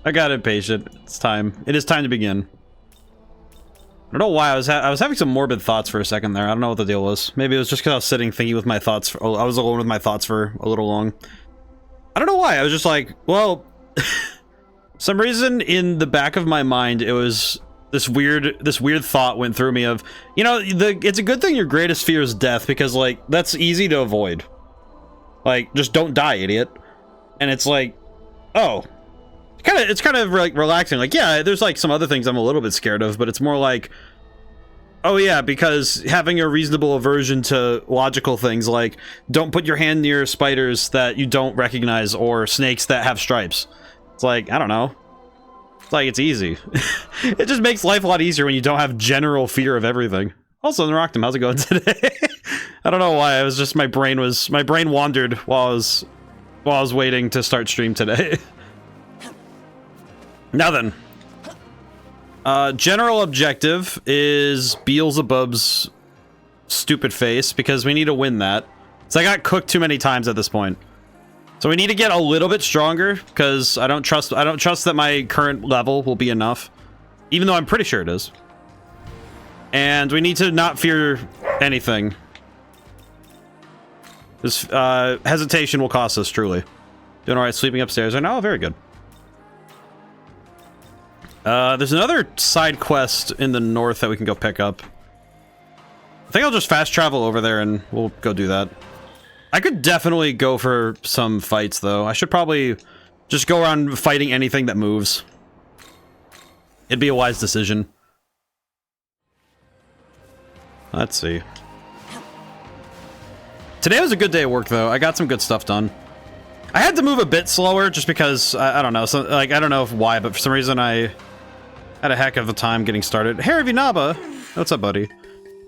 I got impatient. It's time. It is time to begin. I don't know why I was having some morbid thoughts for a second there. I don't know what the deal was. Maybe it was just because I was sitting thinking with my thoughts. I was alone with my thoughts for a little long. I don't know why. I was just like, well, some reason in the back of my mind, it was this weird thought went through me of, you know, it's a good thing your greatest fear is death, because like that's easy to avoid. Like, just don't die, idiot. And it's like, oh, it's kind of like relaxing. Like, yeah, there's like some other things I'm a little bit scared of, but it's more like, oh yeah, because having a reasonable aversion to logical things, like don't put your hand near spiders that you don't recognize or snakes that have stripes. It's like, I don't know. It's like, it's easy. It just makes life a lot easier when you don't have general fear of everything. Also, Naroctum, how's it going today? I don't know why. It was just my brain wandered while I was waiting to start stream today. Now then, general objective is Beelzebub's stupid face, because we need to win that. So I got cooked too many times at this point. So we need to get a little bit stronger, because I don't trust that my current level will be enough, even though I'm pretty sure it is. And we need to not fear anything. This hesitation will cost us, truly. Doing all right, sleeping upstairs right now. Oh, very good. There's another side quest in the north that we can go pick up. I think I'll just fast travel over there and we'll go do that. I could definitely go for some fights, though. I should probably just go around fighting anything that moves. It'd be a wise decision. Let's see. Today was a good day at work, though. I got some good stuff done. I had to move a bit slower just because, I don't know, so, like, I don't know why, but for some reason I had a heck of a time getting started. Harry Vinaba! What's up, buddy?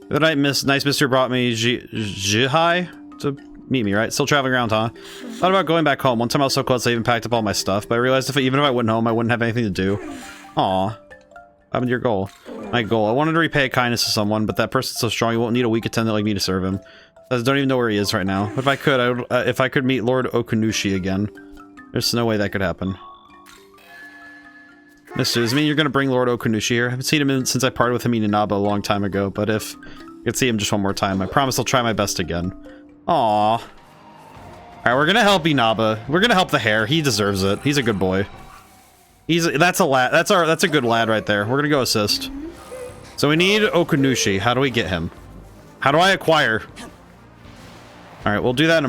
The night nice mister brought me Jihai to meet me, right? Still traveling around, huh? Thought about going back home. One time I was so close I even packed up all my stuff, but I realized even if I went home, I wouldn't have anything to do. Aw. What happened to your goal? My goal. I wanted to repay kindness to someone, but that person's so strong, he won't need a weak attendant like me to serve him. I don't even know where he is right now. If I could meet Lord Okunushi again. There's no way that could happen. Mister, does it mean you're gonna bring Lord Okunushi here? I haven't seen him since I parted with him in Inaba a long time ago, but if I could see him just one more time, I promise I'll try my best again. Aww. Alright, we're gonna help Inaba. We're gonna help the hare. He deserves it. He's a good boy. That's a lad. That's a good lad right there. We're gonna go assist. So we need Okunushi. How do we get him? How do I acquire? Alright, we'll do that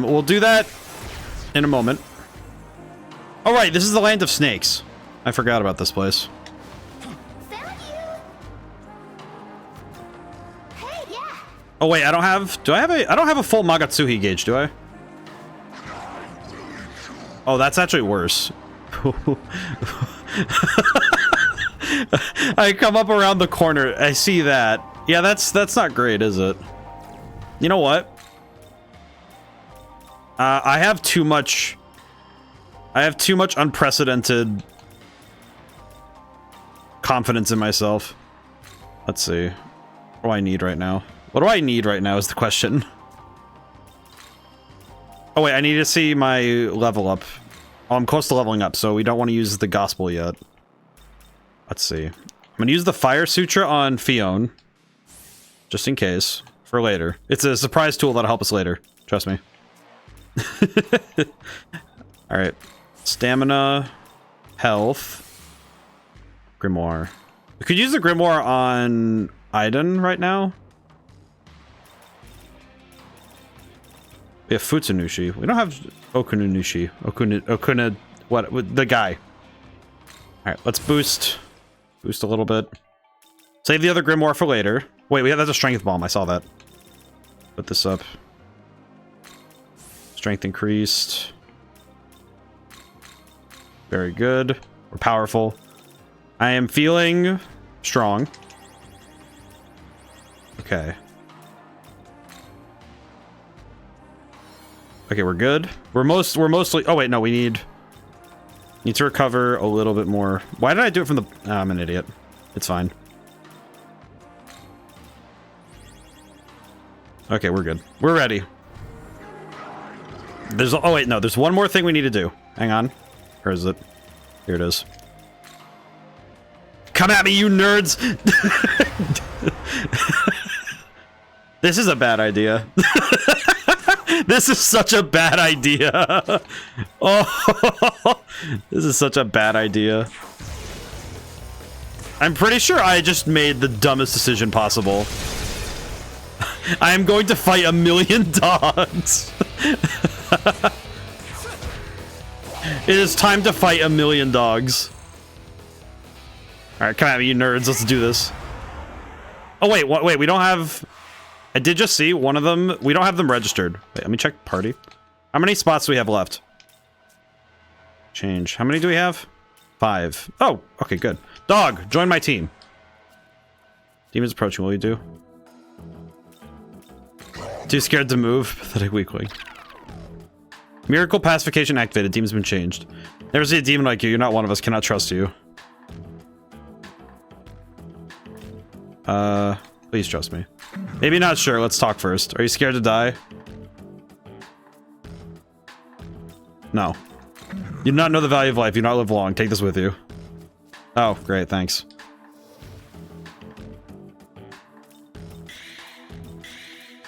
in a moment. Oh right, this is the land of snakes. I forgot about this place. Hey, yeah. Oh wait, I don't have a full Magatsuhi gauge, do I? Oh, that's actually worse. I come up around the corner, I see that. Yeah, that's not great, is it? You know what? I have too much unprecedented confidence in myself. Let's see. What do I need right now? What do I need right now is the question. Oh wait, I need to see my level up. Oh, I'm close to leveling up, so we don't want to use the gospel yet. Let's see. I'm gonna use the fire sutra on Fion. Just in case. For later. It's a surprise tool that'll help us later. Trust me. Alright. Stamina. Health. Grimoire. We could use the Grimoire on Aiden right now. We have Futsunushi. We don't have Okununushi. Okuna... What? The guy. Alright, let's boost. Boost a little bit. Save the other Grimoire for later. Wait, that's a Strength Bomb. I saw that. Put this up. Strength increased. Very good. We're powerful. I am feeling strong. Okay. Okay, we're good. We're mostly... Oh, wait, no, we need to recover a little bit more. Why did I do it from the... Oh, I'm an idiot. It's fine. Okay, we're good. We're ready. Oh, wait, no. There's one more thing we need to do. Hang on. Where is it? Here it is. Come at me, you nerds! This is a bad idea. This is such a bad idea. Oh, this is such a bad idea. I'm pretty sure I just made the dumbest decision possible. I am going to fight 1,000,000 dogs. It is time to fight 1,000,000 dogs. Alright, come at me, you nerds. Let's do this. Oh, wait, wait, we don't have... I did just see one of them. We don't have them registered. Wait, let me check party. How many spots do we have left? Change. How many do we have? 5. Oh, okay, good. Dog, join my team. Demon's approaching. What will you do? Too scared to move. Pathetic weakling. Miracle pacification activated. Demon's been changed. Never see a demon like you. You're not one of us. Cannot trust you. Please trust me. Maybe not sure. Let's talk first. Are you scared to die? No. You do not know the value of life. You do not live long. Take this with you. Oh, great. Thanks.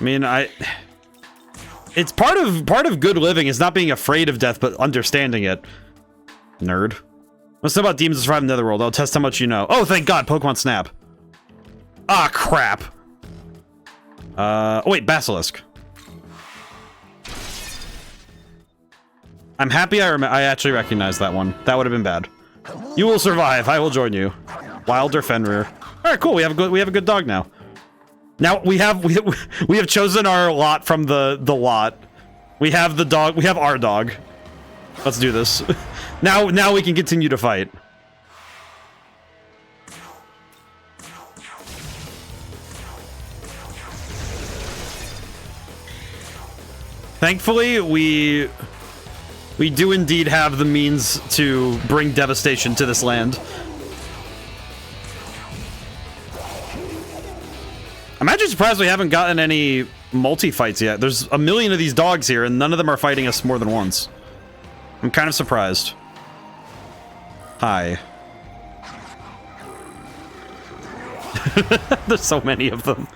I mean, it's part of good living is not being afraid of death, but understanding it. Nerd. What's know about demons to survive in the netherworld? I'll test how much you know. Oh, thank God. Pokemon Snap. Ah, crap. Oh, wait, Basilisk. I'm happy I actually recognized that one. That would have been bad. You will survive. I will join you. Wilder Fenrir. All right, cool. We have a good dog now. Now we have chosen our lot from the lot. We have the dog. We have our dog. Let's do this. Now we can continue to fight. Thankfully, we do indeed have the means to bring devastation to this land. I'm actually surprised we haven't gotten any multi-fights yet. There's 1,000,000 of these dogs here, and none of them are fighting us more than once. I'm kind of surprised. Hi. There's so many of them.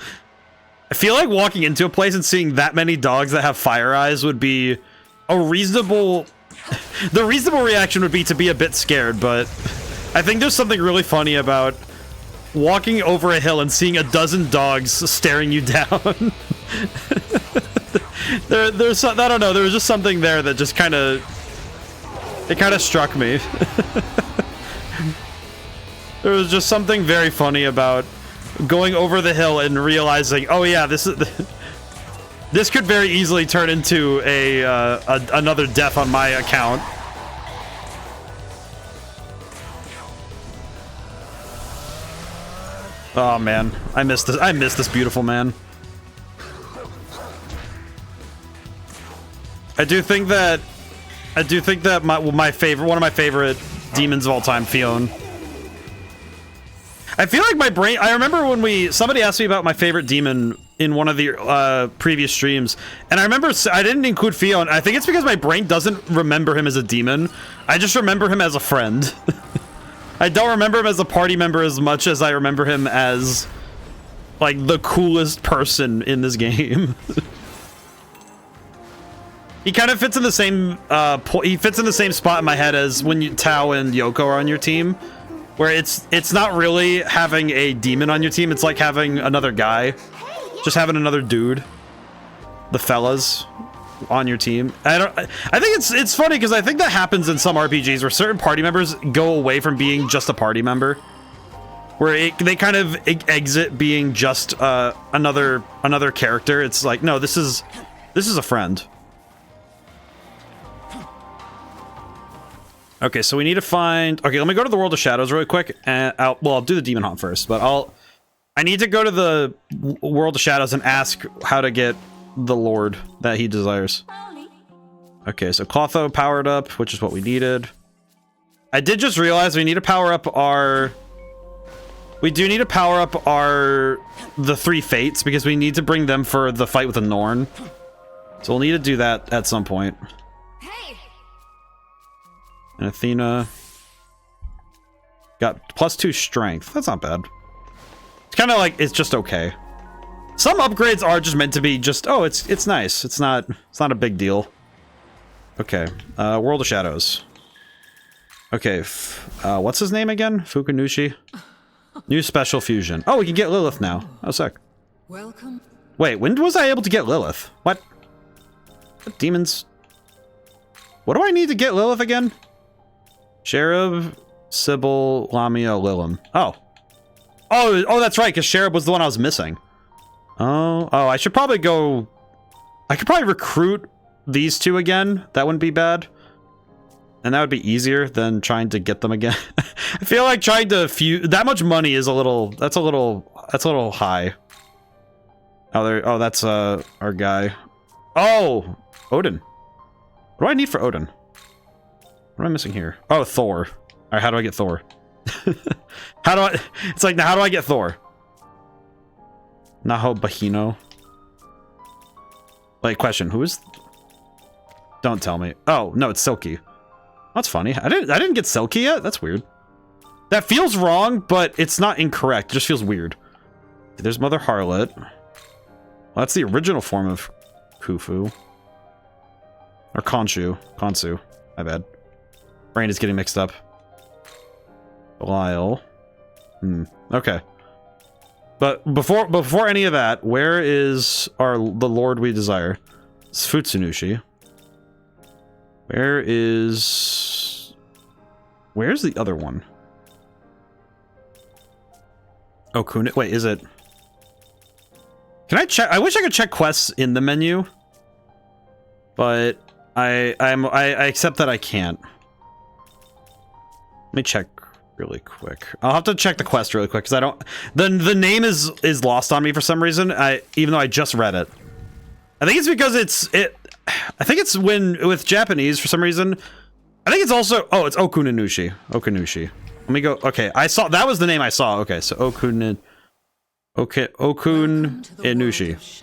I feel like walking into a place and seeing that many dogs that have fire eyes would be a reasonable... The reasonable reaction would be to be a bit scared, but I think there's something really funny about walking over a hill and seeing 12 dogs staring you down. There's I don't know, there was just something there that just kind of... It kind of struck me. There was just something very funny about going over the hill and realizing, oh yeah, this could very easily turn into another death on my account. Oh man, I missed this. I missed this beautiful man. I do think that one of my favorite demons of all time, Fion. I feel like my brain... I remember when somebody asked me about my favorite demon in one of the previous streams, and I remember I didn't include Fion. I think it's because my brain doesn't remember him as a demon. I just remember him as a friend. I don't remember him as a party member as much as I remember him as, like, the coolest person in this game. He kind of fits in the same he fits in the same spot in my head as when Tao and Yoko are on your team, where it's not really having a demon on your team, it's like having another guy, just having another dude, the fellas on your team. I think it's funny because I think that happens in some RPGs where certain party members go away from being just a party member, where they kind of exit being just another character. It's like, no, this is a friend. Okay, so we need to find... Okay, let me go to the World of Shadows really quick, and I'll do the Demon Hunt first, but I need to go to the World of Shadows and ask how to get the Lord that he desires. Okay, so Clotho powered up, which is what we needed. I did just realize we need to power up our... We do need to power up the 3 Fates, because we need to bring them for the fight with the Norn. So we'll need to do that at some point. And Athena. Got +2 strength. That's not bad. It's kind of like, it's just okay. Some upgrades are just meant to be just, oh, it's nice. It's not a big deal. Okay, World of Shadows. Okay, what's his name again? Fukunushi? New special fusion. Oh, we can get Lilith now. Oh, sick. Welcome. Wait, when was I able to get Lilith? What demons? What do I need to get Lilith again? Cherub, Sybil, Lamia, Lilim. Oh, that's right, because Cherub was the one I was missing. Oh, I should probably go... I could probably recruit these two again. That wouldn't be bad. And that would be easier than trying to get them again. I feel like trying to fuse... That much money is a little... That's a little high. Oh, that's our guy. Oh, Odin. What do I need for Odin? What am I missing here? Oh, Thor. All right, how do I get Thor? How do I... It's like, how do I get Thor? Naho Bahino. Wait, question. Who is... Don't tell me. Oh, no, it's Silky. That's funny. I didn't get Silky yet? That's weird. That feels wrong, but it's not incorrect. It just feels weird. There's Mother Harlot. Well, that's the original form of Khufu. Or Khonsu. My bad. Brain is getting mixed up. Belial. Okay. But before any of that, where is the Lord we desire? It's Futsunushi. Where's the other one? Oh, Kunit. Wait, is it? Can I check? I wish I could check quests in the menu, but I accept that I can't. Let me check really quick. I'll have to check the quest really quick because I don't. The name is lost on me for some reason. Even though I just read it. I think it's because I think it's with Japanese for some reason. I think it's also... Oh, it's Okununushi. Okunushi. Let me go... Okay, I saw... That was the name I saw. Okay, so Okun Inushi.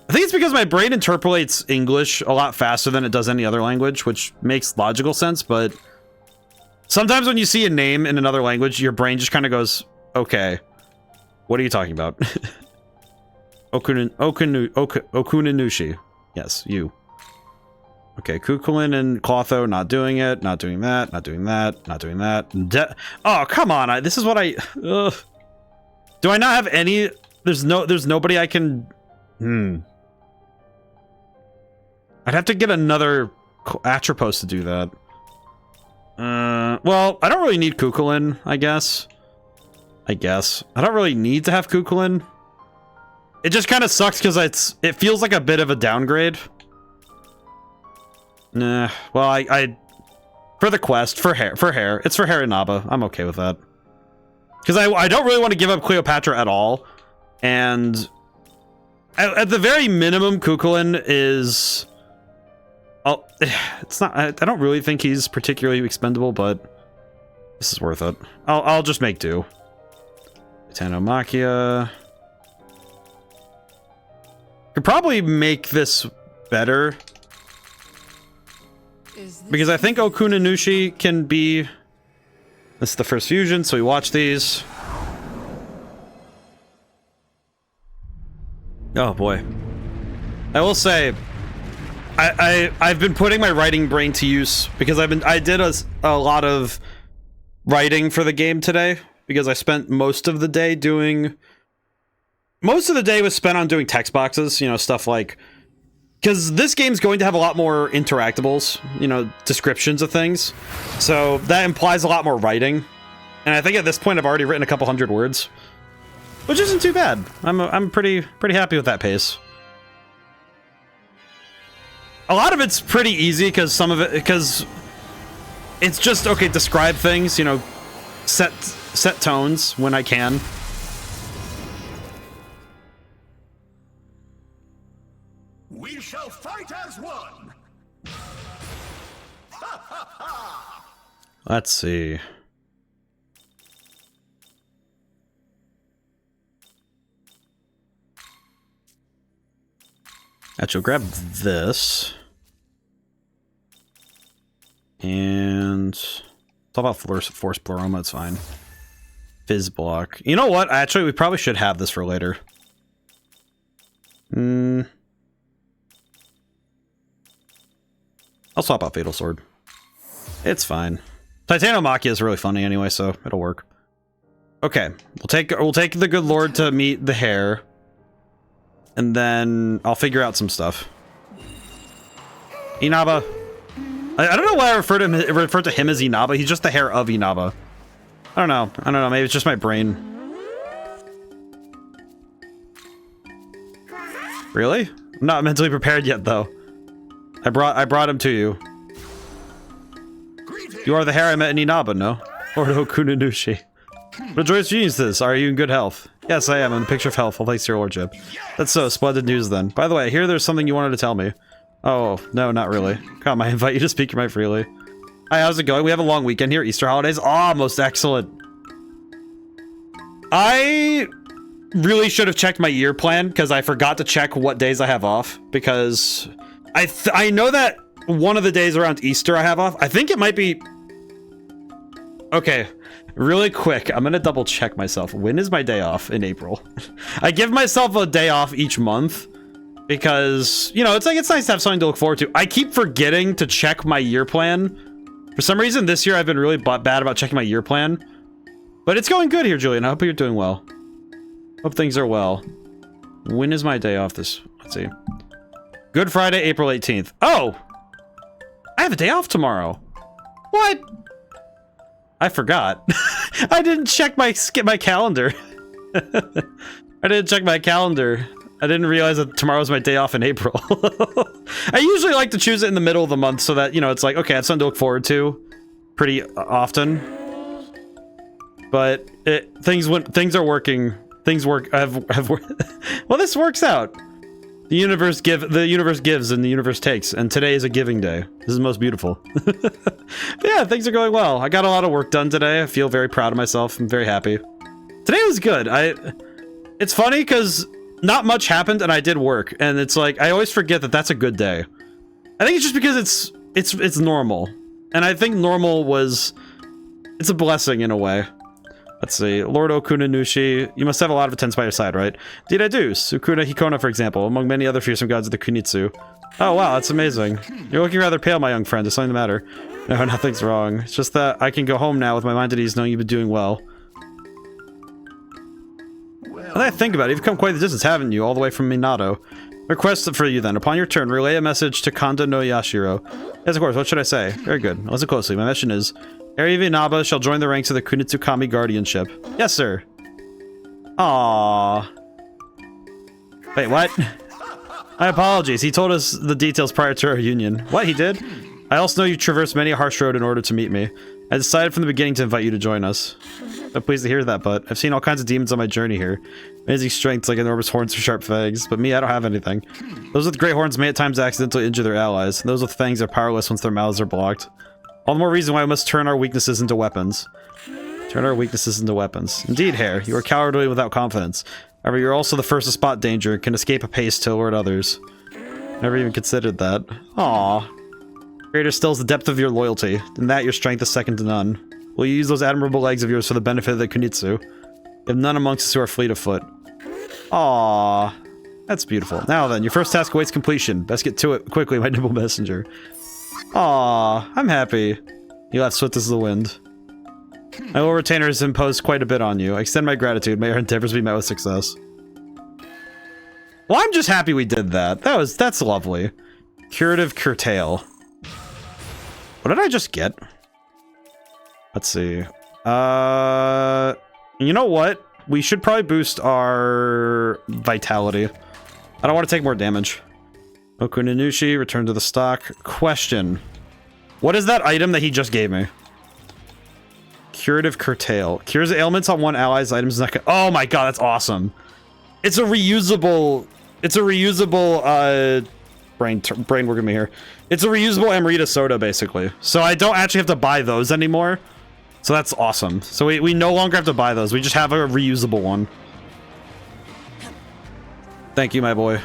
I think it's because my brain interpolates English a lot faster than it does any other language, which makes logical sense, but... Sometimes when you see a name in another language, your brain just kind of goes, okay, what are you talking about? Okuninushi. Yes, you. Okay, Kukulin and Clotho, not doing it, not doing that, not doing that, not doing that. Oh, come on, this is what I... Ugh. Do I not have any... There's nobody I can... I'd have to get another Atropos to do that. Well, I don't really need Kukulin, I guess. I don't really need to have Kukulin. It just kind of sucks because it feels like a bit of a downgrade. Nah, well, I for the quest, for hair, it's for Harinaba. I'm okay with that. Because I don't really want to give up Cleopatra at all. And at the very minimum, Kukulin is... Oh, it's not... I don't really think he's particularly expendable, but this is worth it. I'll just make do. Tanomakia. Could probably make this better. Because I think Okuninushi can be... This is the first fusion, so we watch these. Oh boy. I will say, I've been putting my writing brain to use because I did a lot of writing for the game today because I spent most of the day doing... Most of the day was spent on doing text boxes, you know, stuff like... Because this game's going to have a lot more interactables, you know, descriptions of things. So that implies a lot more writing. And I think at this point I've already written a couple hundred words. Which isn't too bad. I'm pretty happy with that pace. A lot of it's pretty easy because it's just, okay, describe things, you know, set tones when I can. We shall fight as one. Let's see. Actually, grab this. And It's all about force pleroma, it's fine. Fizz block. You know what? Actually, we probably should have this for later. I'll swap out Fatal Sword. It's fine. Titanomachia is really funny anyway, so it'll work. Okay, we'll take the good lord to meet the hare, and then I'll figure out some stuff. Inaba. I don't know why I refer to him as Inaba. He's just the hare of Inaba. I don't know. Maybe it's just my brain. Really? I'm not mentally prepared yet, though. I brought him to you. You are the hare I met in Inaba, no? Lord Okunanushi. What a joyous genius this. Are you in good health? Yes, I am. I'm in the picture of health. Well, thanks to your lordship. That's so splendid news, then. By the way, I hear there's something you wanted to tell me. Oh, no, not really. Come, I invite you to speak your mind freely. Hi, how's it going? We have a long weekend here. Easter holidays. Ah, most excellent. I really should have checked my year plan because I forgot to check what days I have off, because I know that one of the days around Easter I have off. I think it might be... Okay, really quick. I'm gonna double check myself. When is my day off in April? I give myself a day off each month because, you know, it's nice to have something to look forward to. I keep forgetting to check my year plan. For some reason this year I've been really bad about checking my year plan. But it's going good here, Julian. I hope you're doing well. Hope things are well. When is my day off this? Let's see. Good Friday, April 18th. Oh! I have a day off tomorrow. What? I forgot. I didn't check my calendar. I didn't check my calendar. I didn't realize that tomorrow's my day off in April. I usually like to choose it in the middle of the month so that, you know, it's like, okay, I have something to look forward to pretty often. But things are working. Things work. Well, this works out. The universe gives and the universe takes, and today is a giving day. This is most beautiful. But yeah, things are going well. I got a lot of work done today. I feel very proud of myself. I'm very happy. Today was good. It's funny because not much happened and I did work, and it's like I always forget that that's a good day. I think it's just because it's normal, and I think normal it's a blessing in a way. Let's see, Lord Okunanushi, you must have a lot of attendants by your side, right? Indeed I do. Sukuna Hikona, for example, among many other fearsome gods of the Kunitsu. Oh wow, that's amazing. You're looking rather pale, my young friend. Is something the matter? No, nothing's wrong. It's just that I can go home now with my mind at ease knowing you've been doing well. Now that I think about it, you've come quite the distance, haven't you? All the way from Minato. Request for you then. Upon your turn, relay a message to Kanda no Yashiro. Yes, of course. What should I say? Very good. Listen closely. My mission is... Area of Inaba shall join the ranks of the Kunitsukami Guardianship. Yes, sir. Aww. Wait, what? My apologies. He told us the details prior to our union. What, he did? I also know you traversed many a harsh road in order to meet me. I decided from the beginning to invite you to join us. I'm pleased to hear that, but I've seen all kinds of demons on my journey here. Amazing strengths like enormous horns or sharp fangs, but me, I don't have anything. Those with great horns may at times accidentally injure their allies, and those with fangs are powerless once their mouths are blocked. All the more reason why we must turn our weaknesses into weapons. Turn our weaknesses into weapons. Indeed, Hare, you are cowardly without confidence. However, you're also the first to spot danger and can escape apace to alert others. Never even considered that. Aww. Greater still is the depth of your loyalty. In that, your strength is second to none. Will you use those admirable legs of yours for the benefit of the Kunitsu? We have none amongst us who are fleet of foot. Aww. That's beautiful. Now then, your first task awaits completion. Best get to it quickly, my nimble messenger. Aw, I'm happy. You left swift as the wind. My little retainer has imposed quite a bit on you. I extend my gratitude. May our endeavors be met with success. Well, I'm just happy we did that. That's lovely. Curative curtail. What did I just get? Let's see. You know what? We should probably boost our vitality. I don't want to take more damage. Okunanushi, return to the stock. Question. What is that item that he just gave me? Curative curtail. Cures ailments on one ally's items. Oh my god, that's awesome. It's a reusable... brain working me here. It's a reusable Amrita soda, basically. So I don't actually have to buy those anymore. So that's awesome. So we no longer have to buy those. We just have a reusable one. Thank you, my boy.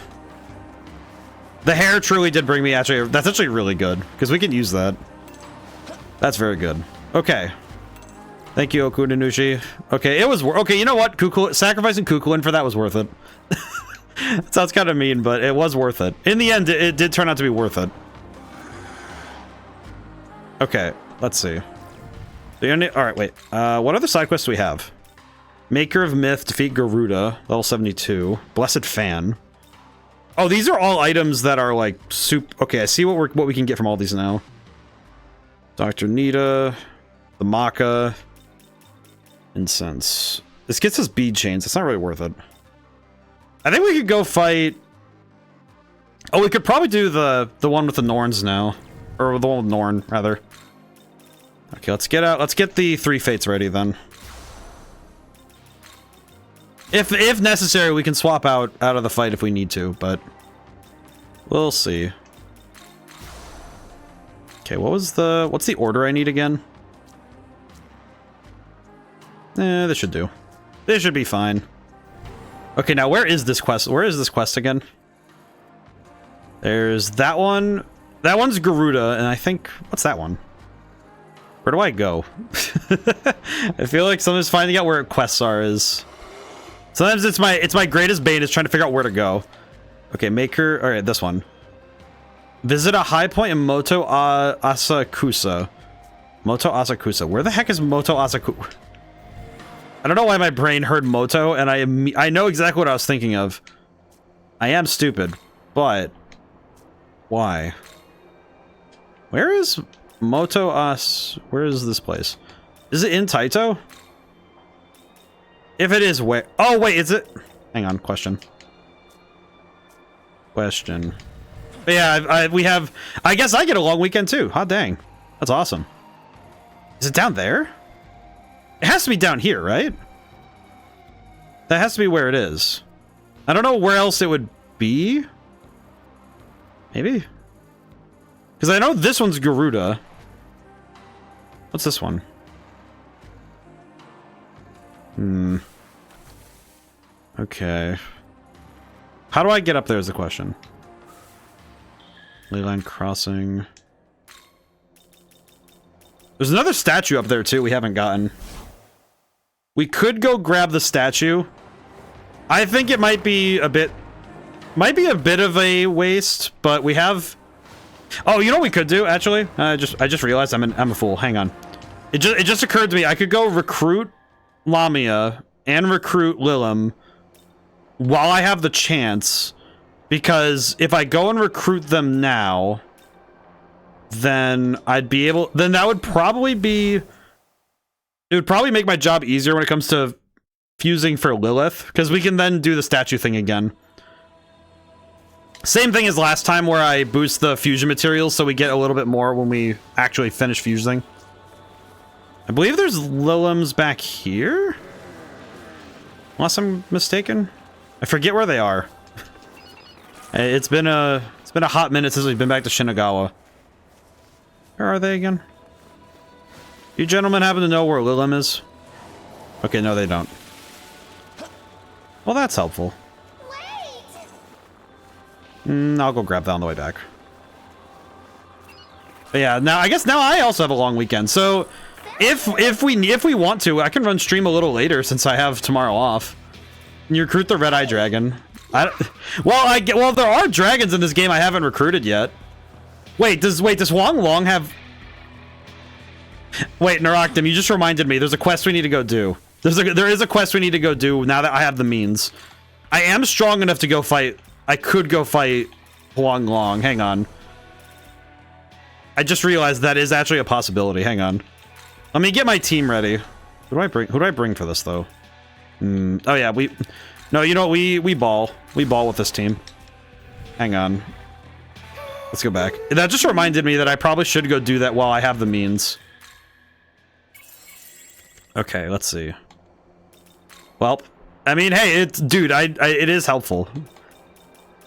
The hair truly did bring me actually... That's actually really good, because we can use that. That's very good. Okay. Thank you, Okunanushi. Okay, it was okay. You know what? Sacrificing Kukulin for that was worth it. That sounds kind of mean, but it was worth it. In the end, it did turn out to be worth it. Okay, let's see. All right, wait. What other side quests do we have? Maker of Myth, defeat Garuda, level 72. Blessed Fan. Oh, these are all items that are like soup. Okay, I see what we can get from all these now. Dr. Nita, the Maca, incense. This gets us bead chains. It's not really worth it. I think we could go fight. Oh, we could probably do the one with the Norns now, or the one with Norn rather. Okay, let's get out. Let's get the 3 fates ready then. If necessary, we can swap out of the fight if we need to, but we'll see. Okay, what's the order I need again? This should do. This should be fine. Okay, now where is this quest? Where is this quest again? There's that one. That one's Garuda, and I think what's that one? Where do I go? I feel like sometimes finding out where quests are is. Sometimes it's my greatest bane is trying to figure out where to go. Okay, maker. All right, this one. Visit a high point in Moto Asakusa. Moto Asakusa. Where the heck is Moto Asakusa? I don't know why my brain heard Moto, and I know exactly what I was thinking of. I am stupid, but why? Where is Moto Where is this place? Is it in Taito? If it is, where? Oh wait, is it? Hang on, question. Question. But yeah, we have. I guess I get a long weekend too. Hot dang, that's awesome. Is it down there? It has to be down here, right? That has to be where it is. I don't know where else it would be. Maybe? Because I know this one's Garuda. What's this one? Okay. How do I get up there is the question. Leyline Crossing. There's another statue up there too we haven't gotten. We could go grab the statue. I think it might be a bit of a waste, but we have. Oh, you know what we could do actually? I just realized I'm a fool. Hang on. It just occurred to me I could go recruit Lamia and recruit Lilim while I have the chance, because if I go and recruit them now, then I'd be able. Then that would probably be. It would probably make my job easier when it comes to fusing for Lilith, because we can then do the statue thing again. Same thing as last time where I boost the fusion materials so we get a little bit more when we actually finish fusing. I believe there's Lilims back here? Unless I'm mistaken. I forget where they are. It's been a hot minute since we've been back to Shinagawa. Where are they again? You gentlemen happen to know where Lilim is? Okay, no they don't. Well, that's helpful. I'll go grab that on the way back. But yeah, now I guess now I also have a long weekend. So if we want to, I can run stream a little later since I have tomorrow off. And you recruit the Red Eye Dragon. Well, there are dragons in this game I haven't recruited yet. Wait, does Wang Long have? Wait, Naroctum, you just reminded me. There's a quest we need to go do. There is a quest we need to go do now that I have the means. I am strong enough to go fight. I could go fight Huang Long. Hang on. I just realized that is actually a possibility. Hang on. Let me get my team ready. Who do I bring for this though? Oh yeah, no, you know what? We ball with this team. Hang on. Let's go back. That just reminded me that I probably should go do that while I have the means. Okay, let's see. Well, I mean, hey, dude, it is helpful.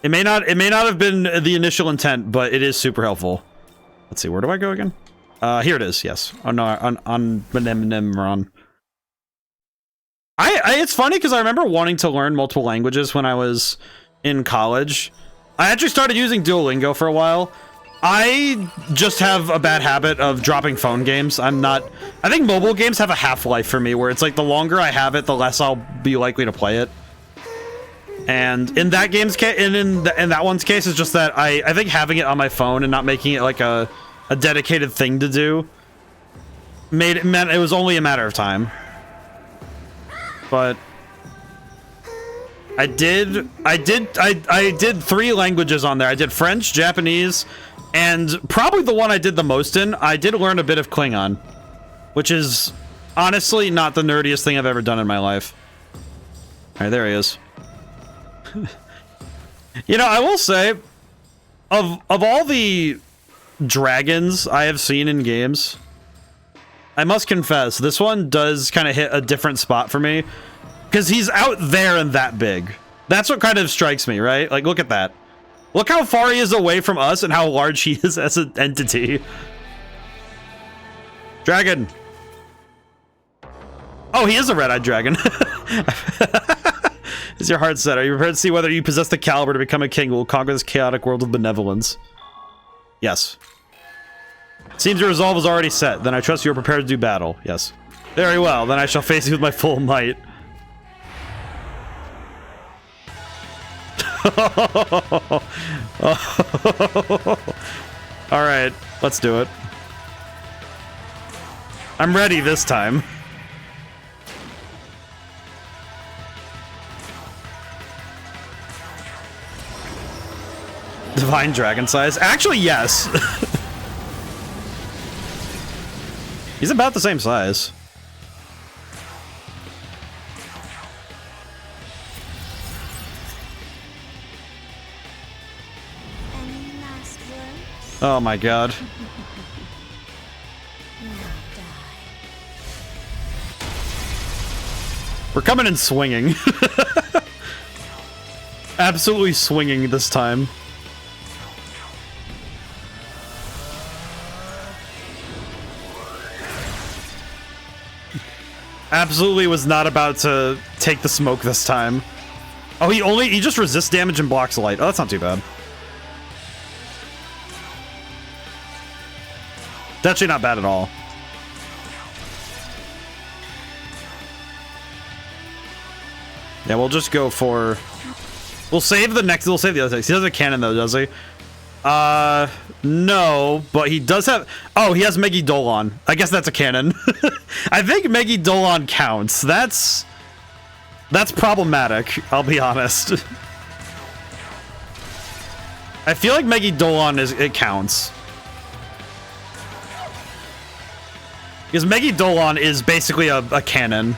It may not have been the initial intent, but it is super helpful. Let's see, where do I go again? Here it is, yes. Oh no, on Benemnemron. It's funny because I remember wanting to learn multiple languages when I was in college. I actually started using Duolingo for a while, I just have a bad habit of dropping phone games. I think mobile games have a half-life for me, where it's like the longer I have it, the less I'll be likely to play it. And in that game's case, and in that one's case, it's just that I think having it on my phone and not making it like a dedicated thing to do meant it was only a matter of time. But I did 3 languages on there. I did French, Japanese, and probably the one I did the most in, I did learn a bit of Klingon, which is honestly not the nerdiest thing I've ever done in my life. All right, there he is. You know, I will say, of all the dragons I have seen in games, I must confess, this one does kind of hit a different spot for me, because he's out there and that big. That's what kind of strikes me, right? Like, look at that. Look how far he is away from us and how large he is as an entity. Dragon. Oh, he is a red-eyed dragon. Is your heart set? Are you prepared to see whether you possess the caliber to become a king who will conquer this chaotic world of benevolence? Yes. Seems your resolve is already set. Then I trust you are prepared to do battle. Yes. Very well. Then I shall face you with my full might. Alright, let's do it. I'm ready this time. Divine dragon size? Actually, yes. He's about the same size. Any last words? Oh my god. We're coming in swinging. Absolutely swinging this time. Absolutely was not about to take the smoke this time. Oh, he just resists damage and blocks light. Oh, that's not too bad. It's actually not bad at all. Yeah, we'll just go for... We'll save the other things. He doesn't have a cannon though, does he? No, but he does have... Oh, he has Megidolon. I guess that's a cannon. I think Megidolon counts. That's problematic, I'll be honest. I feel like Megidolon it counts. Because Megidolon is basically a cannon.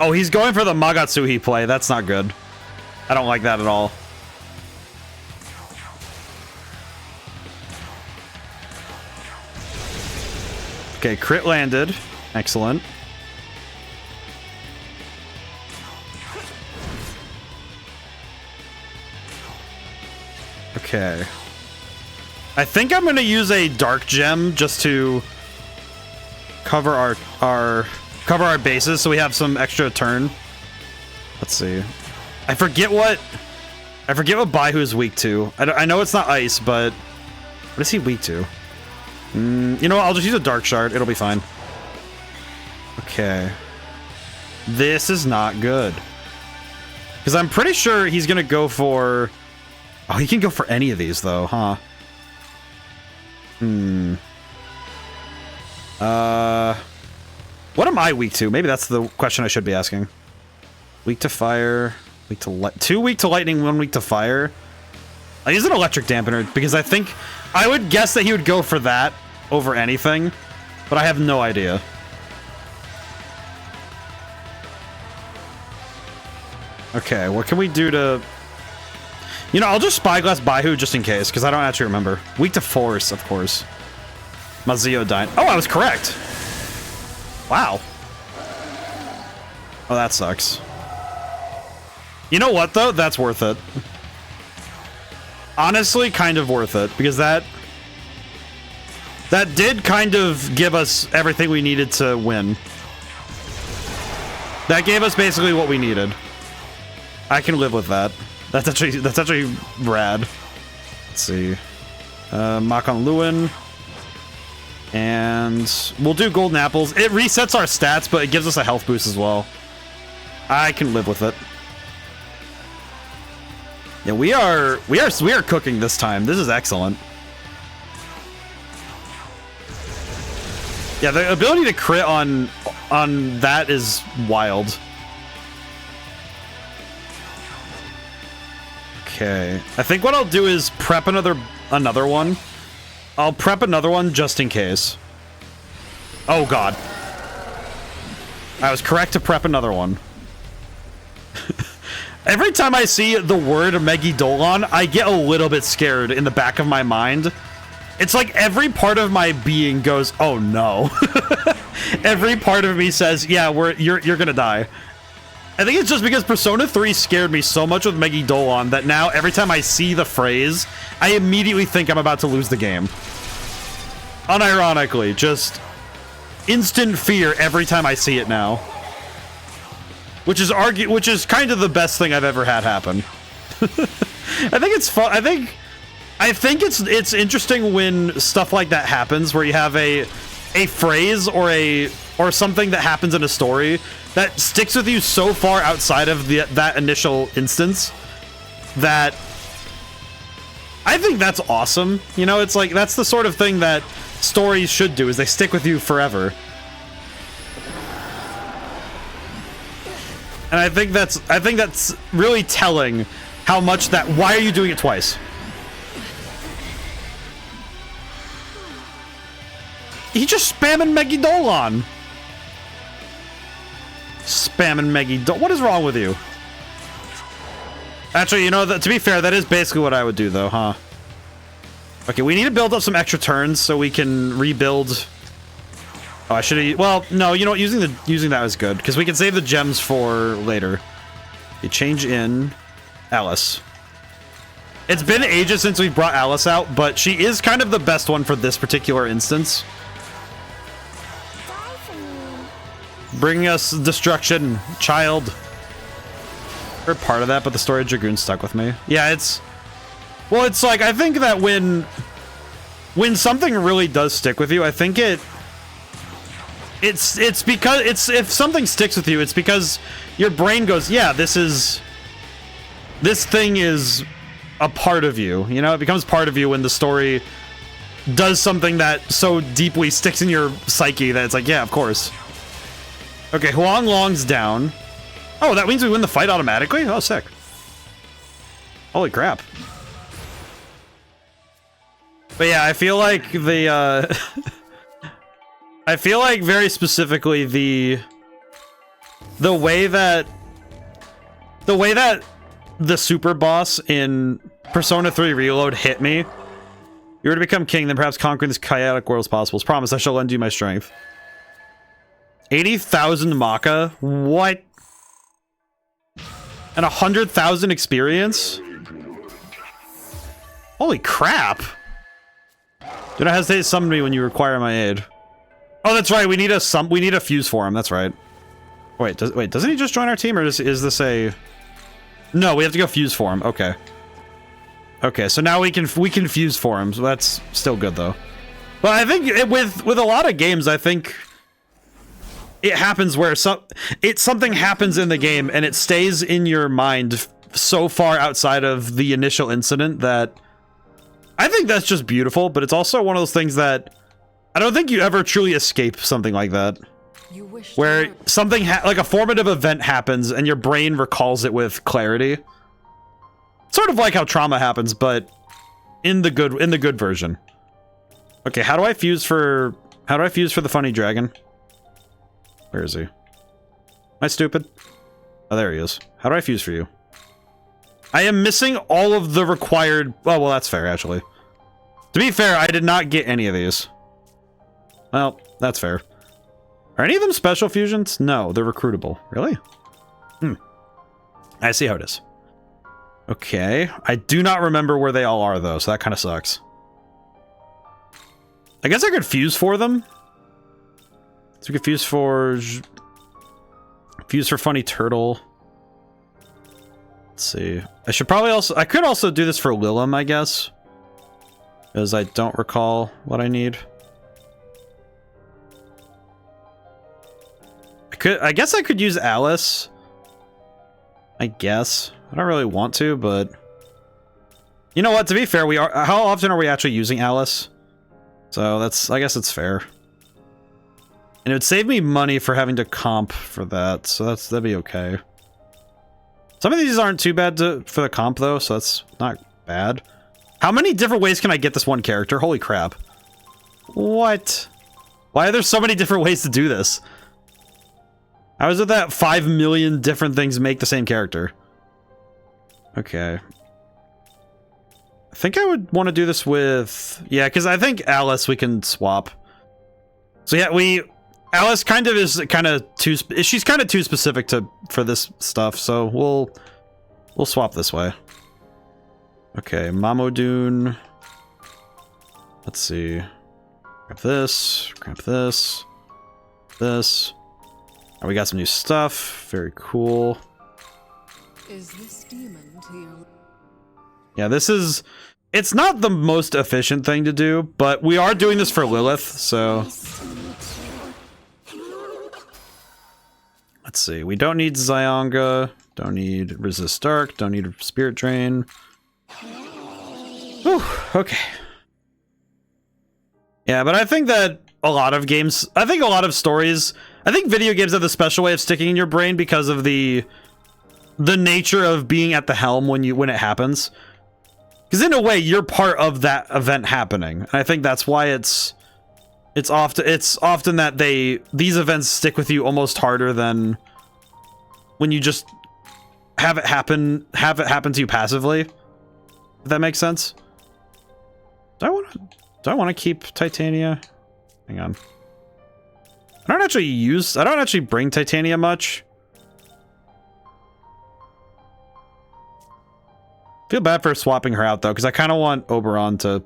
Oh, he's going for the Magatsuhi play. That's not good. I don't like that at all. Okay, crit landed. Excellent. Okay. I think I'm gonna use a dark gem just to cover our bases so we have some extra turn. Let's see. I forget what Baihu is weak to. I know it's not ice, but what is he weak to? You know what? I'll just use a dark shard. It'll be fine. Okay. This is not good. Because I'm pretty sure he's going to go for... Oh, he can go for any of these, though, huh? What am I weak to? Maybe that's the question I should be asking. Weak to fire... Weak to two weak to lightning, 1 weak to fire. I use an electric dampener because I would guess that he would go for that over anything, but I have no idea. Okay, what can we do to... You know, I'll just Spyglass Baihu just in case, because I don't actually remember. Weak to force, of course. Mazio Dine. Oh, I was correct! Wow. Oh, that sucks. You know what, though? That's worth it. Honestly, kind of worth it, because that did kind of give us everything we needed to win. That gave us basically what we needed. I can live with that. That's actually rad. Let's see. Makon Lewin. And we'll do golden apples. It resets our stats, but it gives us a health boost as well. I can live with it. Yeah, we are cooking this time. This is excellent. Yeah, the ability to crit on that is wild. Okay, I think what I'll do is prep another one. I'll prep another one just in case. Oh god. I was correct to prep another one. Every time I see the word Megidolon, I get a little bit scared in the back of my mind. It's like every part of my being goes, oh no. Every part of me says, yeah, you're gonna die. I think it's just because Persona 3 scared me so much with Megidolon that now every time I see the phrase, I immediately think I'm about to lose the game. Unironically, just instant fear every time I see it now. Which is kind of the best thing I've ever had happen. I think it's fun. I think it's interesting when stuff like that happens, where you have a phrase or something that happens in a story that sticks with you so far outside of that initial instance that I think that's awesome. You know, it's like that's the sort of thing that stories should do, is they stick with you forever. And I think that's really telling how much that. Why are you doing it twice? He just spamming Megidolon. Spamming Megidolon. What is wrong with you? Actually, you know, to be fair, that is basically what I would do, though, huh? Okay, we need to build up some extra turns so we can rebuild. Oh, I should have. Well, no, you know what? Using that was good because we can save the gems for later. You change in Alice. It's been ages since we brought Alice out, but she is kind of the best one for this particular instance. Bringing us destruction, child. We're part of that, but the story of Dragoon stuck with me. Yeah, it's like I think that when something really does stick with you, I think it's because if something sticks with you, it's because your brain goes, yeah, this thing is a part of you. You know, it becomes part of you when the story does something that so deeply sticks in your psyche that it's like, yeah, of course. Okay, Huang Long's down. Oh, that means we win the fight automatically? Oh, sick. Holy crap. But yeah, I feel like I feel like very specifically the way that the super boss in Persona 3 Reload hit me. You were to become king, then perhaps conquering this chaotic world as possible. Promise, I shall lend you my strength. 80,000 Maka? What? And 100,000 experience? Holy crap! Do not hesitate to summon me when you require my aid. Oh, that's right. We need a fuse for him. That's right. Wait, doesn't he just join our team, or is this a? No, we have to go fuse for him. Okay. Okay, so now we can fuse for him. So that's still good though. But I think with a lot of games, I think it happens where something happens in the game and it stays in your mind so far outside of the initial incident that I think that's just beautiful. But it's also one of those things that I don't think you ever truly escape something like that. Where something like a formative event happens and your brain recalls it with clarity. Sort of like how trauma happens, but in the good version. Okay, how do I fuse for the funny dragon? Where is he? Am I stupid? Oh, there he is. How do I fuse for you? I am missing all of the required. Oh, well, that's fair, actually. To be fair, I did not get any of these. Well, that's fair. Are any of them special fusions? No, they're recruitable. Really? I see how it is. Okay. I do not remember where they all are, though, so that kind of sucks. I guess I could fuse for them. So we could fuse for funny turtle. Let's see. I should probably also... I could also do this for Lilim, I guess. Because I don't recall what I need. I guess I could use Alice. I guess. I don't really want to, but... You know what? To be fair, we are... How often are we actually using Alice? So that's... I guess it's fair. And it would save me money for having to comp for that. So that'd be okay. Some of these aren't too bad for the comp, though, so that's not bad. How many different ways can I get this one character? Holy crap. What? Why are there so many different ways to do this? How is it that 5 million different things make the same character? Okay. I think I would want to do this with... Yeah, because I think Alice we can swap. So yeah, Alice kind of is kind of too... She's kind of too specific for this stuff, so we'll swap this way. Okay, Mamodune. Let's see. Grab this. Grab this. This. Oh, we got some new stuff. Very cool. Is this demon to your... Yeah, this is... It's not the most efficient thing to do, but we are doing this for Lilith, so... Let's see. We don't need Zyonga. Don't need Resist Dark. Don't need Spirit Drain. Whew, okay. Yeah, but I think that a lot of games... I think a lot of stories... I think video games have the special way of sticking in your brain because of the nature of being at the helm when it happens. Because in a way, you're part of that event happening. And I think that's why it's often that these events stick with you almost harder than when you just have it happen to you passively. If that makes sense. Do I want to keep Titania? Hang on. I don't actually bring Titania much. Feel bad for swapping her out though, because I kind of want Oberon to...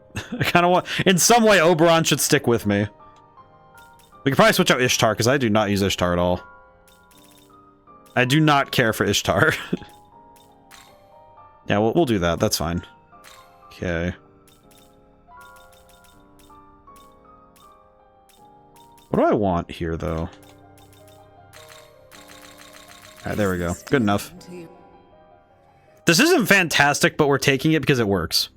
in some way, Oberon should stick with me. We could probably switch out Ishtar, because I do not use Ishtar at all. I do not care for Ishtar. Yeah, we'll do that. That's fine. Okay. What do I want here, though? Alright, there we go. Good enough. This isn't fantastic, but we're taking it because it works.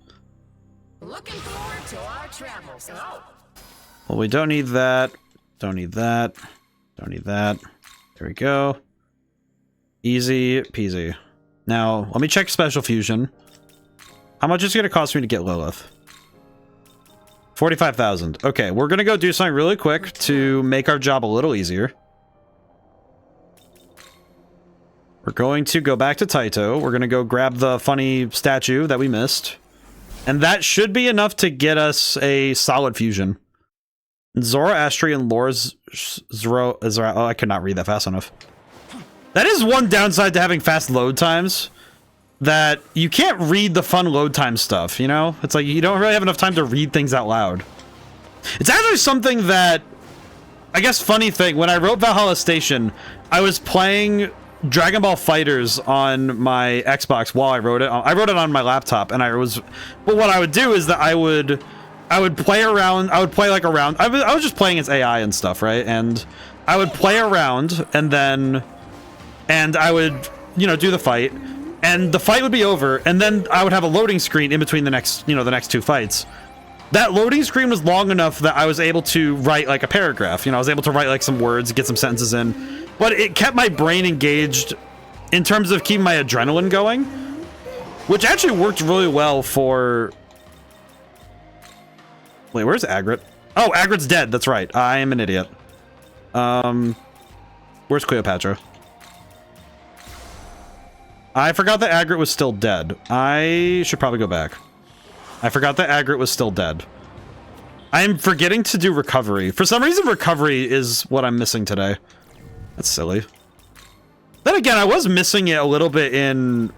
Looking forward to our travels. Oh. Well, we don't need that. Don't need that. Don't need that. There we go. Easy peasy. Now, let me check Special Fusion. How much is it going to cost me to get Lilith? 45,000. Okay, we're going to go do something really quick to make our job a little easier. We're going to go back to Taito. We're going to go grab the funny statue that we missed. And that should be enough to get us a solid fusion. Zoroastrian Lore's Zoro... Oh, I could not read that fast enough. That is one downside to having fast load times. That you can't read the fun load time stuff, you know? It's like you don't really have enough time to read things out loud. It's actually something that... I guess funny thing, when I wrote Valhalla Station, I was playing Dragon Ball Fighters on my Xbox while I wrote it. I wrote it on my laptop, and but what I would do is that I would play around. I would play like around. I was just playing as AI and stuff, right? And I would play around, and I would, you know, do the fight, and the fight would be over, and then I would have a loading screen in between the next two fights. That loading screen was long enough that I was able to write like a paragraph. You know, I was able to write like some words, get some sentences in. But it kept my brain engaged in terms of keeping my adrenaline going, which actually worked really well for... Wait, where's Agrit? Oh, Agrit's dead. That's right. I am an idiot. Where's Cleopatra? I forgot that Agrit was still dead. I should probably go back. I forgot that Agrit was still dead. I'm forgetting to do recovery. For some reason, recovery is what I'm missing today. That's silly. Then again, I was missing it a little bit in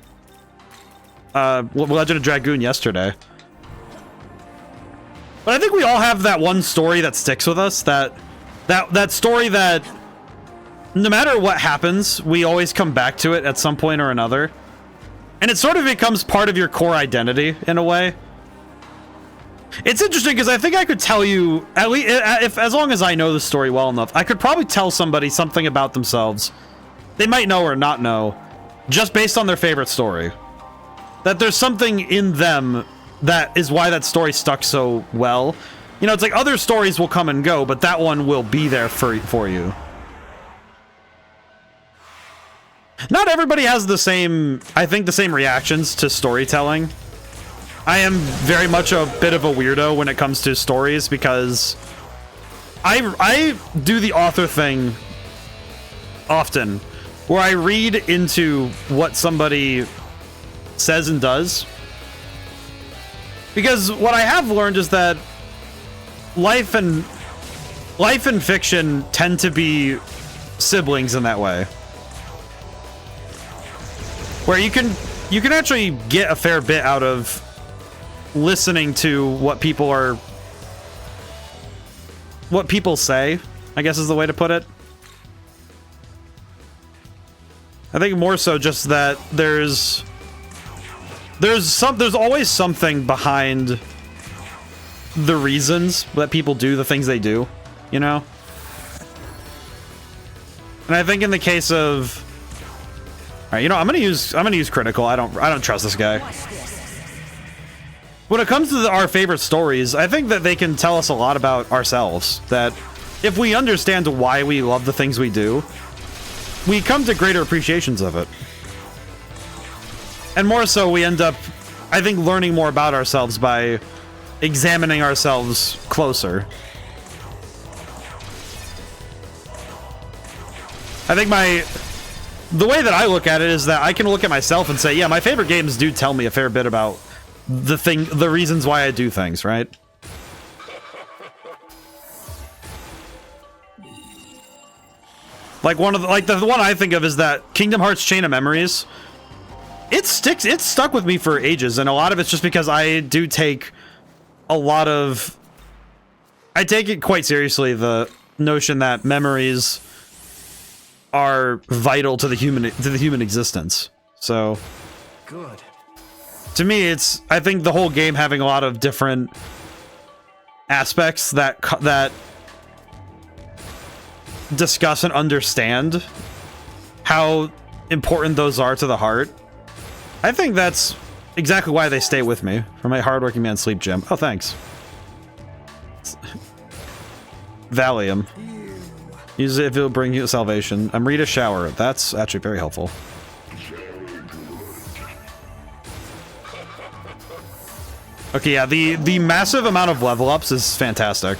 Legend of Dragoon yesterday. But I think we all have that one story that sticks with us. That story that no matter what happens, we always come back to it at some point or another. And it sort of becomes part of your core identity in a way. It's interesting because I think I could tell you, at least if as long as I know the story well enough, I could probably tell somebody something about themselves they might know or not know just based on their favorite story. That there's something in them that is why that story stuck so well. You know, it's like other stories will come and go, but that one will be there for you. Not everybody has the same, I think, the same reactions to storytelling. I am very much a bit of a weirdo when it comes to stories because I do the author thing often, where I read into what somebody says and does. Because what I have learned is that life and fiction tend to be siblings in that way. Where you can actually get a fair bit out of listening to what people say, I guess is the way to put it. I think more so just that there's always something behind the reasons that people do the things they do, you know? And I think in the case of, all right, you know, I'm gonna use critical. I don't trust this guy. When it comes to our favorite stories, I think that they can tell us a lot about ourselves. That if we understand why we love the things we do, we come to greater appreciations of it. And more so, we end up, I think, learning more about ourselves by examining ourselves closer. I think the way that I look at it is that I can look at myself and say, yeah, my favorite games do tell me a fair bit about the reasons why I do things, right? Like the one I think of is that Kingdom Hearts Chain of Memories. It's stuck with me for ages, and a lot of it's just because I do take I take it quite seriously, the notion that memories are vital to the human existence. So Good. to me, I think the whole game having a lot of different aspects that discuss and understand how important those are to the heart. I think that's exactly why they stay with me. For my hardworking man sleep gym. Oh, thanks. Valium. Use it if it'll bring you salvation. Amrita shower. That's actually very helpful. Okay, yeah, the massive amount of level ups is fantastic.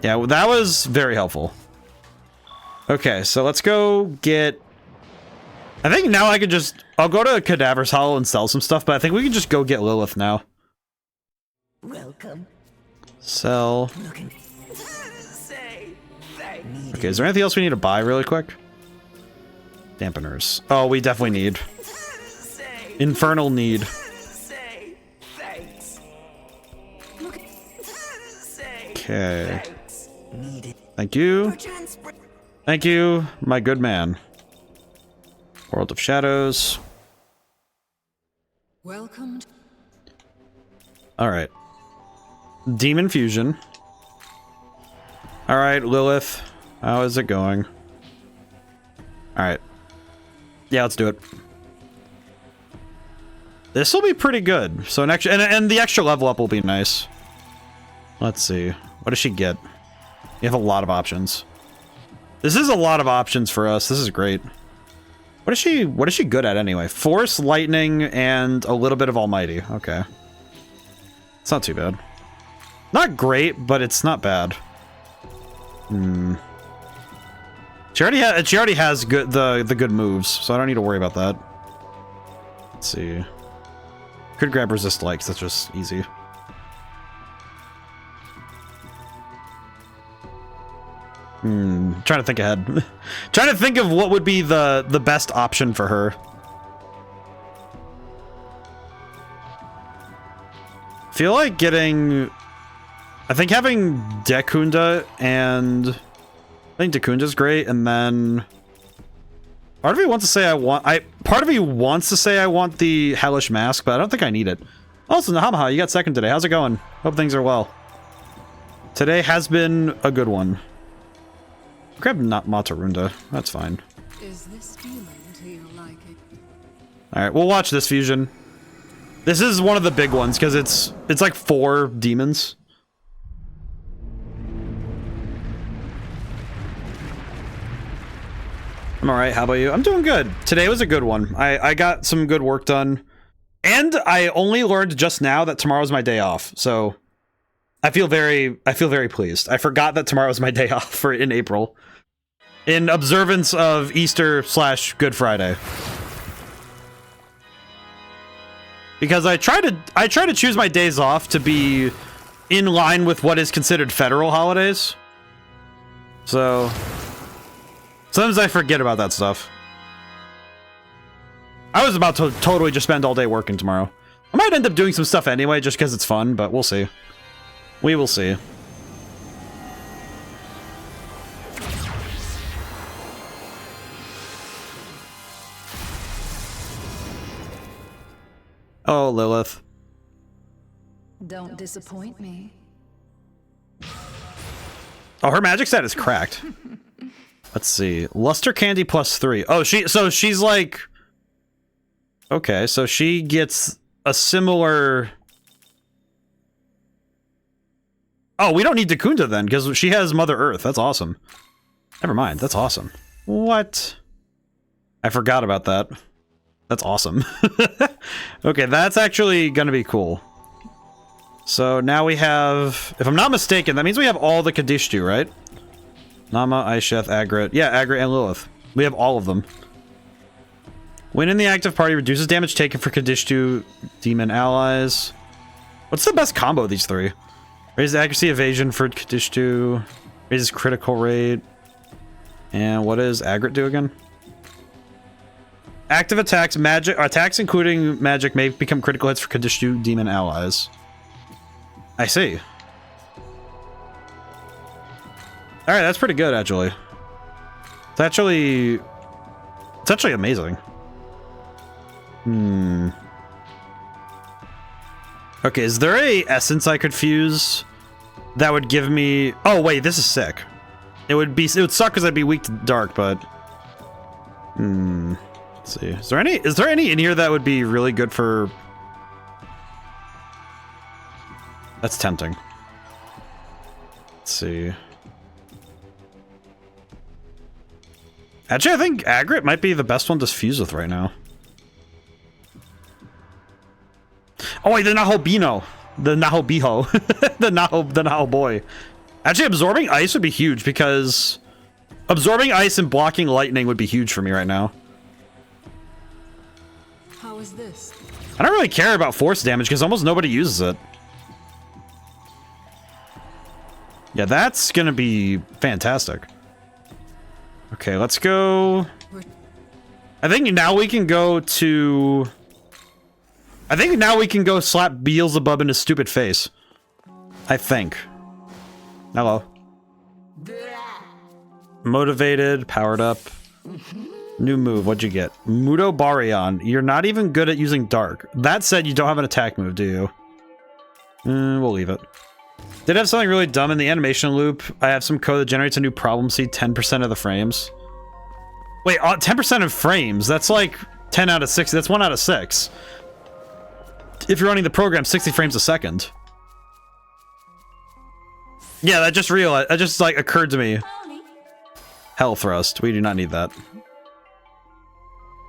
Yeah, well, that was very helpful. Okay, so let's go get... I think now I could just... I'll go to Cadaver's Hollow and sell some stuff, but I think we can just go get Lilith now. Welcome. Sell. Say Okay, is there anything else we need to buy really quick? Dampeners. Oh, we definitely need. Infernal need. say thanks. Okay. Thank you. Thank you, my good man. World of Shadows. Welcome. Alright. Demon Fusion. Alright, Lilith. How is it going? Alright. Yeah, let's do it. This will be pretty good. So an extra, and the extra level up will be nice. Let's see. What does she get? You have a lot of options. This is a lot of options for us. This is great. What is she good at anyway? Force, lightning, and a little bit of almighty. Okay. It's not too bad. Not great, but it's not bad. She already has good the good moves, so I don't need to worry about that. Let's see. Could grab resist likes, that's just easy. Trying to think ahead. Trying to think of what would be the best option for her. Feel like getting... I think having Dekunda and... I think Dekunda's great, and then... Part of me wants to say part of me wants to say I want the Hellish Mask, but I don't think I need it. Also, Nahamaha, you got second today. How's it going? Hope things are well. Today has been a good one. Grab not Matarunda. That's fine. Is this feeling to you like it? Alright, we'll watch this fusion. This is one of the big ones, because it's like 4 demons. I'm alright, how about you? I'm doing good. Today was a good one. I got some good work done. And I only learned just now that tomorrow's my day off, so I feel very pleased. I forgot that tomorrow was my day off in April. In observance of Easter/Good Friday. Because I try to choose my days off to be in line with what is considered federal holidays. So sometimes I forget about that stuff. I was about to totally just spend all day working tomorrow. I might end up doing some stuff anyway, just because it's fun, but we'll see. We will see. Oh, Lilith. Don't disappoint me. Oh, her magic set is cracked. Let's see. Luster Candy +3. Oh, she's like... Okay, so she gets a similar... Oh, we don't need Dakunda then, because she has Mother Earth. That's awesome. Never mind, that's awesome. What? I forgot about that. That's awesome. Okay, that's actually gonna be cool. So now we have... If I'm not mistaken, that means we have all the Kadishtu, right? Nama, Aisheth, Agrit. Yeah, Agrit and Lilith. We have all of them. When in the active party, reduces damage taken for Kadishtu demon allies. What's the best combo of these 3? Raises accuracy evasion for Kadishtu. Raises critical rate. And what does Agrit do again? Active attacks, attacks including magic may become critical hits for Kadishtu demon allies. I see. Alright, that's pretty good, actually. It's actually amazing. Okay, is there a essence I could fuse that would give me... Oh, wait, this is sick. It would suck because I'd be weak to dark, but... Let's see. Is there any in here that would be really good for... That's tempting. Let's see. Actually, I think Agrit might be the best one to fuse with right now. Oh wait, the Nahobino. The Nahobiho. the Naho boy. Actually, absorbing ice would be huge because absorbing ice and blocking lightning would be huge for me right now. How is this? I don't really care about force damage because almost nobody uses it. Yeah, that's gonna be fantastic. Okay, let's go. I think now we can go to... I think now we can go slap Beelzebub in his stupid face. I think. Hello. Motivated, powered up. New move, what'd you get? Mudo Baryon. You're not even good at using dark. That said, you don't have an attack move, do you? We'll leave it. Did have something really dumb in the animation loop. I have some code that generates a new problem seed 10% of the frames. Wait, 10% of frames? That's like 10 out of 60. That's 1 out of 6. If you're running the program 60 frames a second. Yeah, that just like occurred to me. Hell thrust. We do not need that.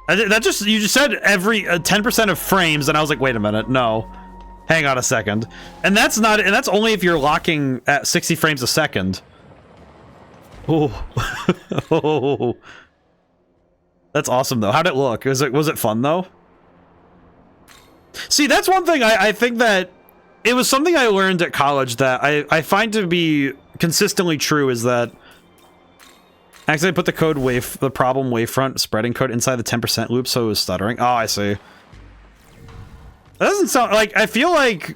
You just said every 10% of frames, and I was like, wait a minute, no. Hang on a second. And that's only if you're locking at 60 frames a second. Oh. Oh. That's awesome though. How'd it look? Was it fun though? See, that's one thing I think that it was something I learned at college that I find to be consistently true is that actually I put the problem wavefront spreading code inside the 10% loop so it was stuttering. Oh, I see. That doesn't sound like I feel like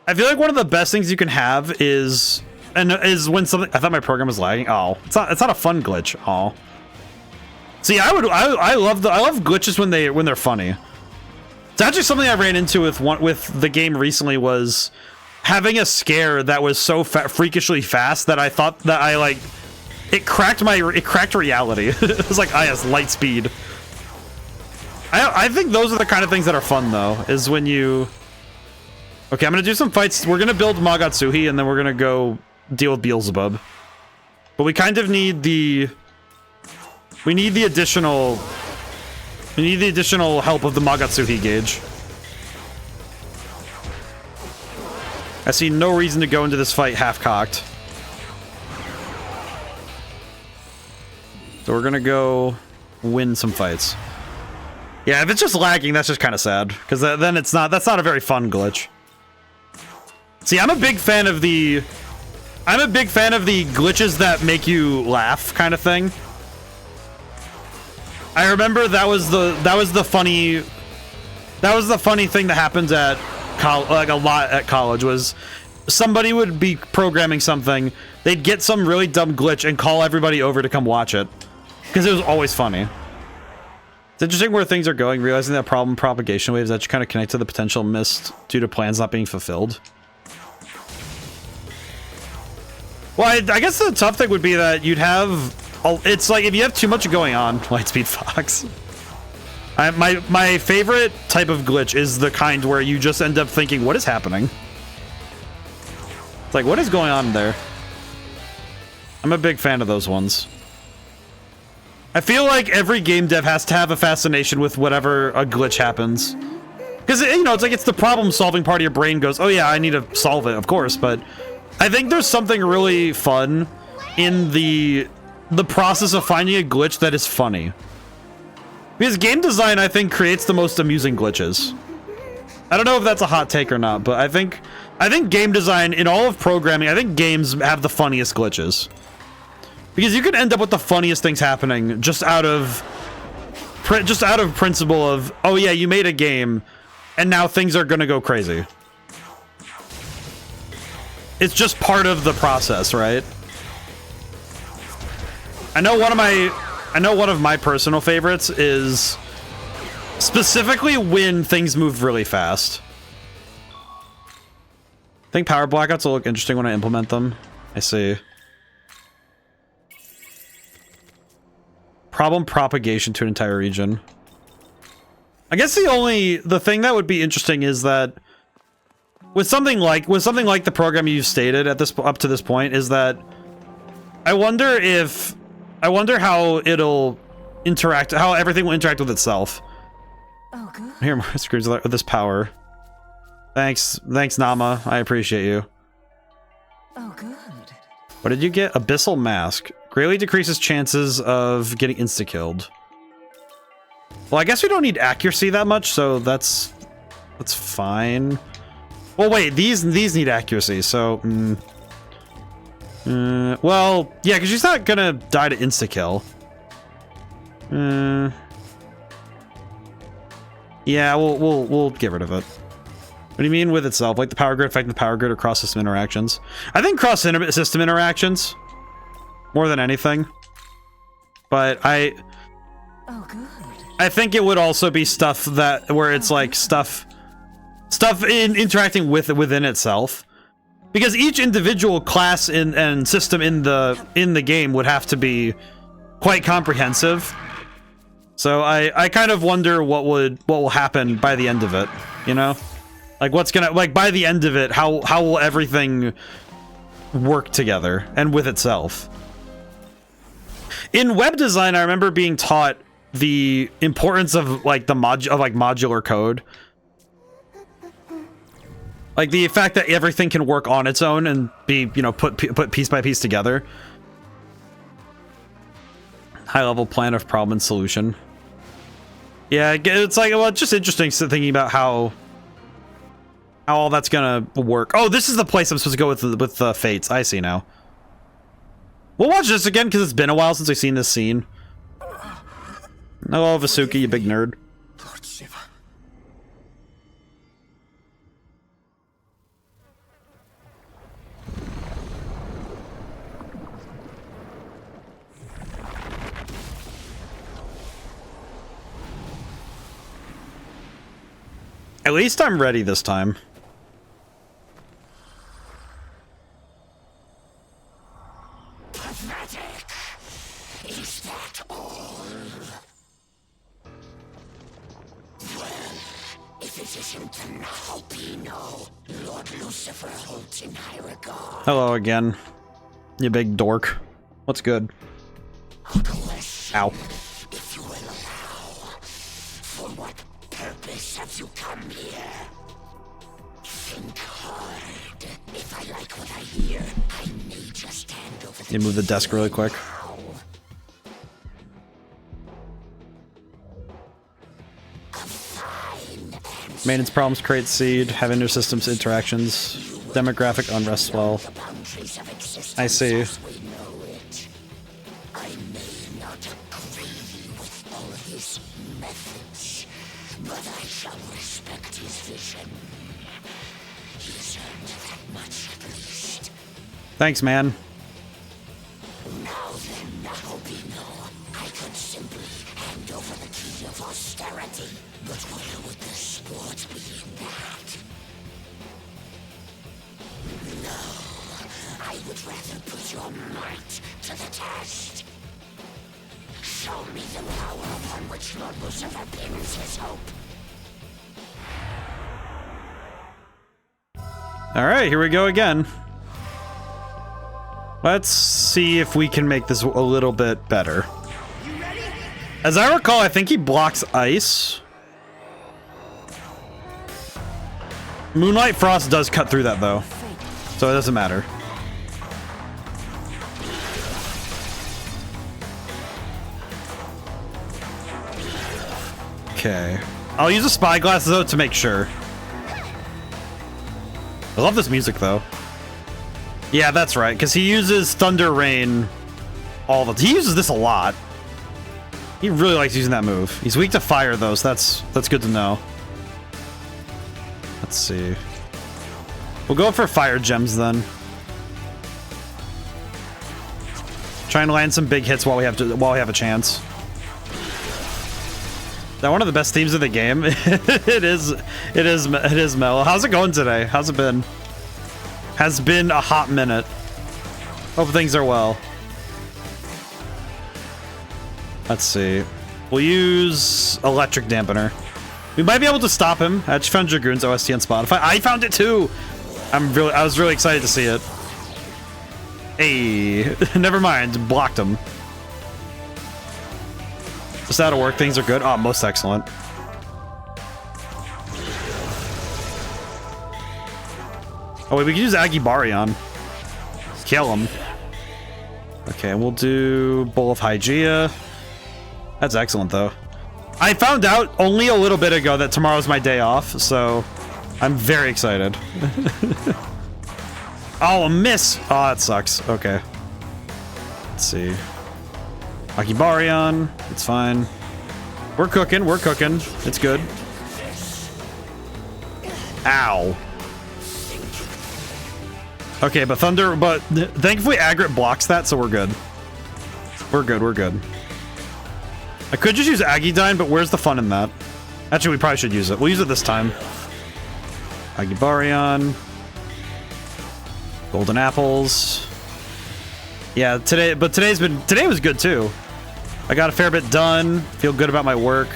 one of the best things you can have is when something I thought my program was lagging. Oh, it's not a fun glitch. Oh. See, I love glitches when they're funny. It's actually something I ran into with the game recently, was having a scare that was so freakishly fast that I thought that it cracked reality. It was like, yes, light speed. I think those are the kind of things that are fun, though, is when you... Okay, I'm gonna do some fights. We're gonna build Magatsuhi, and then we're gonna go deal with Beelzebub. But we kind of need the... We need the additional help of the Magatsuhi gauge. I see no reason to go into this fight half-cocked. So we're gonna go win some fights. Yeah, if it's just lagging, that's just kind of sad, because then that's not a very fun glitch. See, I'm a big fan of the glitches that make you laugh kind of thing. I remember that was the funny thing that happens at a lot at college, was somebody would be programming something, they'd get some really dumb glitch and call everybody over to come watch it, because it was always funny. It's interesting where things are going, realizing that problem propagation waves that you kind of connect to the potential missed due to plans not being fulfilled. Well, I guess the tough thing would be that you'd have... It's like if you have too much going on, Lightspeed Fox. My favorite type of glitch is the kind where you just end up thinking, what is happening? It's like, what is going on there? I'm a big fan of those ones. I feel like every game dev has to have a fascination with whatever a glitch happens. Because, you know, it's like it's the problem-solving part of your brain goes, oh yeah, I need to solve it, of course, but I think there's something really fun in the process of finding a glitch that is funny. Because game design, I think, creates the most amusing glitches. I don't know if that's a hot take or not, but I think game design, in all of programming, I think games have the funniest glitches. Because you can end up with the funniest things happening just out of principle of, oh yeah, you made a game, and now things are gonna go crazy. It's just part of the process, right? I know one of my personal favorites is specifically when things move really fast. I think power blackouts will look interesting when I implement them. I see. Problem propagation to an entire region. I guess the thing that would be interesting is that with something like the program you've stated up to this point, is that I wonder how it'll interact, how everything will interact with itself. Oh, good. Here, more screws with this power. Thanks, Nama. I appreciate you. Oh, good. What did you get? Abyssal Mask. Greatly decreases chances of getting insta-killed. Well, I guess we don't need accuracy that much, so that's fine. Well, wait, these need accuracy, so... well, yeah, because she's not gonna die to insta-kill. Yeah, we'll get rid of it. What do you mean with itself? Like the power grid affecting the power grid or cross-system interactions? I think cross-system interactions more than anything. But I think it would also be stuff where it's like stuff interacting within itself. Because each individual class and system in the game would have to be quite comprehensive. So I kind of wonder what will happen by the end of it, you know? Like by the end of it, how will everything work together and with itself? In web design, I remember being taught the importance of like modular code. Like the fact that everything can work on its own and be, you know, put piece by piece together. High level plan of problem and solution. Yeah, it's like, well, it's just interesting thinking about how all that's gonna work. Oh, this is the place I'm supposed to go with the fates. I see now. We'll watch this again because it's been a while since we've seen this scene. Hello, Vasuki, you big nerd. Lord Shiva. At least I'm ready this time. Pathetic. Is that all? Well, if it isn't the Nahopino, Lord Lucifer holds in high regard. Hello again, you big dork. What's good? Ow. If you will allow, for what purpose have you come here? Think hard. If I like what I hear, I may just hand over the You move the desk really quick. Maintenance problems create seed, have intersystems interactions, demographic unrest swell. I see. I may not agree with all his methods, but I shall respect his vision. He's earned that much at least. Thanks, man. Now then, Nahopino, I could simply hand over the key of austerity, but where would the sport be in that? No, I would rather put your might to the test. Show me the power upon which Lord Lucifer pins his hope. Alright, here we go again. Let's see if we can make this a little bit better. As I recall, I think he blocks ice. Moonlight Frost does cut through that, though. So it doesn't matter. Okay. I'll use a spyglass, though, to make sure. I love this music, though. Yeah, that's right, because he uses Thunder Rain all the time. He uses this a lot. He really likes using that move. He's weak to fire, though, so that's good to know. Let's see. We'll go for fire gems, then. Try and land some big hits while we have a chance. Is that one of the best themes of the game? It is Mel. How's it going today? How's it been? Has been a hot minute. Hope things are well. Let's see. We'll use Electric Dampener. We might be able to stop him. I just found Dragoon's OST on Spotify. I found it too! I was really excited to see it. Hey, never mind. Blocked him. Just out of work, things are good. Oh, most excellent. Oh wait, we can use Agibarion. Kill him. Okay, we'll do Bowl of Hygeia. That's excellent, though. I found out only a little bit ago that tomorrow's my day off, so I'm very excited. Oh, a miss! Oh, that sucks. Okay. Let's see. Agibarion. It's fine. We're cooking. We're cooking. It's good. Ow. Okay, but thankfully Agrit blocks that, so we're good. We're good, we're good. I could just use Agidyne, but where's the fun in that? Actually, we probably should use it. We'll use it this time. Agibarion. Golden apples. Yeah, today was good too. I got a fair bit done. Feel good about my work.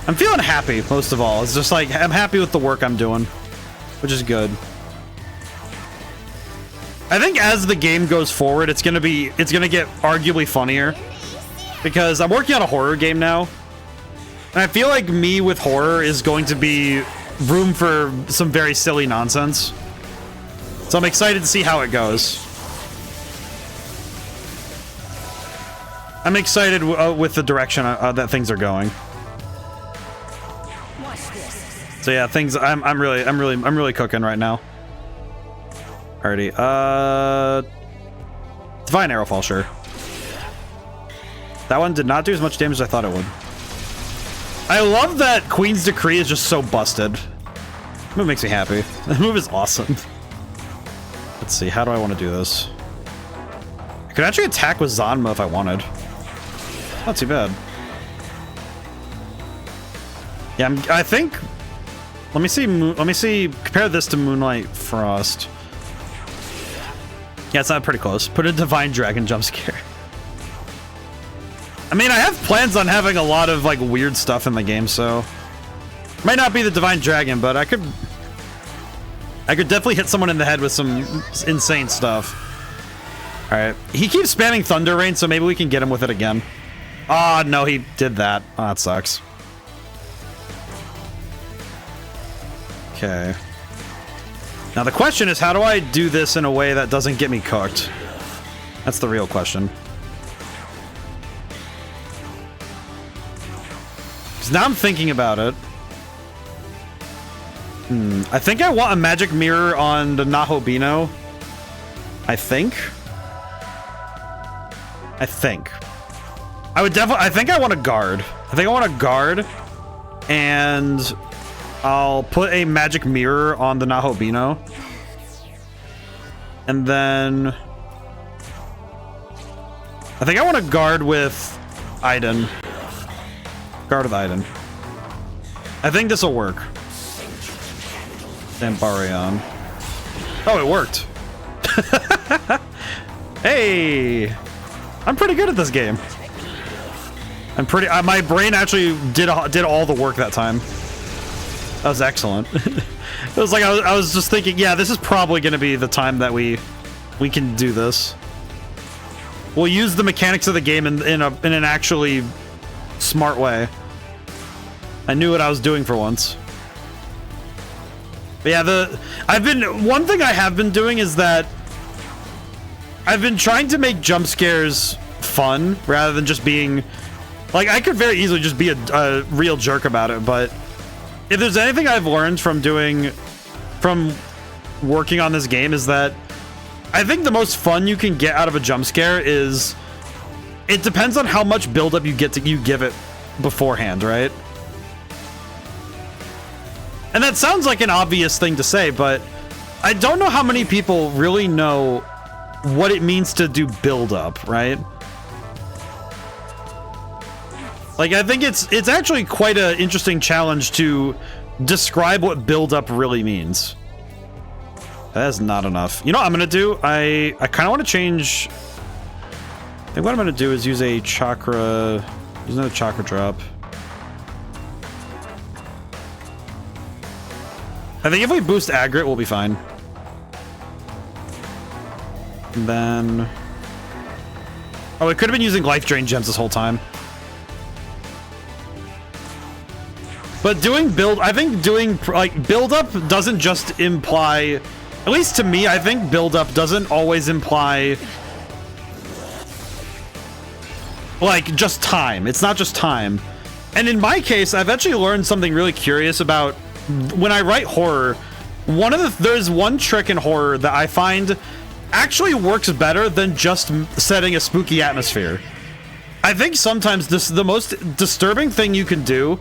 I'm feeling happy, most of all. It's just like, I'm happy with the work I'm doing, which is good. I think as the game goes forward, it's gonna get arguably funnier. Because I'm working on a horror game now. And I feel like me with horror is going to be room for some very silly nonsense. So I'm excited to see how it goes. I'm excited with the direction that things are going. So yeah, I'm really cooking right now. Alrighty, Divine Arrowfall, sure. That one did not do as much damage as I thought it would. I love that Queen's Decree is just so busted. That move makes me happy. That move is awesome. Let's see, how do I want to do this? I could actually attack with Zanma if I wanted. Not too bad. Yeah, I think. Let me see. Let me see. Compare this to Moonlight Frost. Yeah, it's not pretty close. Put a Divine Dragon jump scare. I mean, I have plans on having a lot of like weird stuff in the game, so might not be the Divine Dragon, but I could definitely hit someone in the head with some insane stuff. All right, he keeps spamming Thunder Rain, so maybe we can get him with it again. Ah, no, he did that. Oh, that sucks. Okay. Now the question is, how do I do this in a way that doesn't get me cooked? That's the real question. Because now I'm thinking about it. I think I want a magic mirror on the Nahobino. I think. I would definitely. I think I want a guard. I think I want a guard, and I'll put a magic mirror on the Nahobino, and then I think I want a guard with Aiden. Guard with Aiden. I think this will work. Zambarion. Oh, it worked. Hey, I'm pretty good at this game. I'm pretty. My brain actually did all the work that time. That was excellent. It was like I was just thinking, yeah, this is probably going to be the time that we can do this. We'll use the mechanics of the game in an actually smart way. I knew what I was doing for once. But yeah, one thing I have been doing is that I've been trying to make jump scares fun rather than just being like, I could very easily just be a real jerk about it, but if there's anything I've learned from working on this game is that I think the most fun you can get out of a jump scare is it depends on how much buildup you give it beforehand, right? And that sounds like an obvious thing to say, but I don't know how many people really know what it means to do build-up, right? Like, I think it's actually quite an interesting challenge to describe what build-up really means. That is not enough. You know what I'm gonna do? I kind of want to change. I think what I'm gonna do is use a chakra. There's no chakra drop. I think if we boost aggregate, we'll be fine. And then... oh, it could have been using life drain gems this whole time. But doing build... I think doing, like, build-up doesn't just imply... at least to me, I think build-up doesn't always imply... like, just time. It's not just time. And in my case, I've actually learned something really curious about... when I write horror, there's one trick in horror that I find actually works better than just setting a spooky atmosphere. I think sometimes the most disturbing thing you can do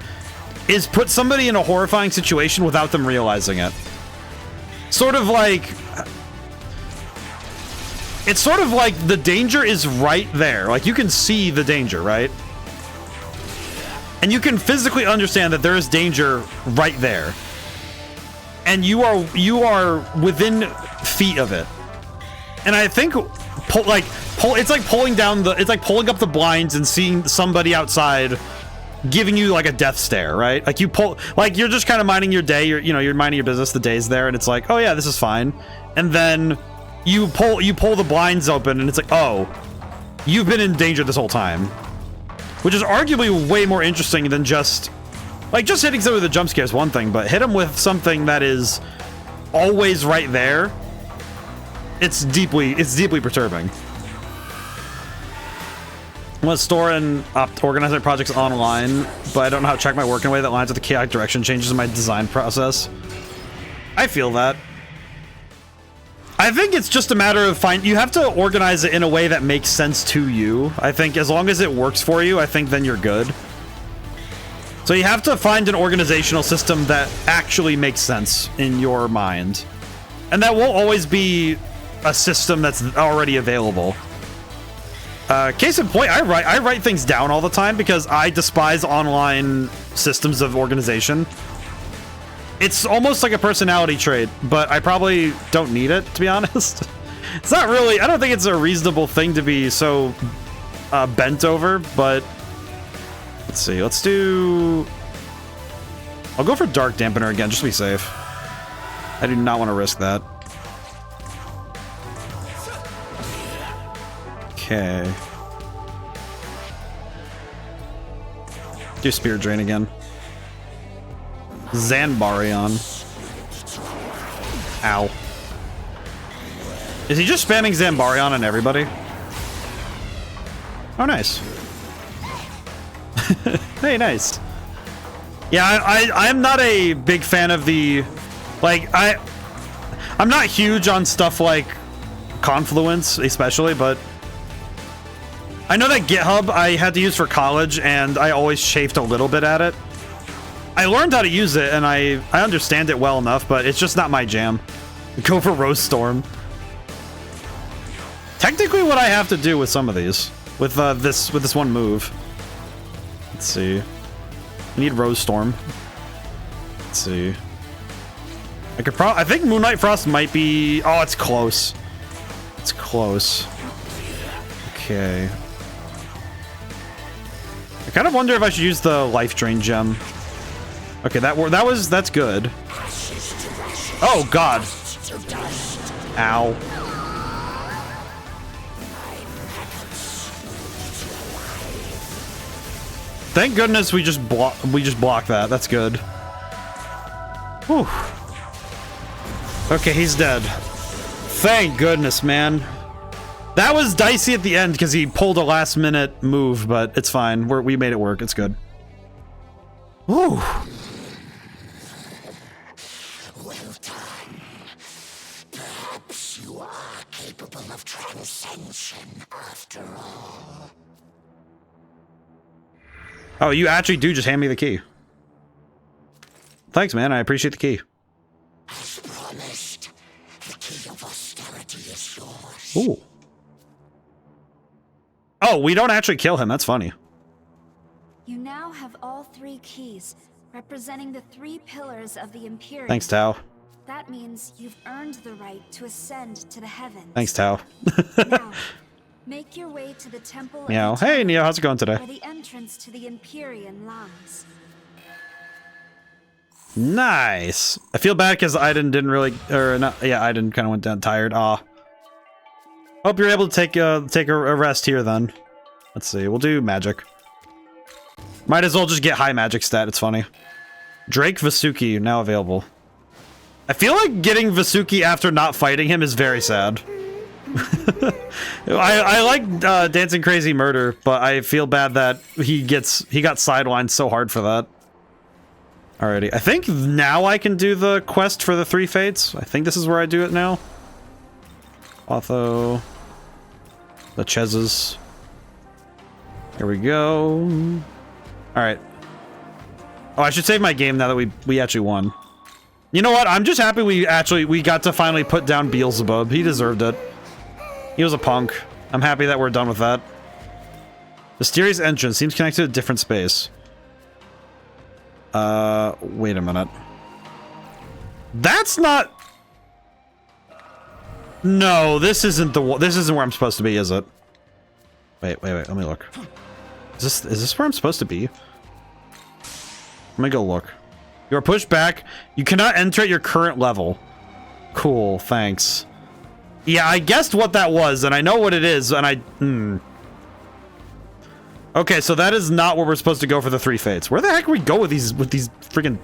is put somebody in a horrifying situation without them realizing it. Sort of like... it's sort of like the danger is right there. Like, you can see the danger, right? And you can physically understand that there is danger right there. And you are within feet of it. And I think it's like pulling up the blinds and seeing somebody outside giving you like a death stare, right? Like you're just kind of minding your day, you're minding your business, the day's there, and it's like, oh yeah, this is fine. And then you pull the blinds open and it's like, oh, you've been in danger this whole time. Which is arguably way more interesting than just hitting someone with a jump scare is one thing, but hit them with something that is always right there. It's deeply perturbing. I'm gonna store and organize my projects online, but I don't know how to track my work in a way that aligns with the chaotic direction changes in my design process. I feel that. I think it's just a matter of you have to organize it in a way that makes sense to you. I think as long as it works for you, I think then you're good. So you have to find an organizational system that actually makes sense in your mind. And that won't always be a system that's already available. Case in point, I write things down all the time because I despise online systems of organization. It's almost like a personality trait, but I probably don't need it, to be honest. It's not really, I don't think it's a reasonable thing to be so bent over, but let's see, let's do, I'll go for Dark Dampener again, just to be safe. I do not want to risk that. Okay. Do Spirit Drain again. Zanbarion. Ow. Is he just spamming Zanbarion on everybody? Oh, nice. Hey, nice. Yeah, I'm not a big fan of the... Like, I'm not huge on stuff like Confluence, especially, but... I know that GitHub I had to use for college, and I always chafed a little bit at it. I learned how to use it, and I understand it well enough, but it's just not my jam. Go for Rose Storm. Technically what I have to do with some of these, with this one move. Let's see. I need Rose Storm. Let's see. I think Moonlight Frost might be... Oh, it's close. It's close. Okay. I kind of wonder if I should use the Life Drain gem. Okay, that's good. Oh God. Ow. Thank goodness we just blocked that. That's good. Whew. Okay, he's dead. Thank goodness, man. That was dicey at the end because he pulled a last-minute move, but it's fine. We made it work. It's good. Whew. Well done. Perhaps you are capable of transcension after all. Oh, you actually do just hand me the key. Thanks, man. I appreciate the key. As promised, the key of austerity is yours. Ooh. Oh, we don't actually kill him. That's funny. You now have all 3 keys, representing the 3 pillars of the Imperium. Thanks, Tao. That means you've earned the right to ascend to the heavens. Thanks, Tao. Now, make your way to the Temple of Meow. Hey, Neo. How's it going today? where the entrance to the Empyrean lies. Nice. I feel bad because Aiden didn't really, or not. Yeah, Aiden kind of went down tired. Aw. Hope you're able to take a rest here then. Let's see. We'll do magic. Might as well just get high magic stat. It's funny. Drake Vasuki now available. I feel like getting Vasuki after not fighting him is very sad. I like Dancing Crazy Murder, but I feel bad that he got sidelined so hard for that. Alrighty, I think now I can do the quest for the 3 fates. I think this is where I do it now. Otho. The Chezzes. Here we go. Alright. Oh, I should save my game now that we actually won. You know what? I'm just happy we got to finally put down Beelzebub. He deserved it. He was a punk. I'm happy that we're done with that. Mysterious entrance seems connected to a different space. Wait a minute. That's not... No, this isn't where I'm supposed to be, is it? Wait, let me look. Is this where I'm supposed to be? Let me go look. You are pushed back. You cannot enter at your current level. Cool, thanks. Yeah, I guessed what that was, and I know what it is, and Okay, so that is not where we're supposed to go for the 3 fates. Where the heck do we go with these freaking...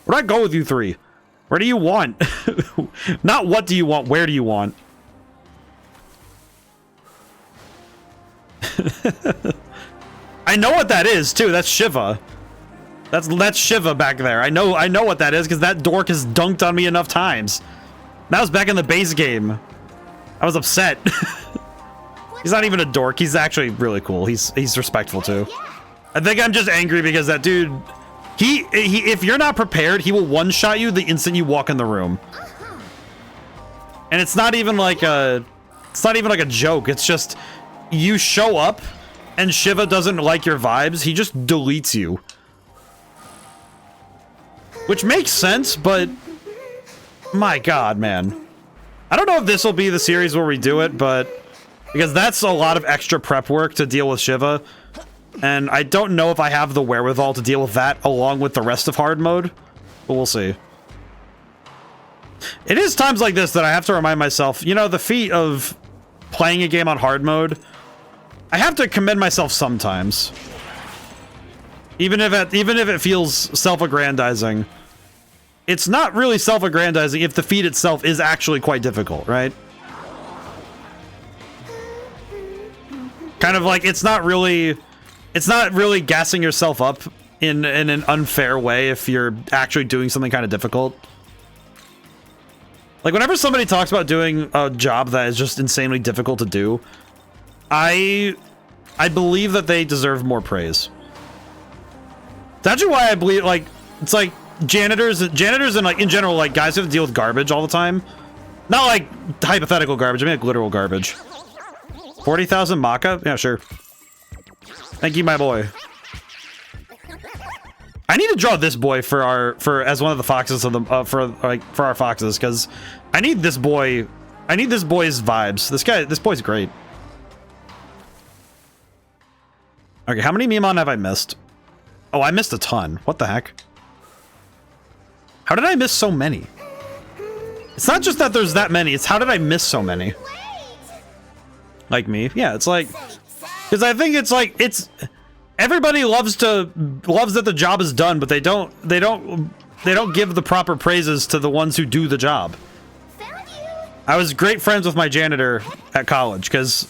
Where do I go with you 3? Where do you want? Not what do you want, where do you want? I know what that is, too. That's Shiva. That's Shiva back there. I know what that is, because that dork has dunked on me enough times. That was back in the base game. I was upset. He's not even a dork. He's actually really cool. He's respectful, too. I think I'm just angry because that dude... He if you're not prepared, he will one-shot you the instant you walk in the room. And it's not even like a... It's not even like a joke. It's just... you show up and Shiva doesn't like your vibes, he just deletes you. Which makes sense, but my god, man. I don't know if this will be the series where we do it, but because that's a lot of extra prep work to deal with Shiva, and I don't know if I have the wherewithal to deal with that along with the rest of hard mode, but we'll see. It is times like this that I have to remind myself, you know, the feat of playing a game on hard mode, I have to commend myself sometimes. Even if it feels self-aggrandizing. It's not really self-aggrandizing if the feat itself is actually quite difficult, right? Kind of like it's not really gassing yourself up in an unfair way if you're actually doing something kind of difficult. Like whenever somebody talks about doing a job that is just insanely difficult to do, I believe that they deserve more praise. That's actually why I believe, like, it's like janitors and like in general, like guys who have to deal with garbage all the time. Not like hypothetical garbage, I mean like literal garbage. 40,000 Maka? Yeah, sure. Thank you, my boy. I need to draw this boy as one of the foxes of the for our foxes, because I need this boy. I need this boy's vibes. This boy's great. Okay, how many Mimon have I missed? Oh, I missed a ton. What the heck? How did I miss so many? It's not just that there's that many, it's how did I miss so many? Like me? Yeah, it's like, because I think it's like, it's, everybody loves that the job is done, but they don't give the proper praises to the ones who do the job. I was great friends with my janitor at college, because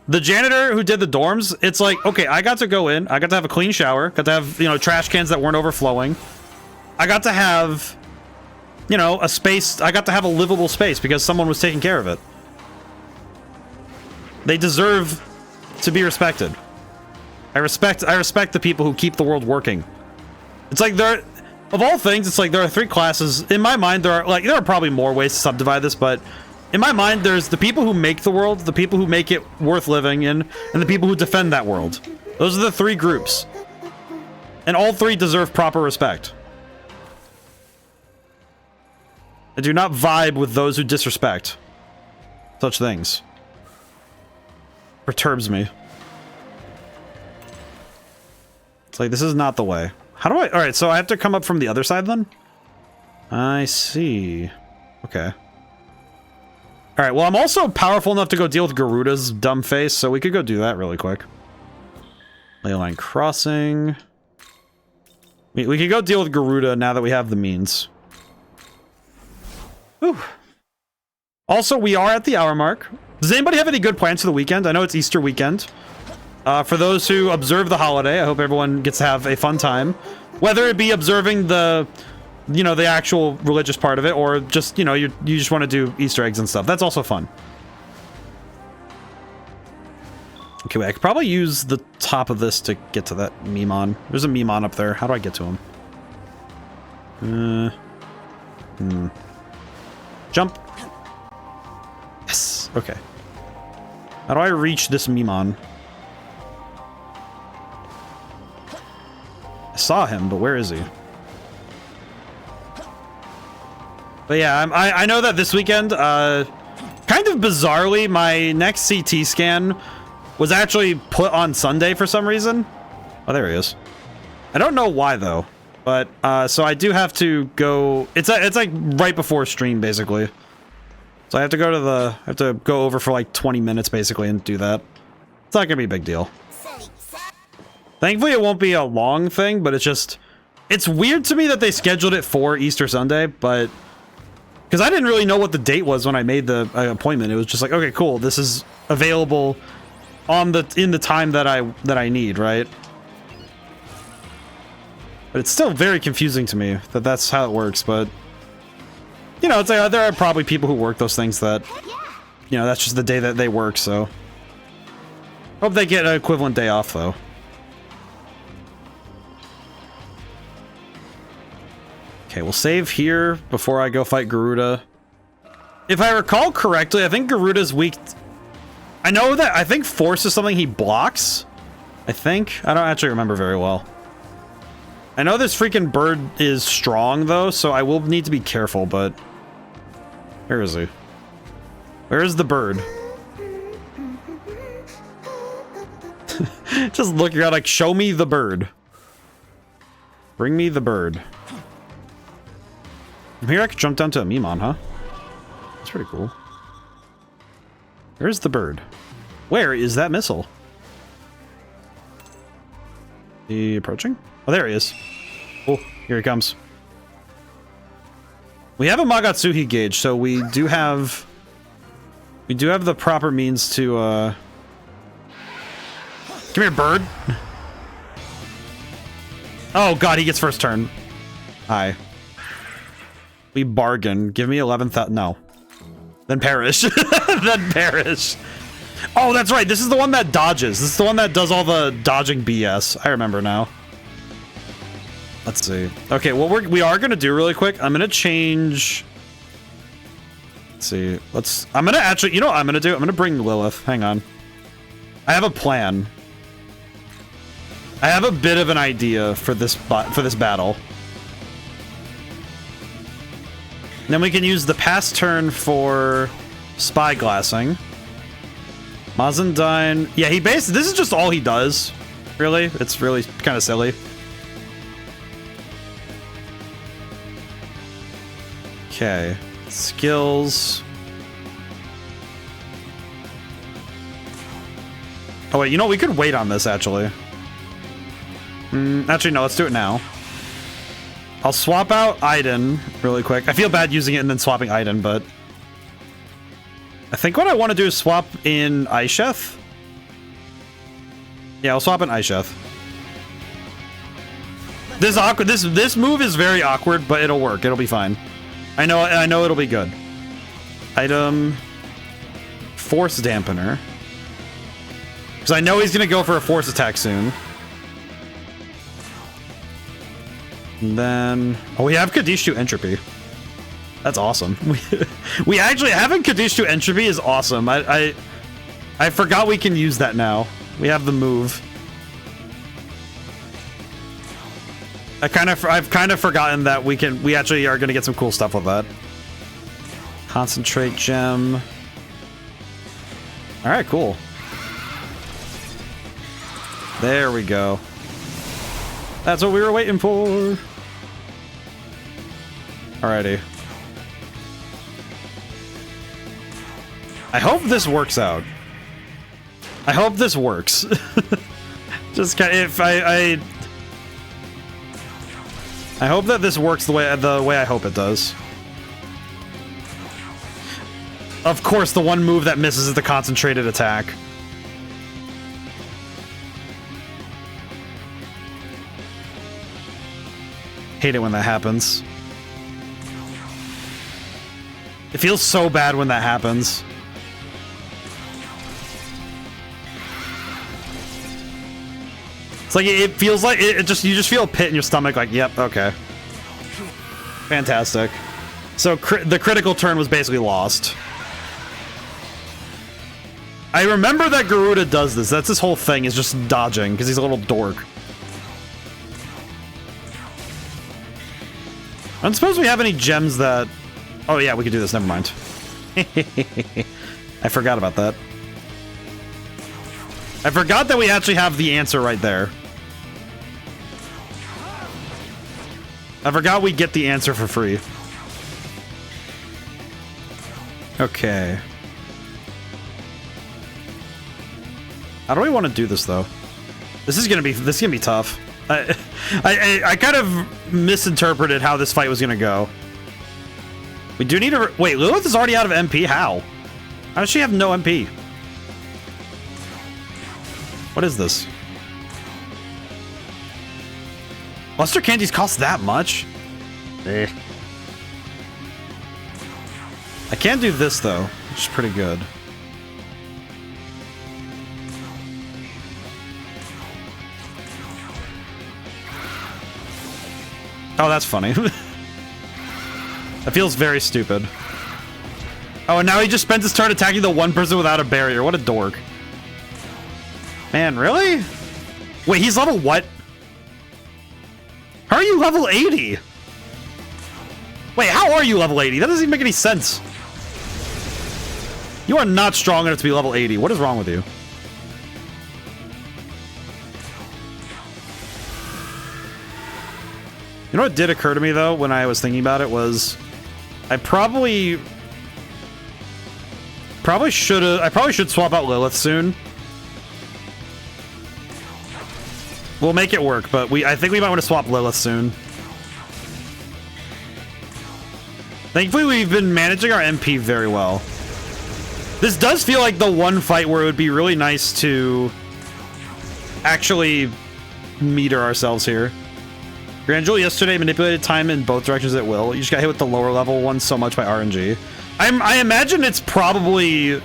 the janitor who did the dorms, it's like, okay, I got to go in, I got to have a clean shower, got to have, you know, trash cans that weren't overflowing. I got to have, you know, a space, I got to have a livable space because someone was taking care of it. They deserve to be respected. I respect the people who keep the world working. It's like of all things, it's like there are 3 classes. In my mind, there are probably more ways to subdivide this, but in my mind, there's the people who make the world, the people who make it worth living in, and the people who defend that world. Those are the 3 groups. And all 3 deserve proper respect. I do not vibe with those who disrespect such things. Perturbs me. It's like, this is not the way. How do I... Alright, so I have to come up from the other side then? I see. Okay. Alright, well, I'm also powerful enough to go deal with Garuda's dumb face, so we could go do that really quick. Leyline crossing. We could go deal with Garuda now that we have the means. Whew. Also, we are at the hour mark. Does anybody have any good plans for the weekend? I know it's Easter weekend. For those who observe the holiday, I hope everyone gets to have a fun time. Whether it be observing the, you know, the actual religious part of it, or just, you know, you just want to do Easter eggs and stuff. That's also fun. Okay, wait, I could probably use the top of this to get to that Mimon. There's a Mimon up there. How do I get to him? Jump. Yes. Okay. How do I reach this Mimon? I saw him, but where is he? But yeah, I know that this weekend, kind of bizarrely, my next CT scan was actually put on Sunday for some reason. Oh, there he is. I don't know why though, but so I do have to go. It's like right before stream basically. So I have to go to go over for like 20 minutes basically and do that. It's not gonna be a big deal. Thankfully, it won't be a long thing, but it's weird to me that they scheduled it for Easter Sunday, but because I didn't really know what the date was when I made the appointment. It was just like, okay, cool, this is available in the time that I need, right? But it's still very confusing to me that that's how it works, but you know, it's like there are probably people who work those things that, you know, that's just the day that they work, so hope they get an equivalent day off though. Okay, we'll save here before I go fight Garuda. If I recall correctly, I think Garuda's weak... I know that, I think force is something he blocks. I think. I don't actually remember very well. I know this freaking bird is strong, though, so I will need to be careful, but... Where is he? Where is the bird? Just looking around like, show me the bird. Bring me the bird. From here I could jump down to a Mimon, huh? That's pretty cool. Where's the bird? Where is that missile? He approaching? Oh, there he is. Oh, here he comes. We have a Magatsuhi gauge, so we do have the proper means to come here, bird. Oh god, he gets first turn. Hi. We bargain. Give me 11,000. No. Then perish. Then perish. Oh, that's right. This is the one that dodges. This is the one that does all the dodging BS. I remember now. Let's see. Okay, what we are gonna do really quick. I'm gonna change. Let's see. I'm gonna actually. You know what I'm gonna do? I'm gonna bring Lilith. Hang on. I have a plan. I have a bit of an idea for this battle. And then we can use the pass turn for spyglassing. Mazandine. Yeah, he basically. This is just all he does. Really, it's really kind of silly. Okay, skills. Oh wait, you know, we could wait on this actually. Actually, no, let's do it now. I'll swap out Aiden really quick. I feel bad using it and then swapping Aiden, but I think what I want to do is swap in Aisheth. Yeah, I'll swap in Aisheth. This awkward. This move is very awkward, but it'll work. It'll be fine. I know it'll be good. Item Force Dampener. Because I know he's gonna go for a force attack soon. And then we have Kadishu Entropy. That's awesome. We actually having Kadishu Entropy is awesome. I forgot we can use that now. We have the move. I've kind of forgotten that we actually are gonna get some cool stuff with that. Concentrate gem. All right, cool. There we go. That's what we were waiting for. Alrighty. I hope this works out. I hope this works. Just kind of, if I hope that this works the way I hope it does. Of course, the one move that misses is the concentrated attack. Hate it when that happens. It feels so bad when that happens. It's like it feels like you just feel a pit in your stomach. Like, yep, okay, fantastic. So the critical turn was basically lost. I remember that Garuda does this. That's his whole thing, is just dodging because he's a little dork. I don't suppose we have any gems that... Oh yeah, we could do this, never mind. I forgot about that. I forgot that we actually have the answer right there. I forgot we get the answer for free. Okay. How do we want to do this though? This is gonna be tough. I kind of misinterpreted how this fight was gonna go. We do need to wait. Lilith is already out of MP. How does she have no MP? What is this? Luster candies cost that much? Eh. I can do this though, which is pretty good. Oh, that's funny. That feels very stupid. Oh, and now he just spends his turn attacking the one person without a barrier. What a dork. Man, really? Wait, he's level what? How are you level 80? Wait, how are you level 80? That doesn't even make any sense. You are not strong enough to be level 80. What is wrong with you? You know what did occur to me, though, when I was thinking about it was... I probably should swap out Lilith soon. We'll make it work, but I think we might want to swap Lilith soon. Thankfully, we've been managing our MP very well. This does feel like the one fight where it would be really nice to actually meter ourselves here. Grandjewel yesterday manipulated time in both directions at will. You just got hit with the lower level one so much by RNG. I imagine it's probably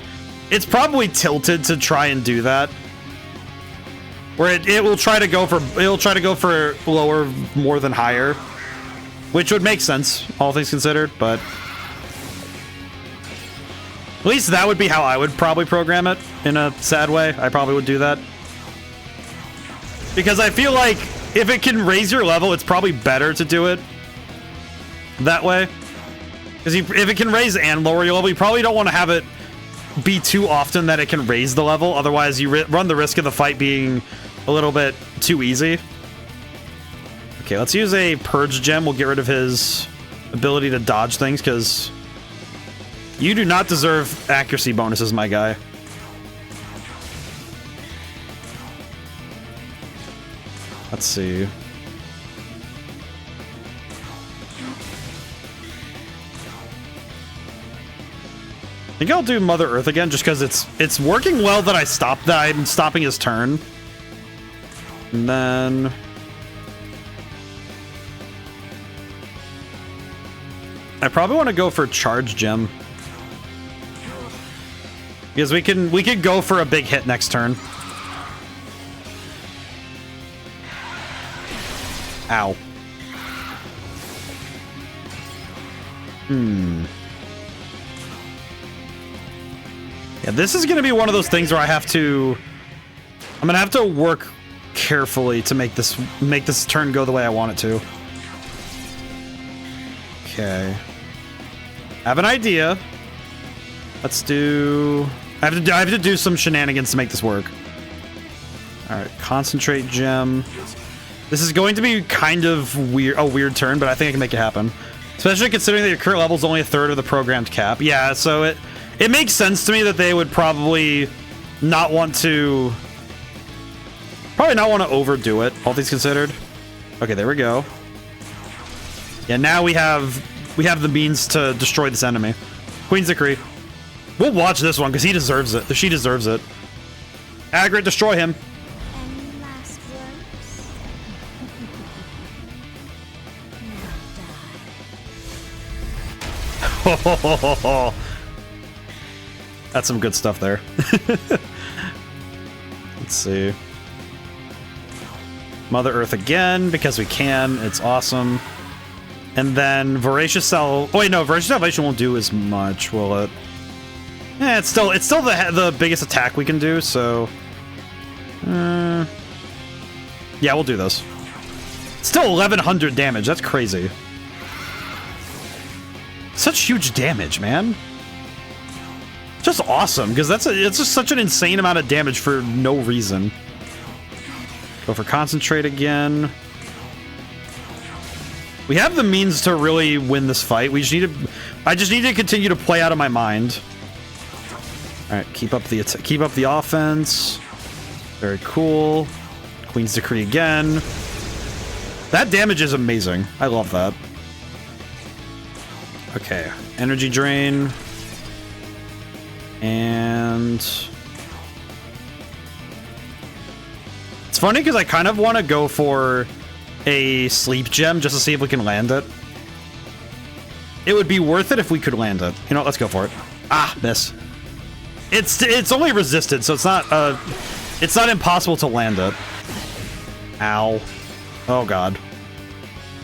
tilted to try and do that. Where it will try to go for lower more than higher, which would make sense, all things considered, but at least that would be how I would probably program it in a sad way. I probably would do that. Because I feel like if it can raise your level, it's probably better to do it that way. Because if it can raise and lower your level, you probably don't want to have it be too often that it can raise the level. Otherwise, you run the risk of the fight being a little bit too easy. Okay, let's use a Purge Gem. We'll get rid of his ability to dodge things, because you do not deserve accuracy bonuses, my guy. Let's see. I think I'll do Mother Earth again, just because it's working well that I'm stopping his turn. And then I probably want to go for Charge Gem, because we can go for a big hit next turn. Ow. Yeah, this is going to be one of those things where I'm going to have to work carefully to make this turn go the way I want it to. Okay. I have an idea. Let's do... I have to do some shenanigans to make this work. Alright, Concentrate Gem. This is going to be kind of a weird turn, but I think I can make it happen. Especially considering that your current level is only a third of the programmed cap. Yeah, so it makes sense to me that they would probably not want to overdo it, all things considered. Okay, there we go. Yeah, now we have the means to destroy this enemy. Queen's Decree. We'll watch this one because he deserves it. She deserves it. Aggregate, destroy him. Any last words? Now die. That's some good stuff there. Let's see. Mother Earth again, because we can. It's awesome. And then Voracious Cell... Oh, wait, no. Voracious Salvation won't do as much, will it? Yeah, it's still the biggest attack we can do, so... yeah, we'll do this. Still 1,100 damage. That's crazy. Such huge damage, man. Just awesome, because it's just such an insane amount of damage for no reason. Go for Concentrate again. We have the means to really win this fight. I just need to continue to play out of my mind. All right, keep up the offense. Very cool. Queen's Decree again. That damage is amazing. I love that. Okay, Energy Drain. And it's funny because I kind of want to go for a Sleep Gem just to see if we can land it. It would be worth it if we could land it. You know what? Let's go for it. Ah, miss. It's only resisted, so it's not impossible to land it. Ow. Oh god.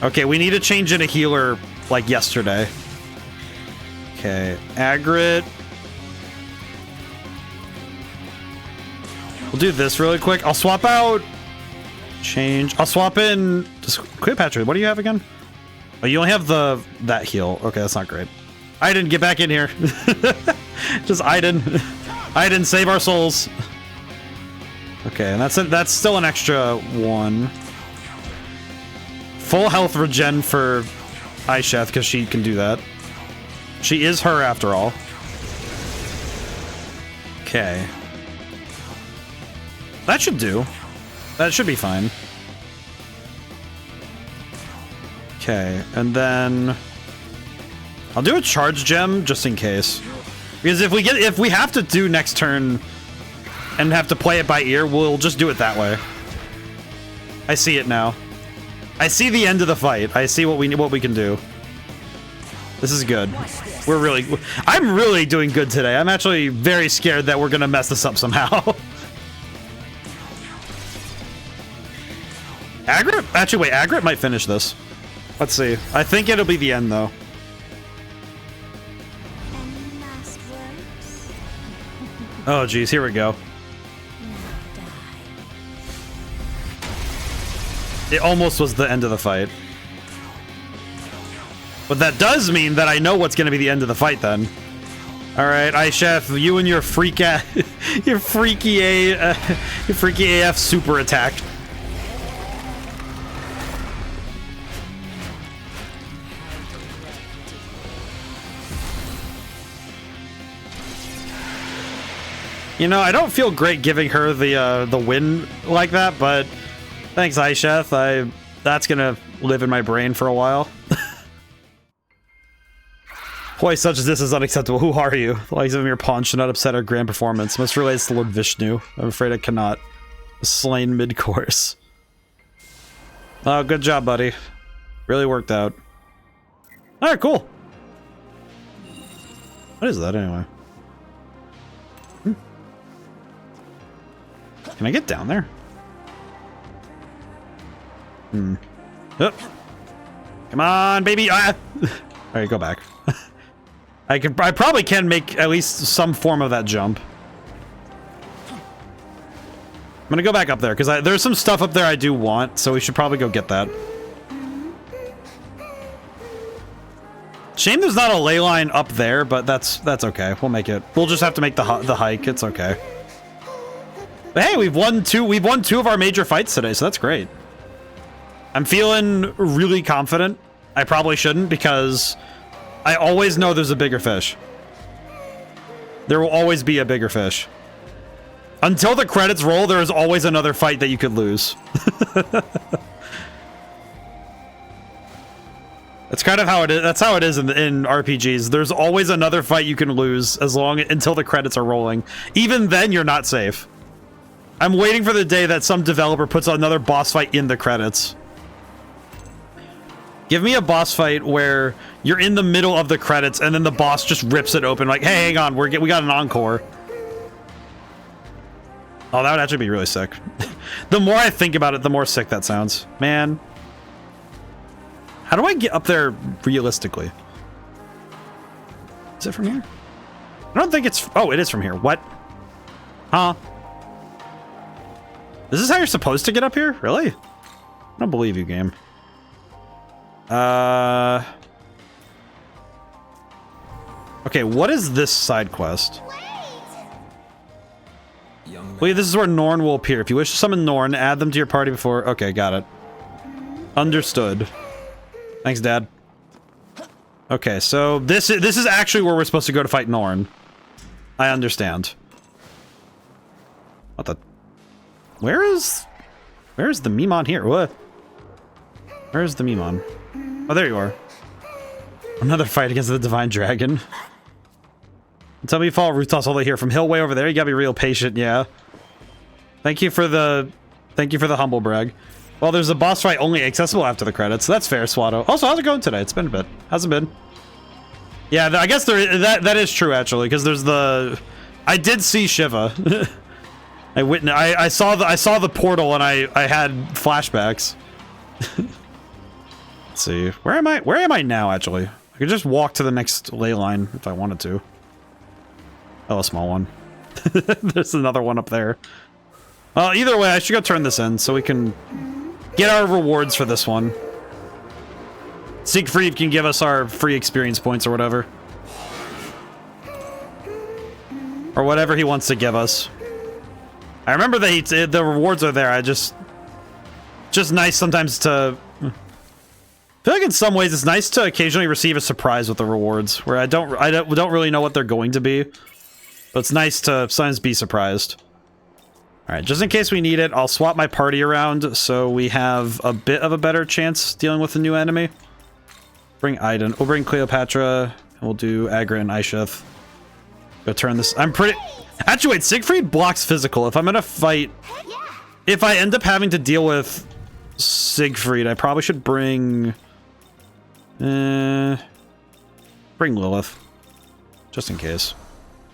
Okay, we need to change in a healer like yesterday. Okay, Agrit. We'll do this really quick. I'll swap out... Change. I'll swap in... Just Cleopatra, what do you have again? Oh, you only have that heal. Okay, that's not great. Aiden, get back in here. Just Aiden. Aiden, save our souls. Okay, and that's still an extra 1. Full health regen for Aisheth, because she can do that. She is her after all. Okay. That should do. That should be fine. Okay, and then I'll do a charge gem just in case. Because if we have to do next turn and have to play it by ear, we'll just do it that way. I see it now. I see the end of the fight. I see what we can do. This is good. I'm really doing good today. I'm actually very scared that we're gonna mess this up somehow. Agrit? Actually, wait, Agrit might finish this. Let's see. I think it'll be the end, though. Any last words? Oh, geez, here we go. It almost was the end of the fight. But that does mean that I know what's going to be the end of the fight, then. Alright, Aisheth, you and your your freaky AF super attack. You know, I don't feel great giving her the win like that, but thanks, Aisheth. That's gonna live in my brain for a while. Boy, such as this is unacceptable. Who are you? The likes of your pawn should not upset our grand performance. Must relates to Lord Vishnu. I'm afraid I cannot. Slain mid-course. Oh, good job, buddy. Really worked out. Alright, cool. What is that, anyway? Can I get down there? Oh. Come on, baby! Ah! Alright, go back. I probably can make at least some form of that jump. I'm gonna go back up there, because there's some stuff up there I do want, so we should probably go get that. Shame there's not a ley line up there, but that's okay. We'll make it. We'll just have to make the hike. It's okay. But hey, we've won two of our major fights today, so that's great. I'm feeling really confident. I probably shouldn't, because I always know there's a bigger fish. There will always be a bigger fish. Until the credits roll, there is always another fight that you could lose. That's kind of how it is. That's how it is in RPGs. There's always another fight you can lose until the credits are rolling. Even then, you're not safe. I'm waiting for the day that some developer puts another boss fight in the credits. Give me a boss fight where you're in the middle of the credits and then the boss just rips it open like, hey, hang on, we got an encore. Oh, that would actually be really sick. The more I think about it, the more sick that sounds. Man. How do I get up there realistically? Is it from here? I don't think it's... Oh, it is from here. What? Huh? Is this how you're supposed to get up here? Really? I don't believe you, game. Okay, what is this side quest? Wait, this is where Norn will appear. If you wish to summon Norn, add them to your party before... Okay, got it. Understood. Thanks, Dad. Okay, so this is actually where we're supposed to go to fight Norn. I understand. What the... Where's the Memon here? What? Where's the Memon? Oh, there you are. Another fight against the Divine Dragon. Until we fall, Rutos all the way here from Hill way over there. You gotta be real patient, yeah. Thank you for the humble brag. Well, there's a boss fight only accessible after the credits. So that's fair, Swatto. Also, how's it going today? It's been a bit. How's it been? Yeah, I guess that is true actually, because there's the... I did see Shiva. I saw the portal and I had flashbacks. Let's see. Where am I now, actually? could just walk to the next ley line if I wanted to. Oh, a small one. There's another one up there. Either way, I should go turn this in so we can get our rewards for this one. Siegfried can give us our free experience points or whatever. Or whatever he wants to give us. I remember that the rewards are there. Just nice sometimes to... I feel like in some ways it's nice to occasionally receive a surprise with the rewards, where I don't really know what they're going to be, but it's nice to sometimes be surprised. All right, just in case we need it, I'll swap my party around so we have a bit of a better chance dealing with a new enemy. Bring Aiden. We'll bring Cleopatra, and we'll do Agra and Aisheth. Go turn this. I'm pretty. Actually, wait. Siegfried blocks physical. If I'm gonna fight, if I end up having to deal with Siegfried, I probably should bring. Bring Lilith, just in case.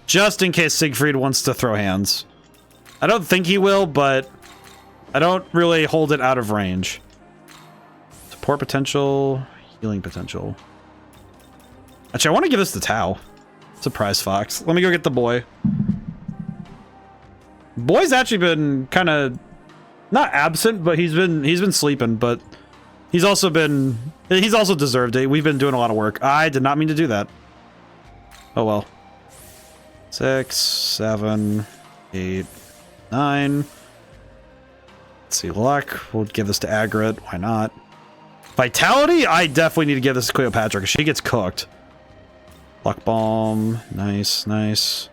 Just in case Siegfried wants to throw hands. I don't think he will, but I don't really hold it out of range. Support potential, healing potential. Actually, I want to give this to Tao. Surprise Fox. Let me go get the boy. Boy's actually been kind of not absent, but he's been sleeping, but he's also deserved it. We've been doing a lot of work. I did not mean to do that. Oh well. 6, 7, 8, 9. Let's see, luck. We'll give this to Agrit. Why not? Vitality? I definitely need to give this to Cleopatra because she gets cooked. Luck bomb. Nice, nice.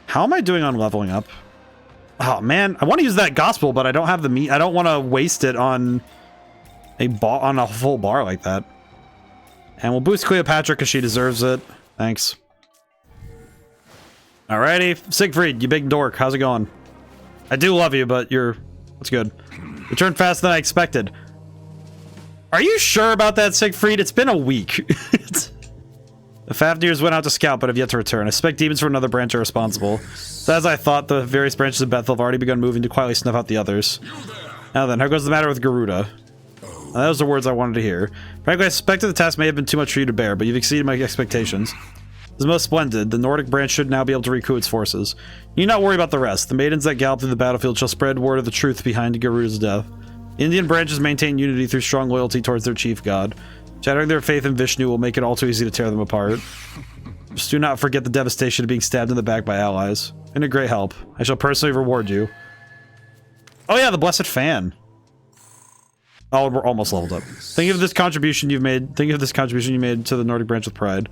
How am I doing on leveling up? Oh man, I want to use that gospel, but I don't have the meat. I don't want to waste it on a full bar like that. And we'll boost Cleopatra because she deserves it. Thanks. Alrighty, Siegfried, you big dork. How's it going? I do love you, but what's good? You turned faster than I expected. Are you sure about that, Siegfried? It's been a week. The Fafnirs went out to scout, but have yet to return. I suspect demons from another branch are responsible. So as I thought, the various branches of Bethel have already begun moving to quietly snuff out the others. Now then, how goes the matter with Garuda? That was the words I wanted to hear. Frankly, I suspected the task may have been too much for you to bear, but you've exceeded my expectations. This is most splendid. The Nordic branch should now be able to recoup its forces. You need not worry about the rest. The maidens that gallop through the battlefield shall spread word of the truth behind Garuda's death. Indian branches maintain unity through strong loyalty towards their chief god. Shattering their faith in Vishnu will make it all too easy to tear them apart. Just do not forget the devastation of being stabbed in the back by allies. Been a great help. I shall personally reward you. Oh yeah, the Blessed Fan. Oh, we're almost leveled up. Think of this contribution you've made. Think of this contribution you made to the Nordic branch with pride.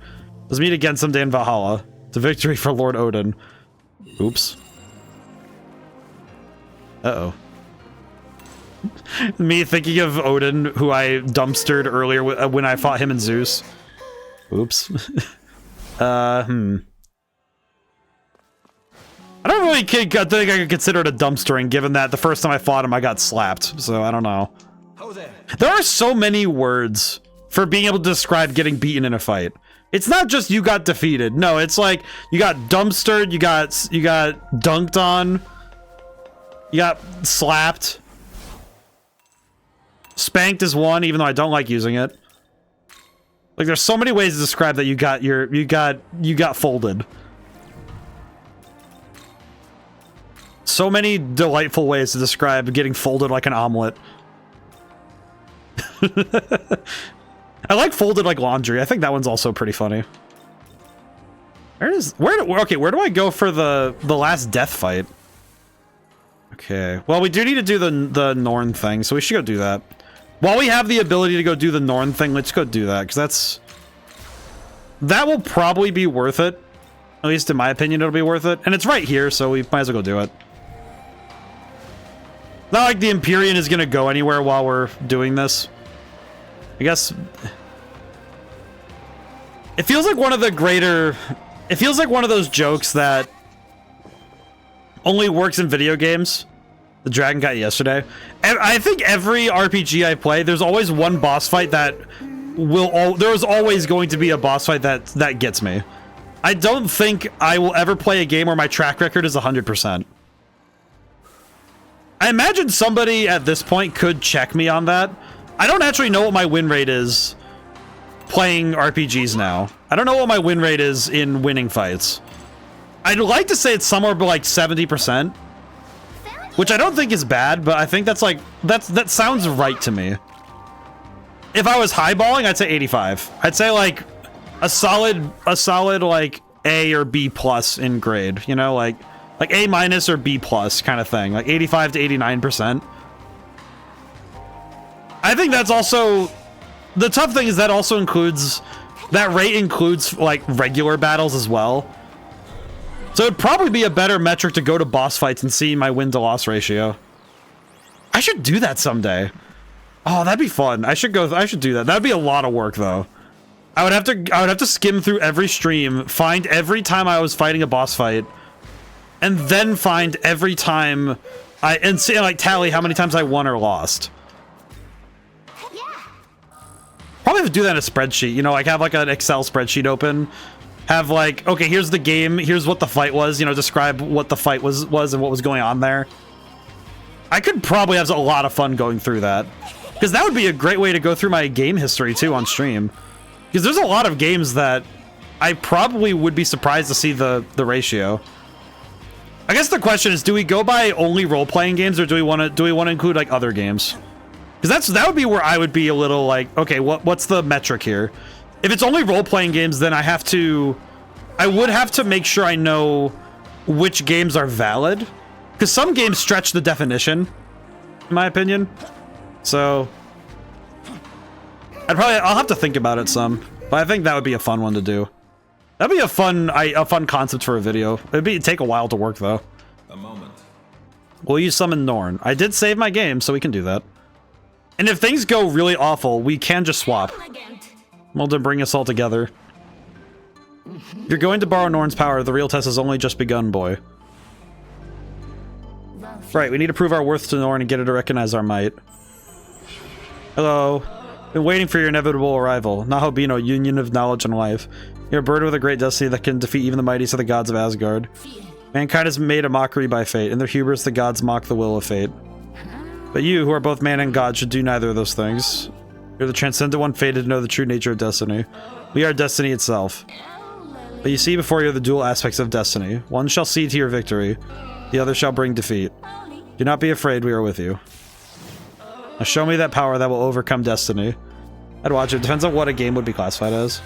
Let's meet again someday in Valhalla. It's a victory for Lord Odin. Oops. Uh-oh. Me thinking of Odin, who I dumpstered earlier when I fought him and Zeus. Oops. I don't really think I could consider it a dumpstering, given that the first time I fought him, I got slapped. So I don't know. There are so many words for being able to describe getting beaten in a fight. It's not just you got defeated. No, it's like you got dumpstered, you got dunked on, you got slapped. Spanked is one, even though I don't like using it. Like, there's so many ways to describe that you got folded. So many delightful ways to describe getting folded like an omelet. I like folded like laundry. I think that one's also pretty funny. Where do I go for the last death fight? Okay. Well, we do need to do the Norn thing, so we should go do that. While we have the ability to go do the Norn thing, let's go do that, because that will probably be worth it. At least in my opinion, it'll be worth it. And it's right here, so we might as well go do it. Not like the Empyrean is going to go anywhere while we're doing this. I guess... It feels like one of the greater... It feels like one of those jokes that only works in video games. The Dragon got yesterday. I think every RPG I play, there's always one boss fight that there's always going to be a boss fight that gets me. I don't think I will ever play a game where my track record is 100%. I imagine somebody at this point could check me on that. I don't actually know what my win rate is playing RPGs now. I don't know what my win rate is in winning fights. I'd like to say it's somewhere like 70%, which I don't think is bad, but I think that's like that sounds right to me. If I was highballing, I'd say 85. I'd say like a solid like A or B plus in grade, you know, like A minus or B plus kind of thing, like 85 to 89%. I think that's also the tough thing is that also includes that rate includes like regular battles as well. So it'd probably be a better metric to go to boss fights and see my win to loss ratio. I should do that someday. Oh, that'd be fun. I should do that. That'd be a lot of work though. I would have to skim through every stream, find every time I was fighting a boss fight, and then find every time and see like tally how many times I won or lost. Probably have to do that in a spreadsheet, you know, like have like an Excel spreadsheet open. Have like, okay, here's the game, here's what the fight was, you know, describe what the fight was and what was going on there. I could probably have a lot of fun going through that. Because that would be a great way to go through my game history too on stream. Because there's a lot of games that I probably would be surprised to see the ratio. I guess the question is, do we go by only role-playing games or do we want to include like other games? Because that would be where I would be a little like, okay, what's the metric here? If it's only role-playing games, then I would have to make sure I know which games are valid. Because some games stretch the definition, in my opinion. So, I'll have to think about it some. But I think that would be a fun one to do. That'd be a fun concept for a video. It'd take a while to work, though. A moment. We'll use summon Norn. I did save my game, so we can do that. And if things go really awful, we can just swap. Well, to bring us all together. You're going to borrow Norn's power. The real test has only just begun, boy. Right, we need to prove our worth to Norn and get her to recognize our might. Hello. Been waiting for your inevitable arrival. Naho-Bino, union of knowledge and life. You're a bird with a great destiny that can defeat even the mightiest of the gods of Asgard. Mankind has made a mockery by fate. In their hubris, the gods mock the will of fate. But you, who are both man and god, should do neither of those things. You're the transcendent one, fated to know the true nature of destiny. We are destiny itself. But you see before you the dual aspects of destiny. One shall see to your victory. The other shall bring defeat. Do not be afraid, we are with you. Now show me that power that will overcome destiny. I'd watch it. Depends on what a game would be classified as.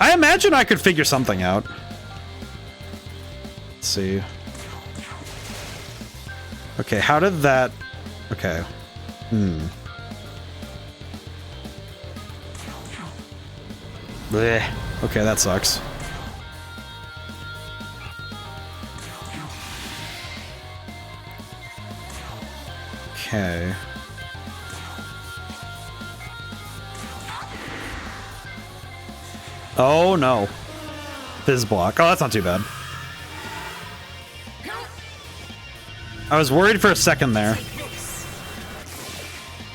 I imagine I could figure something out. Let's see. Okay, how did that... Okay. Blech. Okay, that sucks. Okay. Oh no. Fizz block. Oh, that's not too bad. I was worried for a second there.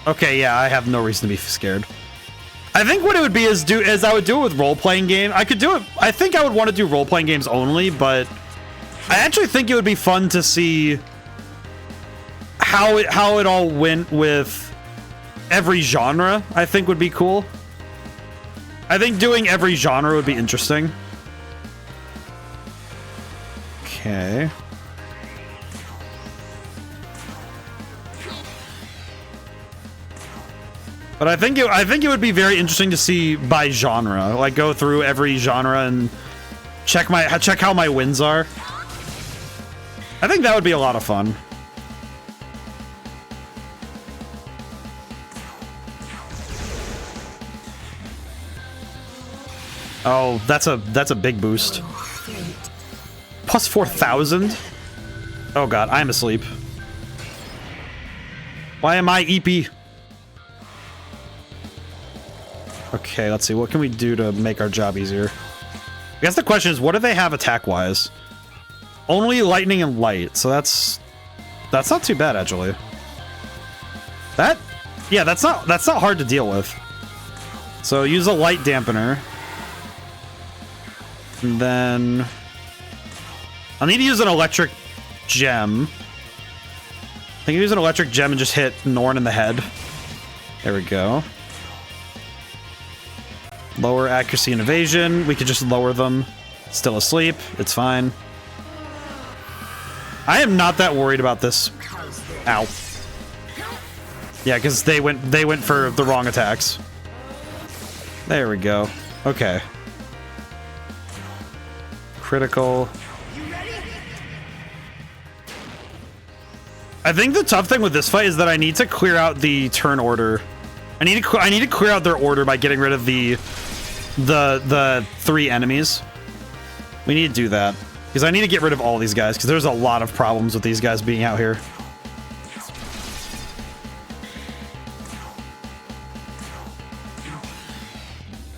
Okay, yeah, I have no reason to be scared. I think what it would be is I would do it with role-playing game. I could do it. I think I would want to do role-playing games only, but I actually think it would be fun to see how it all went with every genre. I think would be cool. I think doing every genre would be interesting. Okay. But I think it would be very interesting to see by genre, like go through every genre and check how my wins are. I think that would be a lot of fun. Oh, that's a big boost. Plus 4,000? Oh god, I'm asleep. Why am I EP? Okay, let's see. What can we do to make our job easier? I guess the question is, what do they have attack-wise? Only lightning and light, so that's not too bad actually. Yeah, that's not hard to deal with. So use a light dampener. And then I'll need to use an electric gem. I think I use an electric gem and just hit Norn in the head. There we go. lower accuracy and evasion. We could just lower them. Still asleep. It's fine. I am not that worried about this. Ow. Yeah, because they went for the wrong attacks. There we go. Okay. Critical. I think the tough thing with this fight is that I need to clear out the turn order. I need to clear out their order by getting rid of the 3 enemies. We need to do that because I need to get rid of all these guys because there's a lot of problems with these guys being out here.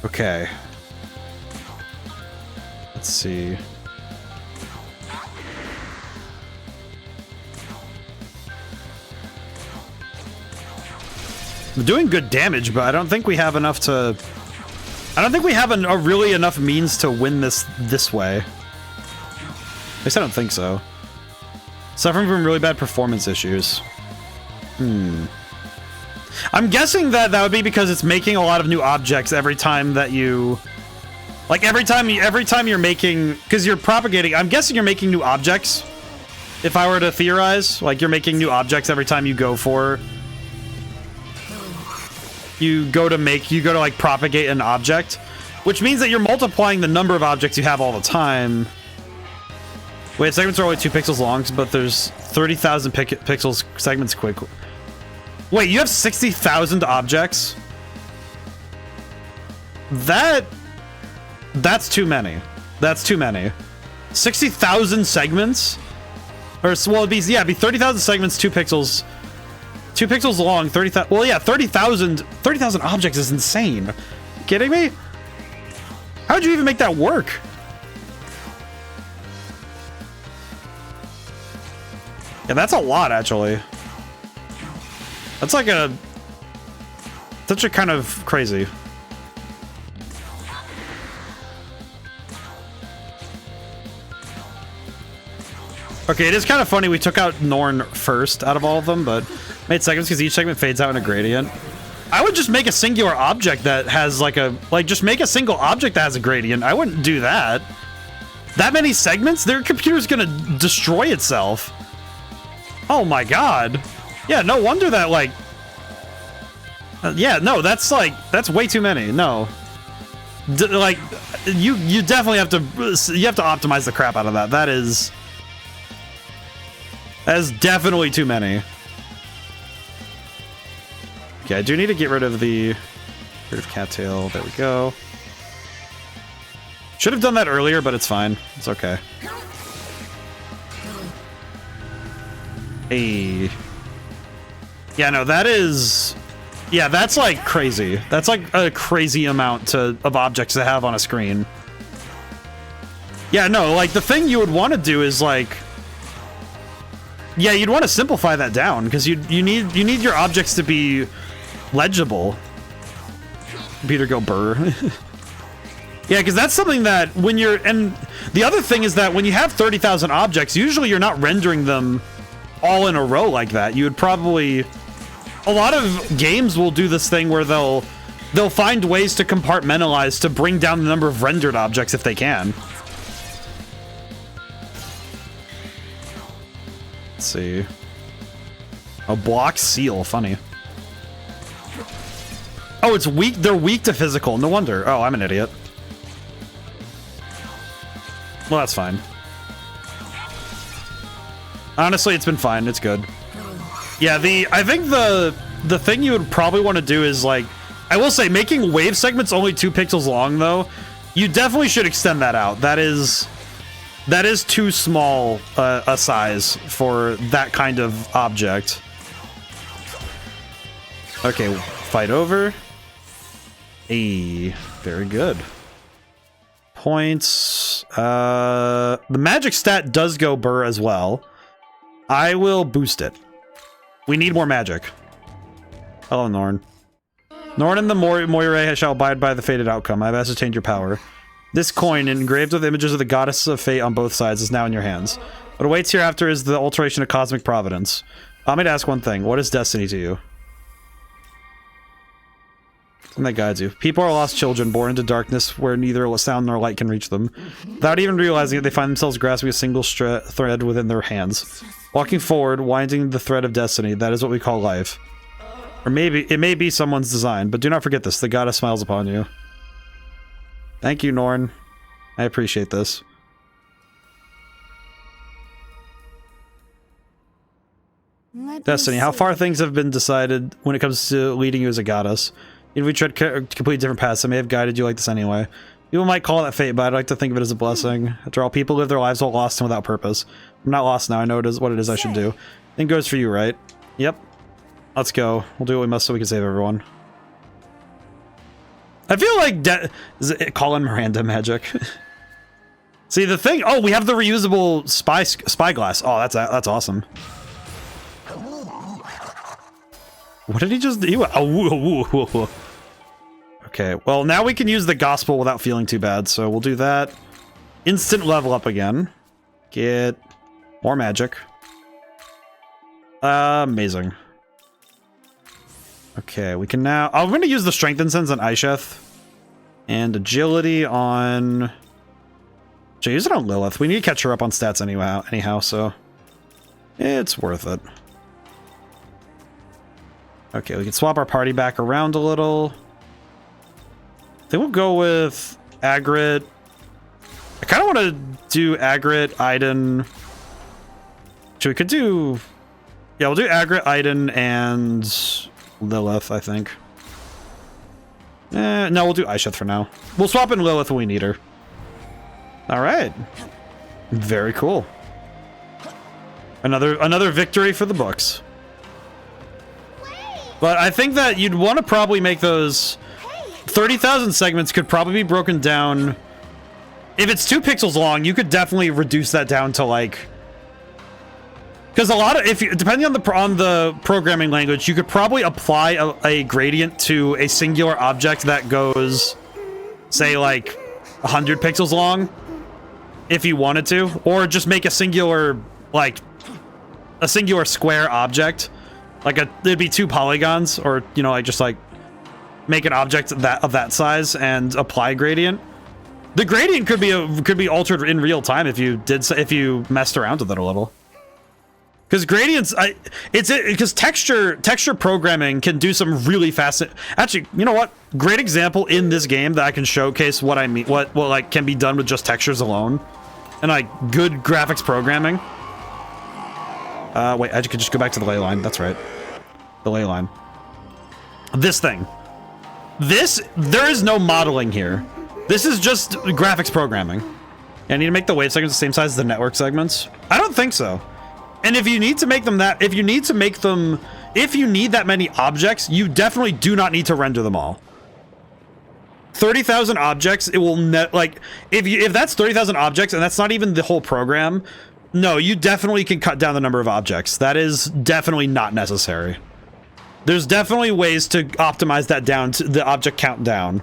Okay. Let's see. I'm doing good damage, but I don't think we have enough to... I don't think we have a really enough means to win this way. At least I don't think so. Suffering from really bad performance issues. I'm guessing that would be because it's making a lot of new objects every time that you... Like, every time you're making... Because you're propagating... I'm guessing you're making new objects. If I were to theorize. Like, you're making new objects every time you go for... You go to like propagate an object, which means that you're multiplying the number of objects you have all the time. Wait, segments are only 2 pixels long, but there's 30,000 pixels segments quick. Wait, you have 60,000 objects? That's too many. That's too many. 60,000 segments? Or, well, it'd be 30,000 segments, 2 pixels. 2 pixels long, 30,000. Well, yeah, 30,000 objects is insane. You kidding me? How'd you even make that work? Yeah, that's a lot, actually. That's like such a kind of crazy. Okay, it is kind of funny we took out Norn first out of all of them, but made segments because each segment fades out in a gradient. I would just make a singular object that has just make a single object that has a gradient. I wouldn't do that. That many segments? Their computer's gonna destroy itself. Oh my god. Yeah, no wonder that yeah, no, that's way too many. No. You definitely have to optimize the crap out of that. That is definitely too many. Okay, I do need to get rid of cattail. There we go. Should have done that earlier, but it's fine. It's okay. Hey. Yeah, no, that is... Yeah, that's like crazy. That's like a crazy amount of objects to have on a screen. Yeah, no, like the thing you would want to do is like... Yeah, you'd want to simplify that down because you need your objects to be legible. Peter go burr. Yeah, because that's something that when you're... And the other thing is that when you have 30,000 objects, usually you're not rendering them all in a row like that. You would probably... A lot of games will do this thing where they'll find ways to compartmentalize to bring down the number of rendered objects if they can. Let's see. A block seal, funny. Oh, it's weak. They're weak to physical. No wonder. Oh, I'm an idiot. Well, that's fine. Honestly, it's been fine. It's good. Yeah, I think the thing you would probably want to do is like, I will say, making wave segments only 2 pixels long though, you definitely should extend that out. That is too small a size for that kind of object. Okay, fight over. Hey, very good. Points. The magic stat does go burr as well. I will boost it. We need more magic. Hello, Norn. Norn and the Moire shall abide by the fated outcome. I've ascertained your power. This coin, engraved with images of the goddess of fate on both sides, is now in your hands. What awaits hereafter is the alteration of cosmic providence. Allow me to ask one thing. What is destiny to you? Something that guides you. People are lost children born into darkness where neither sound nor light can reach them. Without even realizing it, they find themselves grasping a single thread within their hands. Walking forward, winding the thread of destiny, that is what we call life. Or maybe, it may be someone's design, but do not forget this, the goddess smiles upon you. Thank you, Norn. I appreciate this. Destiny, how far things have been decided when it comes to leading you as a goddess. If we tread completely different paths, I may have guided you like this anyway. People might call that fate, but I'd like to think of it as a blessing. After all, people live their lives all lost and without purpose. I'm not lost now, I know what it is I should do. Then goes for you, right? Yep. Let's go. We'll do what we must so we can save everyone. I feel like is it Colin Miranda magic? See, the thing... Oh, we have the reusable spyglass. Oh, that's awesome. What did he just do? Oh, okay, well, now we can use the gospel without feeling too bad, so we'll do that. Instant level up again. Get more magic. Amazing. Okay, we can now... I'm going to use the Strength Incense on Aisheth. And Agility on... Should I use it on Lilith? We need to catch her up on stats anyhow, so... It's worth it. Okay, we can swap our party back around a little. I think we'll go with Agrit. I kind of want to do Agrit, Aiden. So we could do... Yeah, we'll do Agrit, Aiden, and Lilith, I think. No, we'll do Aisheth for now. We'll swap in Lilith when we need her. Alright. Very cool. Another victory for the books. But I think that you'd want to probably make those 30,000 segments could probably be broken down. If it's 2 pixels long, you could definitely reduce that down to like, because a lot of, depending on the programming language, you could probably apply a gradient to a singular object that goes, say, like 100 pixels long, if you wanted to, or just make a singular square object. Like it'd be 2 polygons, or like just like make an object of that size and apply gradient. The gradient could be altered in real time if you messed around with it a little. Because gradients, because texture programming can do some really fast. Actually, you know what? Great example in this game that I can showcase what I mean, what like can be done with just textures alone, and like good graphics programming. Wait, I could just go back to the ley line. That's right. The ley line. This thing. There is no modeling here. This is just graphics programming. I need to make the wave segments the same size as the network segments? I don't think so. And if you need to make them if you need that many objects, you definitely do not need to render them all. 30,000 objects, it will if that's 30,000 objects and that's not even the whole program, no, you definitely can cut down the number of objects. That is definitely not necessary. There's definitely ways to optimize that down to the object count down.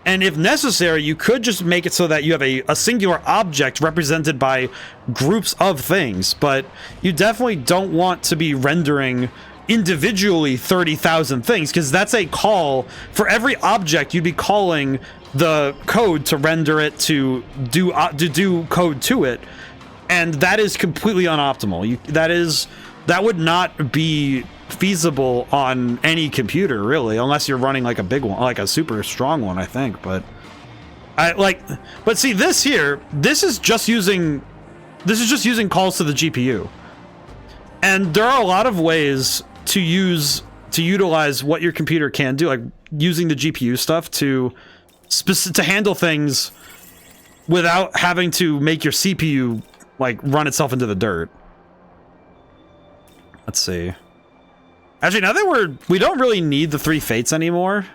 And if necessary, you could just make it so that you have a singular object represented by groups of things, but you definitely don't want to be rendering individually 30,000 things, because that's a call. For every object, you'd be calling the code to render it to do code to it. And that is completely unoptimal. That would not be feasible on any computer, really, unless you're running like a big one, like a super strong one, I think. But but see, this is just using calls to the GPU. And there are a lot of ways to utilize what your computer can do, like using the GPU stuff to handle things without having to make your CPU like run itself into the dirt. Let's see. Actually, now that we don't really need the 3 fates anymore.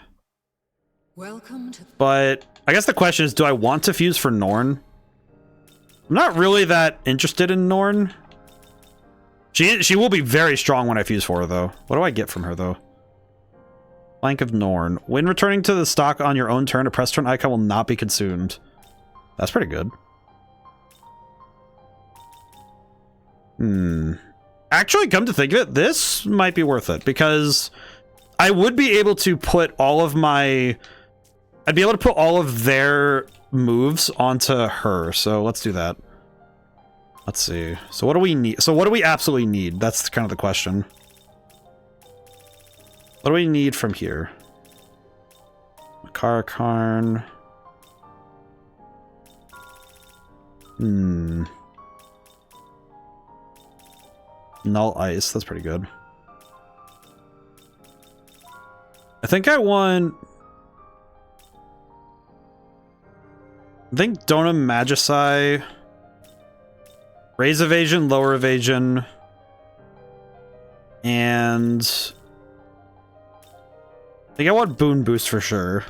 Welcome to... But I guess the question is, do I want to fuse for Norn? I'm not really that interested in Norn. She will be very strong when I fuse for her, though. What do I get from her, though? Flank of Norn. When returning to the stock on your own turn, a press turn icon will not be consumed. That's pretty good. Actually, come to think of it, this might be worth it, because I would be able to put all of my... I'd be able to put all of their moves onto her, so let's do that. Let's see. So what do we need? So what do we absolutely need? That's kind of the question. What do we need from here? Karakarn. Null Ice, that's pretty good. I think I want... I think Dona Magicite, raise evasion, lower evasion, and I think I want Boon Boost for sure.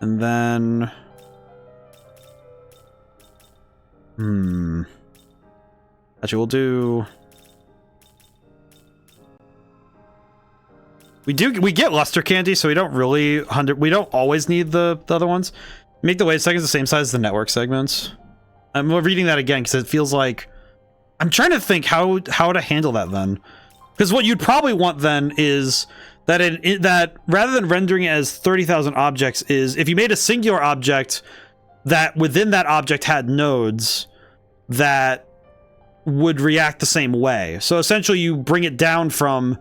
And then... Actually, we'll do... We get Luster Candy, so we don't really... We don't always need the other ones. Make the wave segments the same size as the network segments. I'm reading that again because it feels like... I'm trying to think how to handle that then. Because what you'd probably want then is that that rather than rendering it as 30,000 objects is if you made a singular object that within that object had nodes that would react the same way. So essentially you bring it down from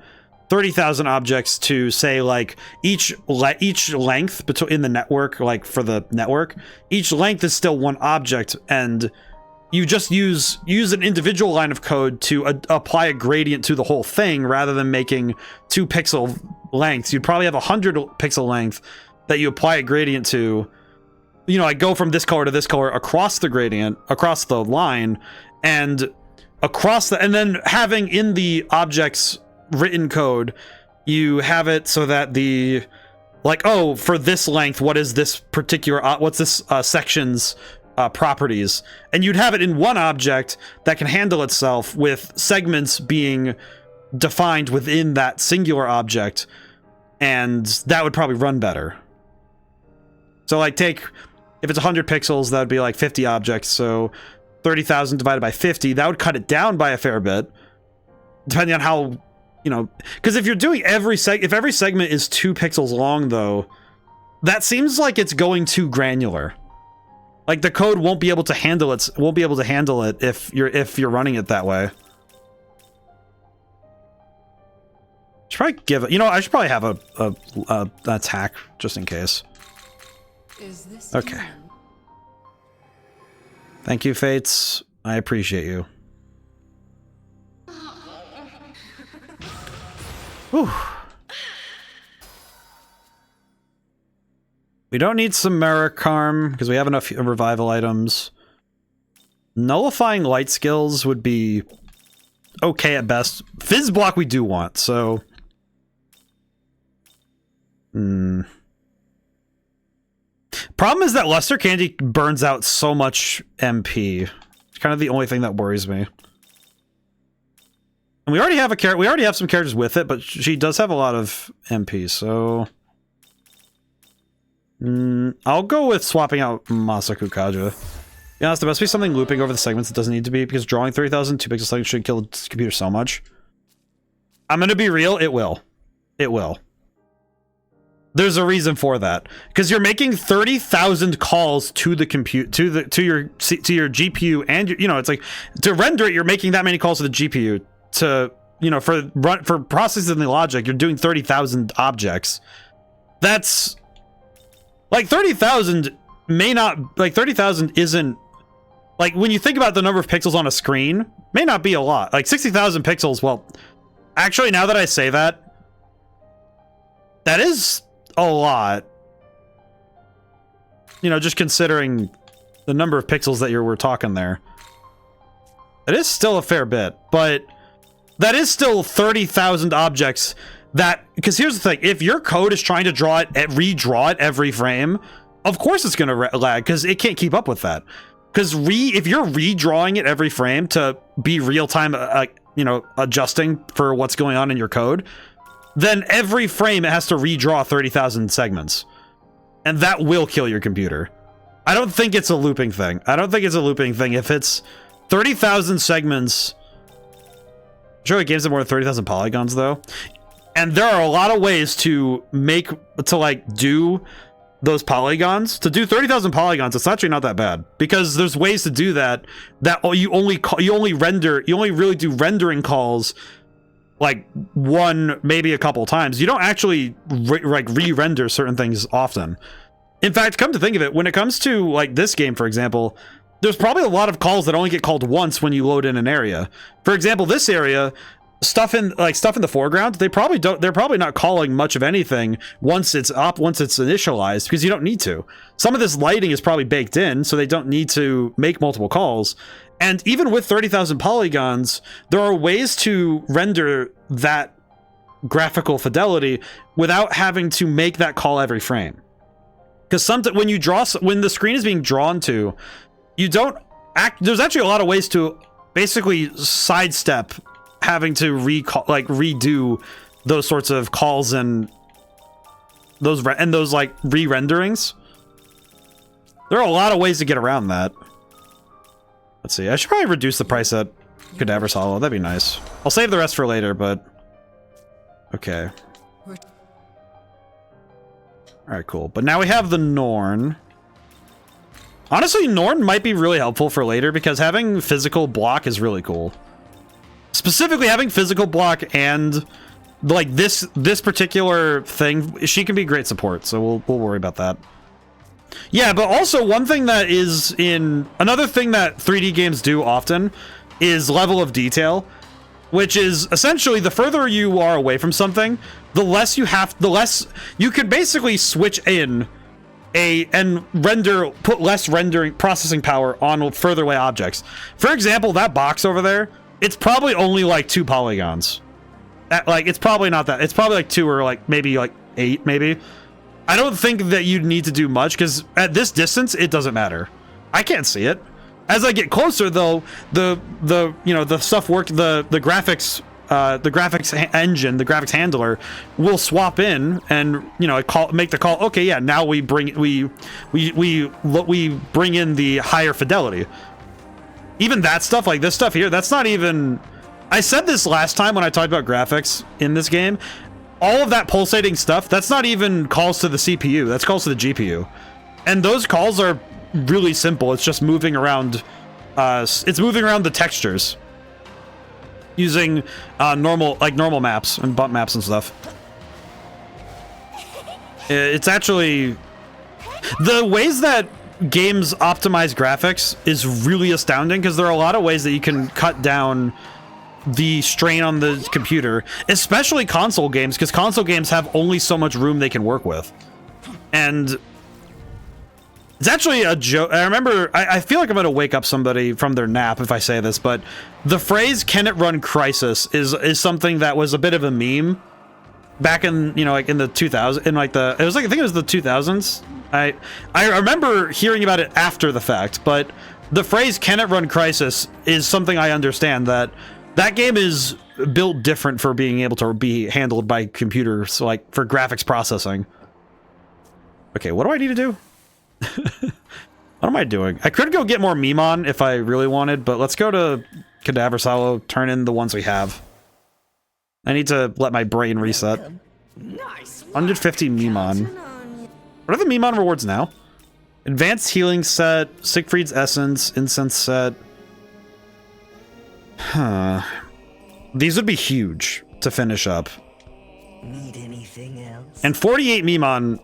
30,000 objects to say like each length in the network, like for the network, each length is still one object, and you just use an individual line of code to apply a gradient to the whole thing rather than making 2 pixel lengths. You'd probably have 100 pixel length that you apply a gradient to, you know, like go from this color to this color across the gradient, across the line, and and then having in the object's written code, you have it so that the, like, oh, for this length, what is this particular, what's this section's properties, and you'd have it in one object that can handle itself with segments being defined within that singular object, and that would probably run better. So like if it's 100 pixels, that would be like 50 objects, so 30,000 divided by 50, that would cut it down by a fair bit, depending on how, you know, because if you're doing if every segment is 2 pixels long though, that seems like it's going too granular. Like the code won't be able to handle it. If you're running it that way. Should probably give it. You know, I should probably have an attack just in case. Is this okay. human? Thank you, Fates. I appreciate you. Whew. We don't need some Marikarm because we have enough revival items. Nullifying light skills would be okay at best. Fizz block we do want, so... Problem is that Luster Candy burns out so much MP. It's kind of the only thing that worries me. And we already have some characters with it, but she does have a lot of MP, so... I'll go with swapping out Masaku Kaja. Yeah, honest, there must be something looping over the segments that doesn't need to be, because drawing 30,000 2-pixel segments should kill the computer so much. I'm gonna be real, it will. It will. There's a reason for that. Because you're making 30,000 calls to the compute to your GPU, and you know, it's like to render it, you're making that many calls to the GPU to, you know, for processing the logic, you're doing 30,000 objects. That's like 30,000 may not, like 30,000 isn't, like when you think about the number of pixels on a screen, may not be a lot. Like 60,000 pixels, well, actually now that I say that, that is a lot. You know, just considering the number of pixels that we're talking there. It is still a fair bit, but that is still 30,000 objects that, because here's the thing, if your code is trying to redraw it every frame, of course it's going to lag, because it can't keep up with that. Because if you're redrawing it every frame to be real-time, you know, adjusting for what's going on in your code, then every frame it has to redraw 30,000 segments. And that will kill your computer. I don't think it's a looping thing. If it's 30,000 segments... Sure, games have more than 30,000 polygons, though. And there are a lot of ways to do those polygons. To do 30,000 polygons, it's actually not that bad, because there's ways to do that you only really do rendering calls like one, maybe a couple times. You don't actually re-render certain things often. In fact, come to think of it, when it comes to like this game, for example, there's probably a lot of calls that only get called once when you load in an area. For example, this area, stuff in the foreground, they're probably not calling much of anything once it's initialized, because you don't need to. Some of this lighting is probably baked in, so they don't need to make multiple calls. And even with 30,000 polygons, there are ways to render that graphical fidelity without having to make that call every frame. Because when the screen is being drawn to, there's actually a lot of ways to basically sidestep having to redo those sorts of calls and those like re-renderings. There are a lot of ways to get around that. Let's see. I should probably reduce the price at Cadaver's Hollow. That'd be nice. I'll save the rest for later, but okay. Alright, cool. But now we have the Norn. Honestly, Norn might be really helpful for later, because having physical block is really cool. Specifically, having physical block and like this particular thing, she can be great support, so we'll worry about that. Yeah, but also another thing that 3D games do often is level of detail, which is essentially the further you are away from something, the less you can basically switch in put less rendering processing power on further away objects. For example, that box over there, it's probably only like 2 polygons. It's probably not that. It's probably like 2 or like maybe like 8 maybe. I don't think that you'd need to do much, because at this distance it doesn't matter. I can't see it. As I get closer though, the graphics engine, the graphics handler will swap in and make the call. Okay, yeah, now we bring in the higher fidelity. Even that stuff, like this stuff here, that's not even... I said this last time when I talked about graphics in this game. All of that pulsating stuff, that's not even calls to the CPU, that's calls to the GPU. And those calls are really simple. It's just moving around, the textures using normal maps and bump maps and stuff. It's actually... The ways that games optimize graphics is really astounding, because there are a lot of ways that you can cut down the strain on the computer, especially console games, because console games have only so much room they can work with. And it's actually a joke. I remember, I feel like I'm gonna wake up somebody from their nap if I say this, but the phrase "can it run Crisis" is something that was a bit of a meme back in, like in the 2000s, in like I think it was the 2000s. I remember hearing about it after the fact, but the phrase "can it run Crisis" is something I understand, that game is built different for being able to be handled by computers, like for graphics processing. Okay, what do I need to do? What am I doing? I could go get more Memon if I really wanted, but let's go to Cadaver's Hollow, turn in the ones we have. I need to let my brain reset. 150 Memon. What are the Memon rewards now? Advanced Healing Set, Siegfried's Essence, Incense Set. Huh. These would be huge to finish up. Need anything else? And 48 Memon.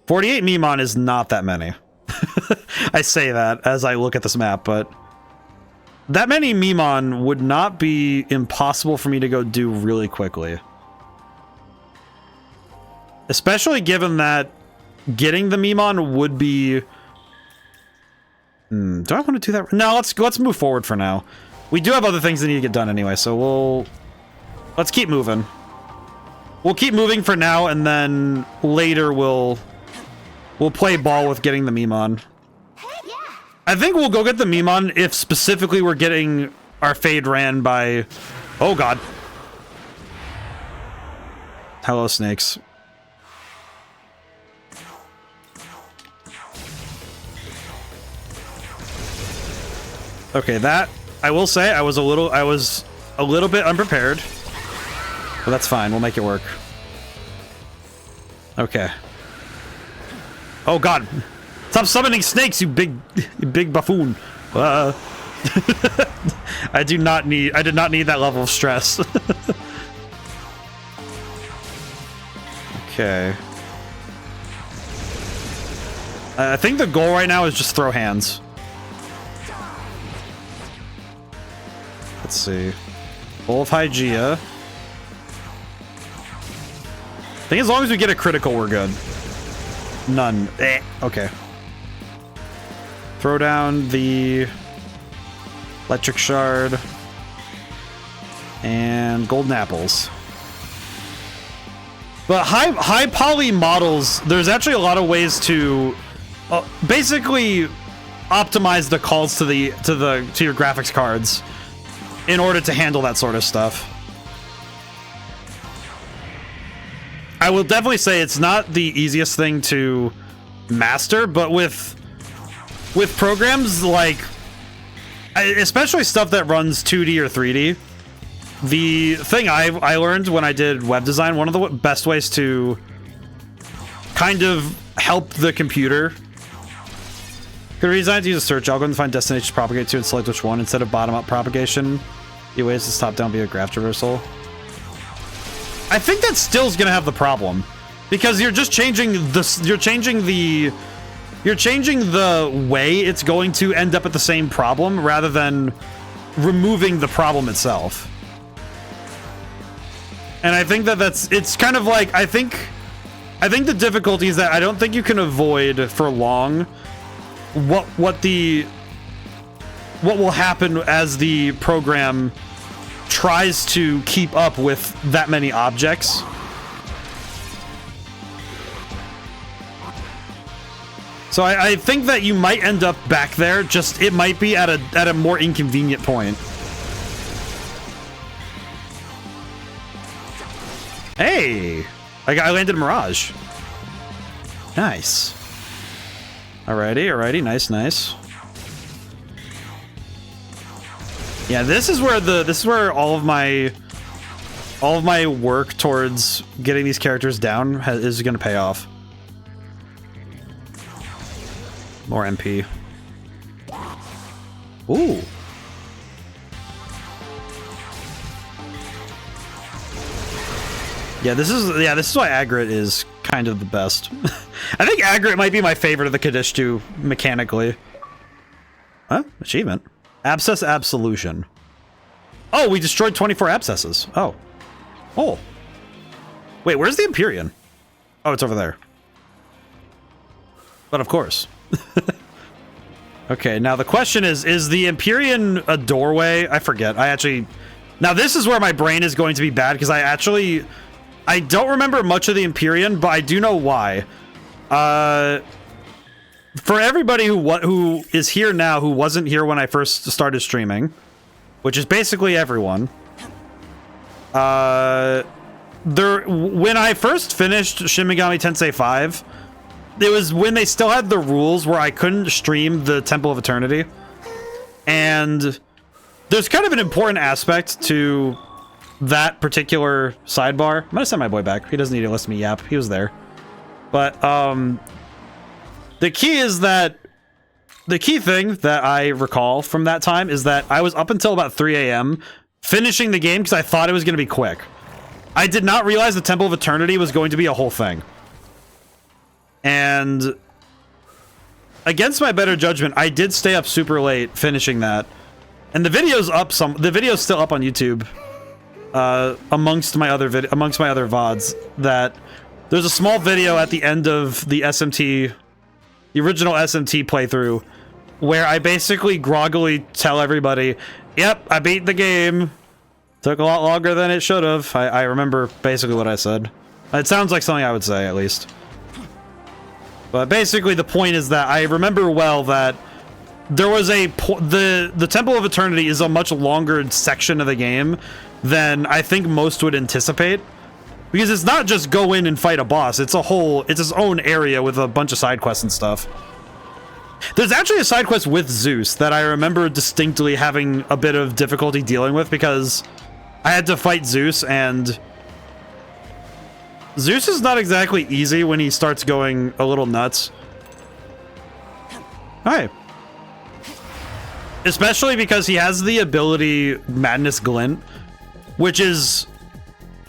48 Memon is not that many. I say that as I look at this map, but that many Memon would not be impossible for me to go do really quickly. Especially given that getting the Memon would be... do I want to do that? No, let's move forward for now. We do have other things that need to get done anyway, so let's keep moving. We'll keep moving for now, and then later we'll play ball with getting the Memon. I think we'll go get the Memon if specifically we're getting our fade ran by... Oh god. Hello, snakes. Okay, that... I will say I was a little bit unprepared. But that's fine. We'll make it work. Okay. Oh god. Stop summoning snakes, you big buffoon. I did not need that level of stress. Okay. I think the goal right now is just throw hands. Let's see. Bowl of Hygeia. I think as long as we get a critical, we're good. None. Okay. Throw down the electric shard and golden apples. But high poly models, there's actually a lot of ways to basically optimize the calls to your graphics cards in order to handle that sort of stuff. I will definitely say it's not the easiest thing to master, but with programs like, especially stuff that runs 2D or 3D, the thing I learned when I did web design, one of the best ways to kind of help the computer could redesign to use a search algorithm to find destinations to propagate to and select which one instead of bottom-up propagation. The ways this top-down via graph traversal. I think that still is gonna have the problem because you're just changing the you're changing the way it's going to end up at the same problem rather than removing the problem itself. And I think it's kind of like, I think the difficulty is that I don't think you can avoid for long what will happen as the program tries to keep up with that many objects. So I think that you might end up back there, just it might be at a more inconvenient point. Hey! I landed Mirage. Nice. Alrighty, nice. Yeah, this is where all of my work towards getting these characters down is going to pay off. More MP. Ooh. Yeah, this is why Agrit is kind of the best. I think Agrit might be my favorite of the Kadishtu mechanically. Huh? Achievement. Abscess Absolution. Oh, we destroyed 24 abscesses. Oh. Oh. Wait, where's the Empyrean? Oh, it's over there. But of course. Okay, now the question is the Empyrean a doorway? I forget. Now this is where my brain is going to be bad because I don't remember much of the Empyrean, but I do know why. For everybody who is here now who wasn't here when I first started streaming, which is basically everyone, when I first finished Shin Megami Tensei 5, it was when they still had the rules where I couldn't stream the Temple of Eternity. And there's kind of an important aspect to that particular sidebar. I'm gonna send my boy back. He doesn't need to listen to me yap. He was there. But the key thing that I recall from that time is that I was up until about 3 a.m. finishing the game because I thought it was going to be quick. I did not realize the Temple of Eternity was going to be a whole thing. And against my better judgment, I did stay up super late finishing that. And the video's still up on YouTube. Amongst my other VODs, that there's a small video at the end of the SMT, the original SMT playthrough, where I basically groggily tell everybody, yep, I beat the game. Took a lot longer than it should have. I remember basically what I said. It sounds like something I would say, at least. But basically the point is that I remember well that there was the Temple of Eternity is a much longer section of the game than I think most would anticipate. Because it's not just go in and fight a boss, it's its own area with a bunch of side quests and stuff. There's actually a side quest with Zeus that I remember distinctly having a bit of difficulty dealing with because I had to fight Zeus and Zeus is not exactly easy when he starts going a little nuts. Hi. Especially because he has the ability Madness Glint, which is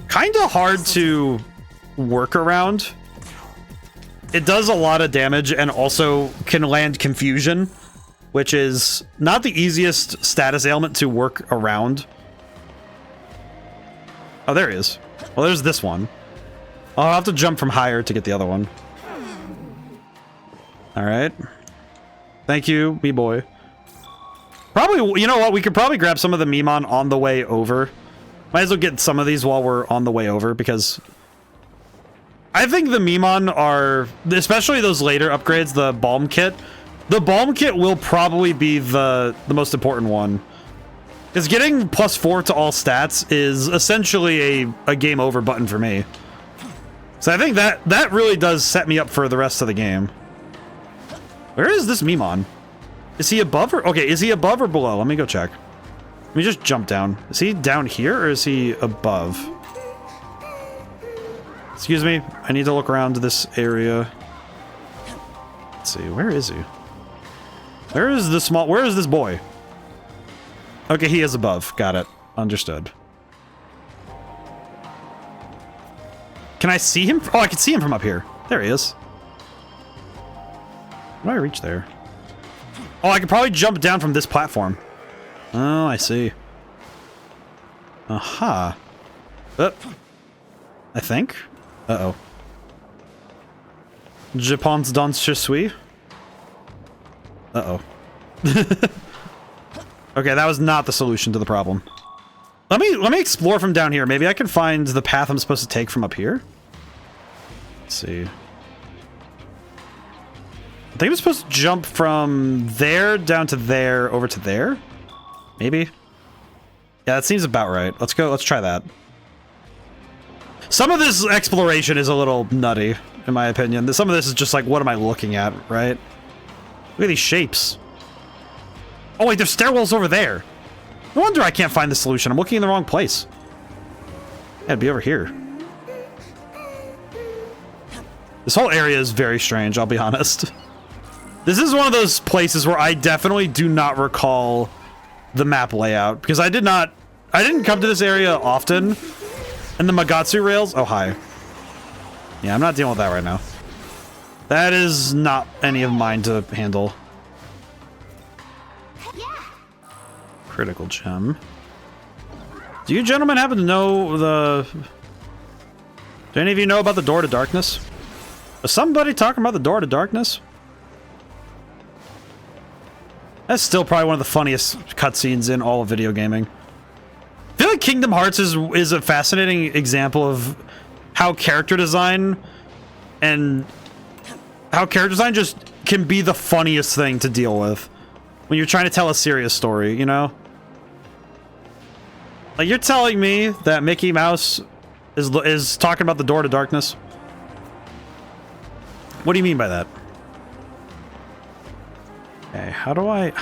kind of hard to work around. It does a lot of damage and also can land confusion, which is not the easiest status ailment to work around. Oh, there he is. Well, there's this one. I'll have to jump from higher to get the other one. All right. Thank you, me boy. Probably, you know what? We could probably grab some of the Memon on the way over. Might as well get some of these while we're on the way over, because I think the Memon are, especially those later upgrades, the Balm Kit. The Balm Kit will probably be the most important one. Because getting +4 to all stats is essentially a game over button for me. So I think that really does set me up for the rest of the game. Where is this Memon? Is he above or... Okay, is he above or below? Let me go check. Let me just jump down. Is he down here or is he above? Excuse me. I need to look around this area. Let's see. Where is he? Where is the small... Where is this boy? Okay, he is above. Got it. Understood. Can I see him? Oh, I can see him from up here. There he is. How do I reach there? Oh, I could probably jump down from this platform. Oh, I see. Aha. I think. Uh-oh. Je pense dans je suis. Uh-oh. Okay, that was not the solution to the problem. Let me explore from down here. Maybe I can find the path I'm supposed to take from up here. Let's see. I think I'm supposed to jump from there down to there over to there. Maybe. Yeah, that seems about right. Let's go. Let's try that. Some of this exploration is a little nutty, in my opinion. Some of this is just like, what am I looking at, right? Look at these shapes. Oh, wait, there's stairwells over there. No wonder I can't find the solution. I'm looking in the wrong place. Yeah, it'd be over here. This whole area is very strange, I'll be honest. This is one of those places where I definitely do not recall the map layout, because I didn't come to this area often. And the Magatsu rails, oh hi. Yeah, I'm not dealing with that right now. That is not any of mine to handle. Critical gem. Do you gentlemen happen to know the... Do any of you know about the Door to Darkness? Is somebody talking about the Door to Darkness? That's still probably one of the funniest cutscenes in all of video gaming. I feel like Kingdom Hearts is a fascinating example of how character design just can be the funniest thing to deal with when you're trying to tell a serious story, you know? Like, you're telling me that Mickey Mouse is talking about the Door to Darkness? What do you mean by that? Okay, how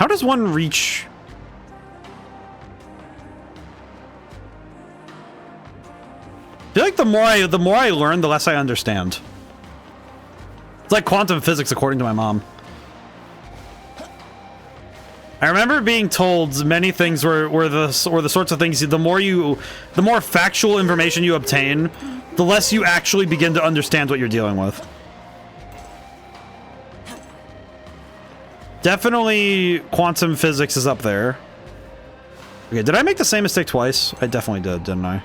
does one reach... I feel like the more I learn, the less I understand. It's like quantum physics, according to my mom. I remember being told many things were the sorts of things, the more factual information you obtain, the less you actually begin to understand what you're dealing with. Definitely quantum physics is up there. Okay, did I make the same mistake twice? I definitely did, didn't I?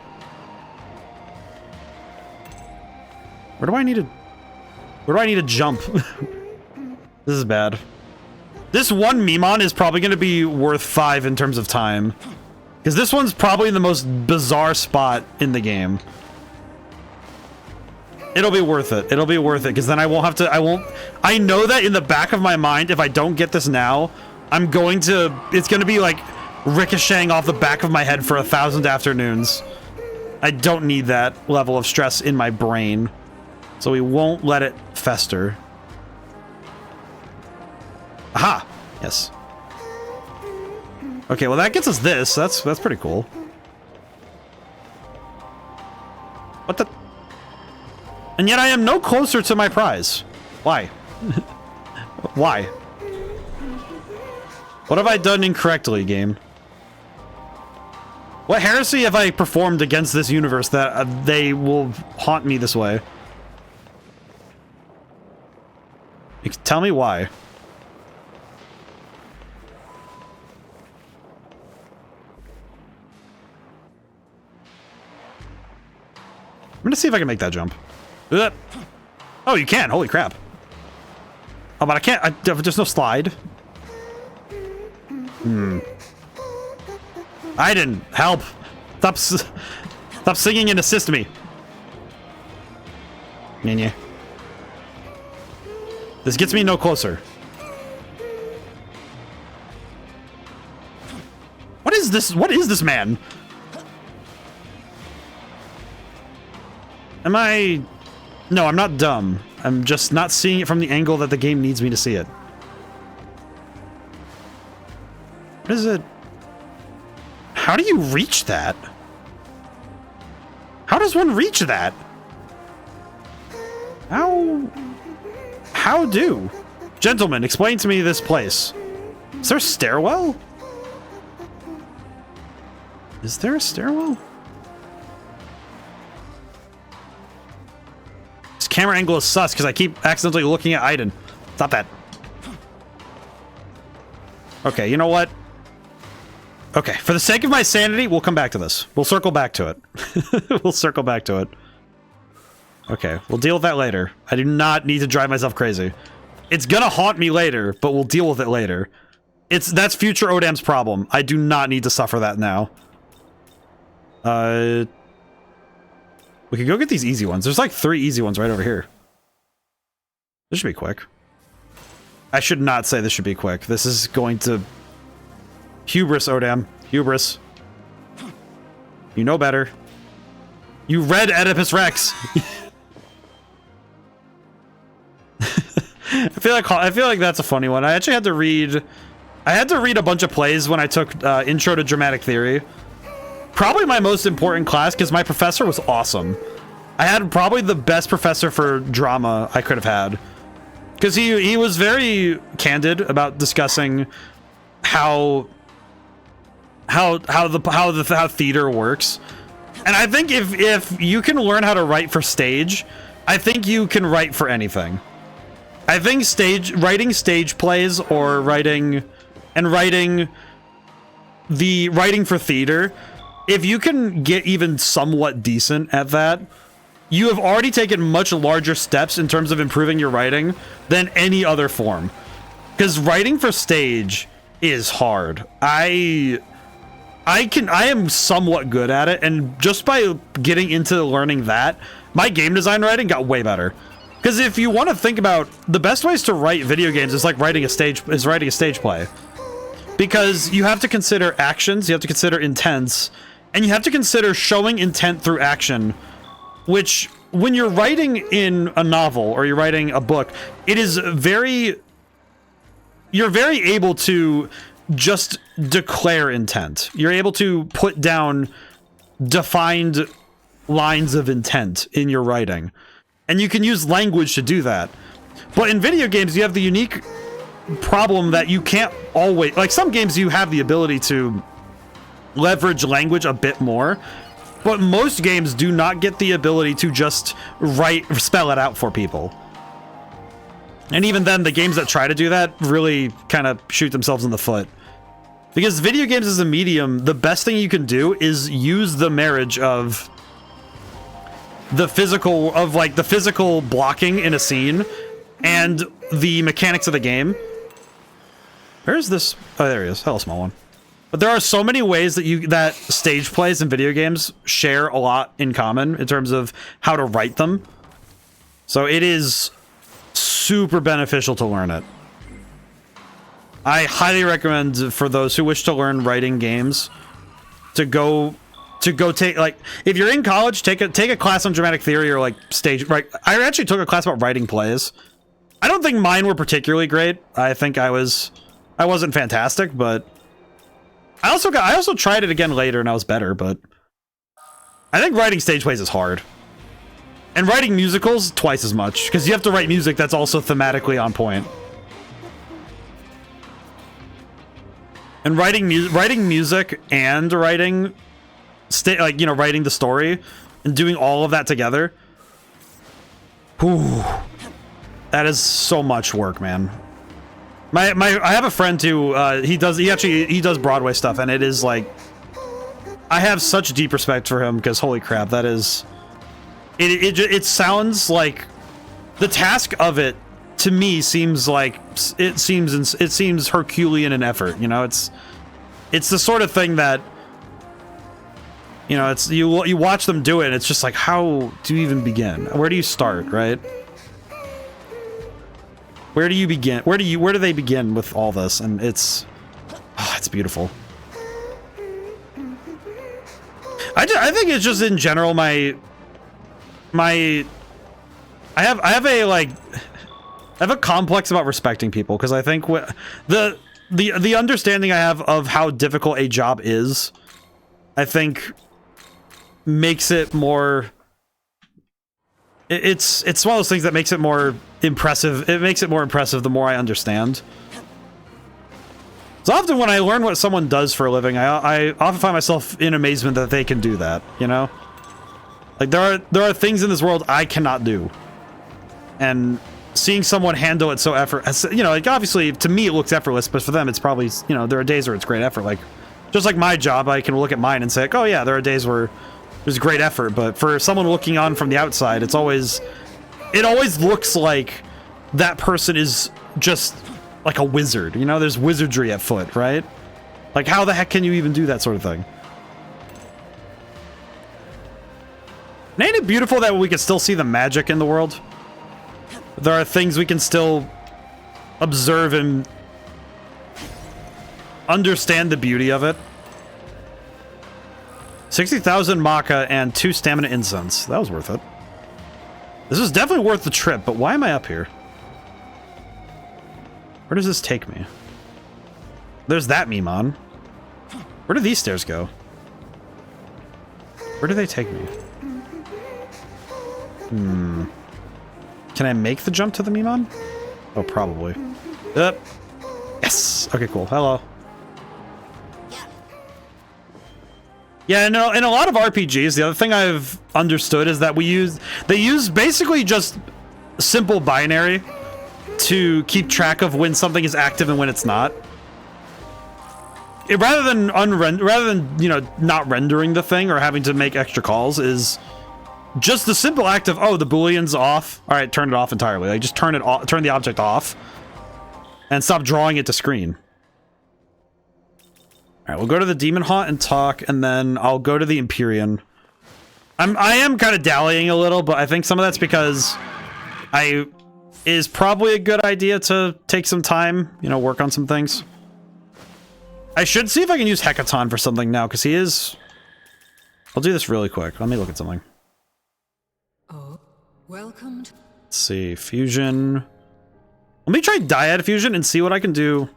Where do I need to jump? This is bad. This one Memon is probably going to be worth 5 in terms of time. Because this one's probably the most bizarre spot in the game. It'll be worth it. It'll be worth it, because then I won't have to... I know that in the back of my mind, if I don't get this now, it's going to be like ricocheting off the back of my head for 1,000 afternoons. I don't need that level of stress in my brain. So we won't let it fester. Aha! Yes. Okay, well that gets us this. That's pretty cool. What the... And yet I am no closer to my prize. Why? Why? What have I done incorrectly, game? What heresy have I performed against this universe that they will haunt me this way? Tell me why. I'm gonna see if I can make that jump. Oh, you can! Holy crap. Oh, but I can't. There's no slide. I didn't help. Stop singing and assist me. Nanya. This gets me no closer. What is this? What is this man? Am I... No, I'm not dumb. I'm just not seeing it from the angle that the game needs me to see it. What is it? How do you reach that? How does one reach that? How do? Gentlemen, explain to me this place. Is there a stairwell? Is there a stairwell? This camera angle is sus because I keep accidentally looking at Aiden. Stop that. Okay, you know what? Okay, for the sake of my sanity, we'll come back to this. We'll circle back to it. We'll circle back to it. Okay, we'll deal with that later. I do not need to drive myself crazy. It's gonna haunt me later, but we'll deal with it later. That's future ODaM's problem. I do not need to suffer that now. We could go get these easy ones. There's like 3 easy ones right over here. This should be quick. I should not say this should be quick. This is going to... Hubris, ODaM. Hubris. You know better. You read Oedipus Rex. I feel like that's a funny one. I actually had to read... I had to read a bunch of plays when I took Intro to Dramatic Theory. Probably my most important class because my professor was awesome. I had probably the best professor for drama I could have had. Because he was very candid about discussing how theater works. And I think if you can learn how to write for stage, I think you can write for anything. I think writing stage plays or writing for theater, if you can get even somewhat decent at that, you have already taken much larger steps in terms of improving your writing than any other form. Because writing for stage is hard. I am somewhat good at it, and just by getting into learning that, my game design writing got way better. Because if you want to think about the best ways to write video games, is like writing a stage play. Because you have to consider actions, you have to consider intents, and you have to consider showing intent through action, which when you're writing in a novel or you're writing a book, it is you're very able to just declare intent. You're able to put down defined lines of intent in your writing. And you can use language to do that. But in video games, you have the unique problem that you can't always... Like, some games you have the ability to leverage language a bit more, but most games do not get the ability to just spell it out for people. And even then, the games that try to do that really kind of shoot themselves in the foot. Because video games as a medium, the best thing you can do is use the marriage of the physical blocking in a scene and the mechanics of the game. Where's this? Oh, there he is. Hello, small one. But there are so many ways that stage plays in video games share a lot in common in terms of how to write them. So it is super beneficial to learn it. I highly recommend for those who wish to learn writing games to go take, like, if you're in college, take a class on dramatic theory or like stage. Right, I actually took a class about writing plays. I don't think mine were particularly great. I think I wasn't fantastic, but I also tried it again later and I was better. But I think writing stage plays is hard. And writing musicals, twice as much, because you have to write music that's also thematically on point. And writing music and writing, like, you know, writing the story and doing all of that together. Whew, that is so much work, man. I have a friend who he does Broadway stuff, and it is like, I have such deep respect for him because holy crap, that is. It sounds like the task of it to me seems like it seems Herculean in effort, you know. It's the sort of thing that, you know, it's you watch them do it and it's just like, how do you even begin? Where do you start, right? Where do you begin? Where do they begin with all this? And it's beautiful. I think it's just in general I have a complex about respecting people, because I think the understanding I have of how difficult a job is, I think makes it more. It's one of those things that makes it more impressive. It makes it more impressive the more I understand. So often when I learn what someone does for a living, I often find myself in amazement that they can do that, you know? Like, there are things in this world I cannot do. And seeing someone handle it so you know, like, obviously, to me it looks effortless, but for them it's probably, you know, there are days where it's great effort. Like, just like my job, I can look at mine and say, like, oh yeah, there are days where there's great effort, but for someone looking on from the outside, it always looks like that person is just like a wizard, you know? There's wizardry at foot, right? Like, how the heck can you even do that sort of thing? And ain't it beautiful that we can still see the magic in the world? There are things we can still observe and understand the beauty of it. 60,000 maca and 2 stamina incense. That was worth it. This is definitely worth the trip, but why am I up here? Where does this take me? There's that Mimon. Where do these stairs go? Where do they take me? Can I make the jump to the Mimon? Oh, probably. Yes! Okay, cool. Hello. Yeah, no, in a lot of RPGs, the other thing I've understood is that they use basically just simple binary to keep track of when something is active and when it's not. Rather than, you know, not rendering the thing or having to make extra calls, is just the simple act of, oh, the boolean's off. All right, turn it off entirely. Like, just turn the object off and stop drawing it to screen. All right, we'll go to the Demon Haunt and talk, and then I'll go to the Empyrean. I am kind of dallying a little, but I think some of that's because is probably a good idea to take some time, you know, work on some things. I should see if I can use Hecaton for something now, because he is... I'll do this really quick. Let me look at something. Oh, welcome. Let's see, Fusion. Let me try Dyad Fusion and see what I can do.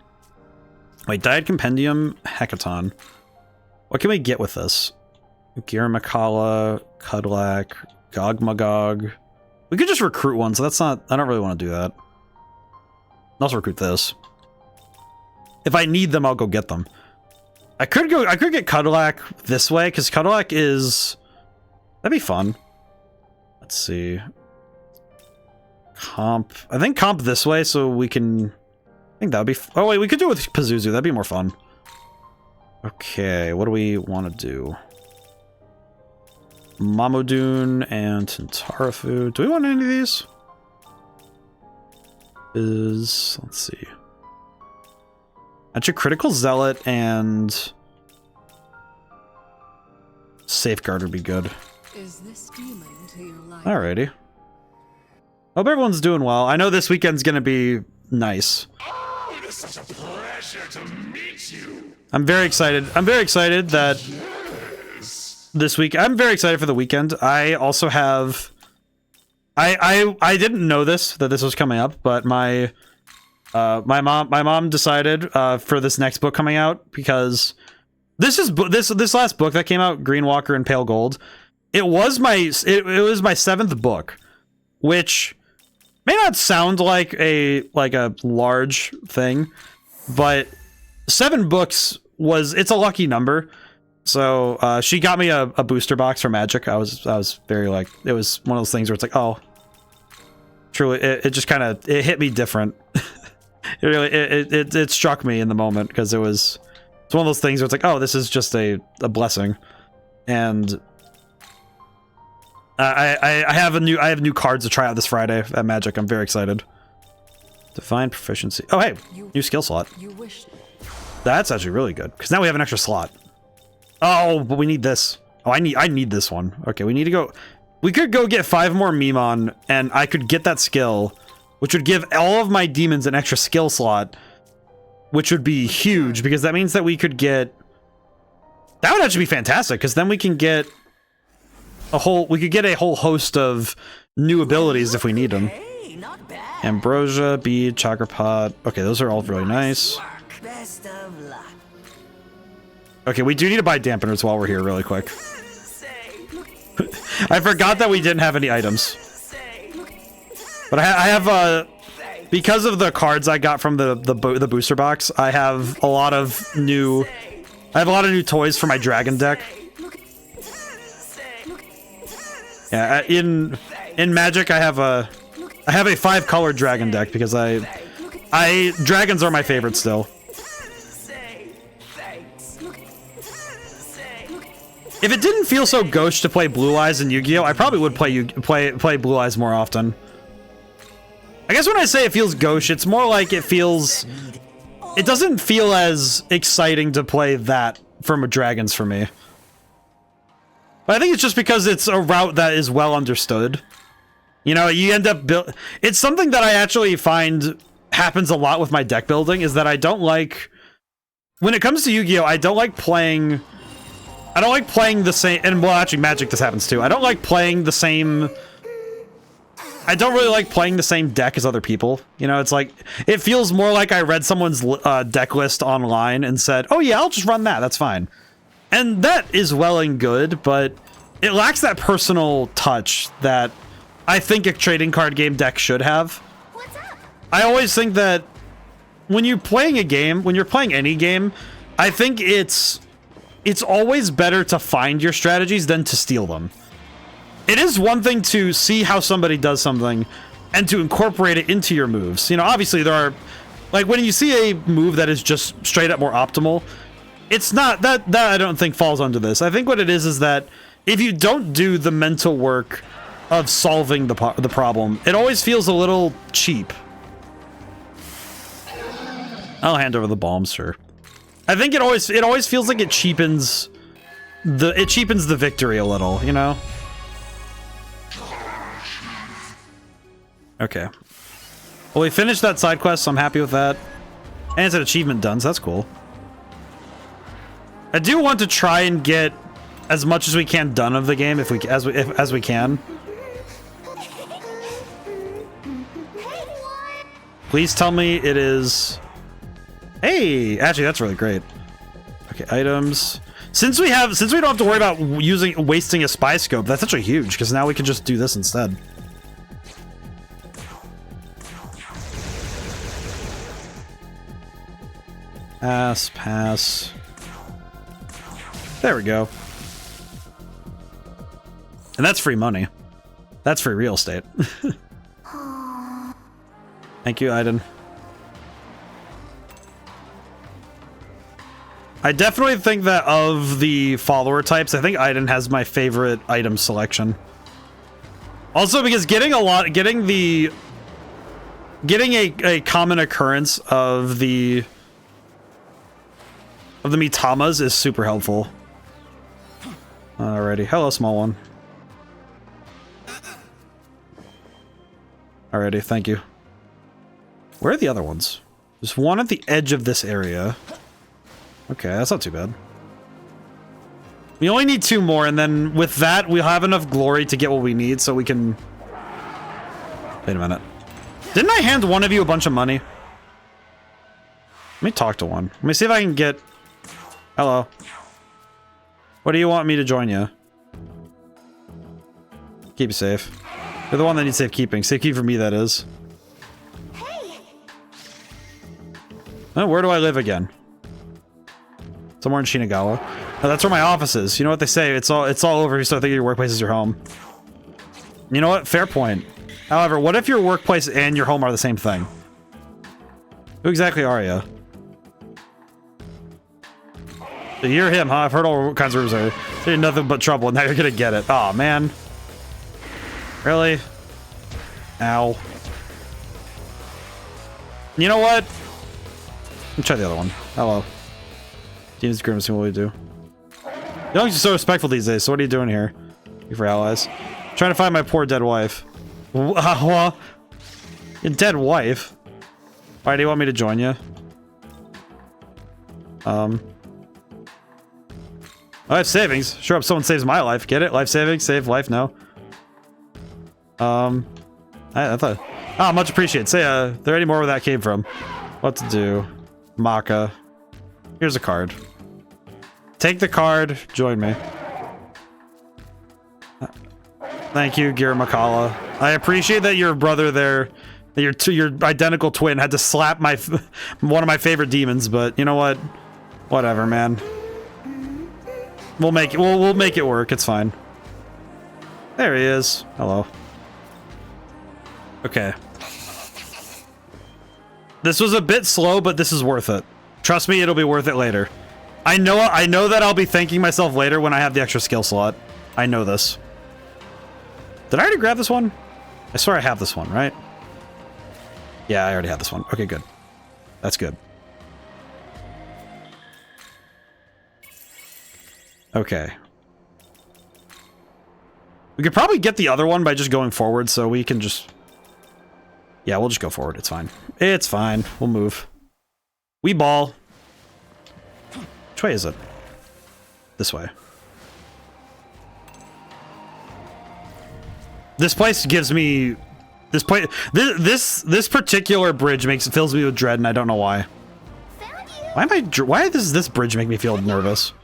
Wait, Dyad Compendium, Hecaton. What can we get with this? Giramakala, Cudlac, Gogmagog. We could just recruit one, so that's not... I don't really want to do that. I'll also recruit this. If I need them, I'll go get them. I could get Cudlac this way, because Cudlac is... That'd be fun. Let's see. Comp. I think comp this way, so we can... I think that would be... Oh, wait, we could do it with Pazuzu. That'd be more fun. Okay, what do we want to do? Mamodoon and Tintarafu. Do we want any of these? Let's see. Actually, Critical Zealot and Safeguard would be good. Is this demon to your life? Alrighty. Hope everyone's doing well. I know this weekend's gonna be nice. Oh, it is such a pleasure to meet you. I'm very excited. I'm very excited that this week. I'm very excited for the weekend. I also have. I didn't know that this was coming up, but my mom decided for this next book coming out, because this last book that came out, Green Walker and Pale Gold, it was my seventh book, which may not sound like a large thing, but 7 books it's a lucky number. So she got me a booster box for Magic. I was very like, it was one of those things where it's like, oh, truly, it just kind of, it hit me different. It really, it struck me in the moment because it's one of those things where it's like, oh, this is just a blessing. And I have new cards to try out this Friday at Magic. I'm very excited. Define proficiency. Oh, hey, new skill slot. That's actually really good because now we have an extra slot. Oh, but we need this. Oh, I need this one. Okay, we need to go. We could go get 5 more Mimon, and I could get that skill, which would give all of my demons an extra skill slot, which would be huge because that means that we could get. That would actually be fantastic because then we can get a whole host of new abilities if we need them. Ambrosia, bead, chakra pot. Okay, those are all really nice. Best of luck. Okay, we do need to buy dampeners while we're here really quick. I forgot that we didn't have any items. But I have, because of the cards I got from the booster box, I have a lot of new toys for my dragon deck. Yeah, in Magic I have a 5-color dragon deck because dragons are my favorite still. If it didn't feel so gauche to play Blue Eyes in Yu-Gi-Oh, I probably would play Blue Eyes more often. I guess when I say it feels gauche, it's more like it doesn't feel as exciting to play that from dragons for me. But I think it's just because it's a route that is well understood. You know, you end up it's something that I actually find happens a lot with my deck building is that I don't like when it comes to Yu-Gi-Oh, I don't like playing the same, and well, actually Magic this happens too. I don't really like playing the same deck as other people. You know, it's like, it feels more like I read someone's deck list online and said, oh yeah, I'll just run that, that's fine. And that is well and good, but it lacks that personal touch that I think a trading card game deck should have. What's up? I always think that when you're playing any game, I think it's always better to find your strategies than to steal them. It is one thing to see how somebody does something and to incorporate it into your moves. You know, obviously there are, like when you see a move that is just straight up more optimal, it's not, that I don't think falls under this. I think what it is that if you don't do the mental work of solving the problem, it always feels a little cheap. I'll hand over the bombs, sure. I think it always feels like it cheapens the victory a little, you know? Okay. Well, we finished that side quest, so I'm happy with that. And it's an achievement done, so that's cool. I do want to try and get as much as we can done of the game as we can. Please tell me it is. Hey, actually, that's really great. Okay, items. Since we don't have to worry about wasting a spy scope, that's actually huge because now we can just do this instead. Pass. There we go. And that's free money. That's free real estate. Thank you, Aiden. I definitely think that of the follower types, I think Aiden has my favorite item selection. Also, because getting a common occurrence of the Mitamas is super helpful. Alrighty, hello, small one. Alrighty, thank you. Where are the other ones? There's one at the edge of this area. Okay, that's not too bad. We only need 2 more, and then with that, we'll have enough glory to get what we need, so we can... Wait a minute. Didn't I hand one of you a bunch of money? Let me talk to one. Let me see if I can get... Hello. What do you want me to join you? Keep you safe. You're the one that needs safekeeping. Safekeeping for me, that is. Oh, where do I live again? Somewhere in Shinagawa. Oh, that's where my office is. You know what they say? It's all over if you start thinking your workplace is your home. You know what? Fair point. However, what if your workplace and your home are the same thing? Who exactly are you? So you're him, huh? I've heard all kinds of rumors. You're nothing but trouble, and now you're gonna get it. Aw, man. Really? Ow. You know what? Let me try the other one. Hello. Demon's grimacing, what do we do? You're always so respectful these days, so what are you doing here? You for allies. Trying to find my poor dead wife. Your dead wife? Why do you want me to join you? Life savings? Sure, if someone saves my life. Get it? Life savings? Save life? No. I thought... Ah, much appreciated. Say, there any more where that came from? What to do? Maka. Here's a card. Take the card. Join me. Thank you, Gira Makala. I appreciate that your brother there, your identical twin, had to slap my one of my favorite demons, but you know what? Whatever, man. We'll make it. We'll make it work. It's fine. There he is. Hello. Okay. This was a bit slow, but this is worth it. Trust me, it'll be worth it later. I know that I'll be thanking myself later when I have the extra skill slot. I know this. Did I already grab this one? I swear I have this one, right? Yeah, I already have this one. Okay, good. That's good. Okay. We could probably get the other one by just going forward, so we can just... Yeah, we'll just go forward. It's fine. It's fine. We'll move. We ball. Which way is it? This way. This place gives me... This place... This particular bridge fills me with dread, and I don't know why. Why does this bridge make me feel nervous?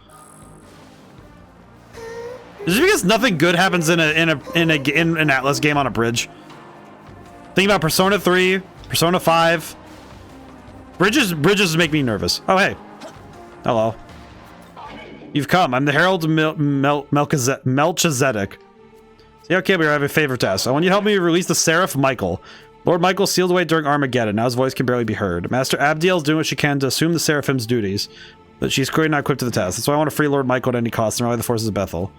Is it because nothing good happens in an Atlas game on a bridge? Think about Persona 3, Persona 5. Bridges make me nervous. Oh, hey. Hello. You've come. I'm the Herald Melchizedek. See, okay, we have a favor to ask. I want you to help me release the Seraph Michael. Lord Michael sealed away during Armageddon. Now his voice can barely be heard. Master Abdiel is doing what she can to assume the Seraphim's duties, but she's clearly not equipped to the task. That's why I want to free Lord Michael at any cost and rally the forces of Bethel.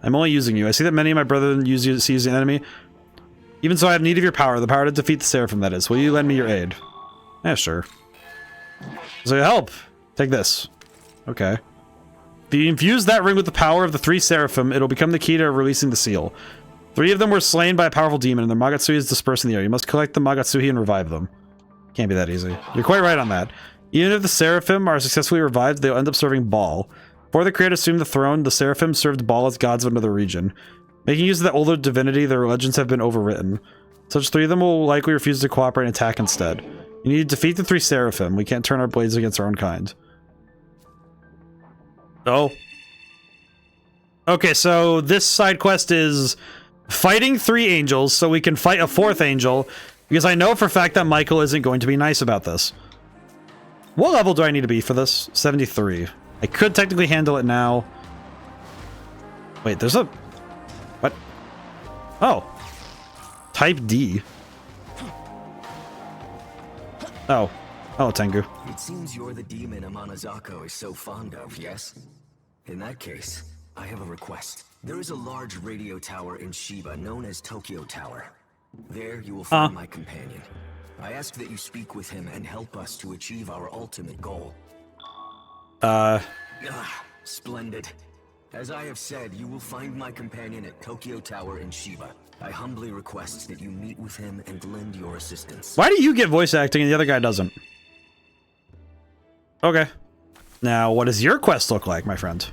I'm only using you. I see that many of my brethren see you as an enemy. Even so, I have need of your power. The power to defeat the Seraphim, that is. Will you lend me your aid? Yeah, sure. So help. Take this. Okay. If you infuse that ring with the power of the 3 Seraphim, it'll become the key to releasing the seal. 3 of them were slain by a powerful demon, and their Magatsuhi is dispersed in the air. You must collect the Magatsuhi and revive them. Can't be that easy. You're quite right on that. Even if the Seraphim are successfully revived, they'll end up serving Baal. Before the creator assumed the throne, the Seraphim served Baal as gods of another region. Making use of the older divinity, their legends have been overwritten. Such 3 of them will likely refuse to cooperate and attack instead. You need to defeat the 3 Seraphim. We can't turn our blades against our own kind. Oh. Okay, so this side quest is fighting 3 angels so we can fight a 4th angel, because I know for a fact that Michael isn't going to be nice about this. What level do I need to be for this? 73. I could technically handle it now. Wait, there's a... What? Oh. Type D. Oh. Oh, Tengu. It seems you're the demon Amanazako is so fond of, yes? In that case, I have a request. There is a large radio tower in Shiba known as Tokyo Tower. There you will find my companion. I ask that you speak with him and help us to achieve our ultimate goal. Splendid. As I have said, you will find my companion at Tokyo Tower in Shiba. I humbly request that you meet with him and lend your assistance. Why do you get voice acting and the other guy doesn't? Okay. Now, what does your quest look like, my friend?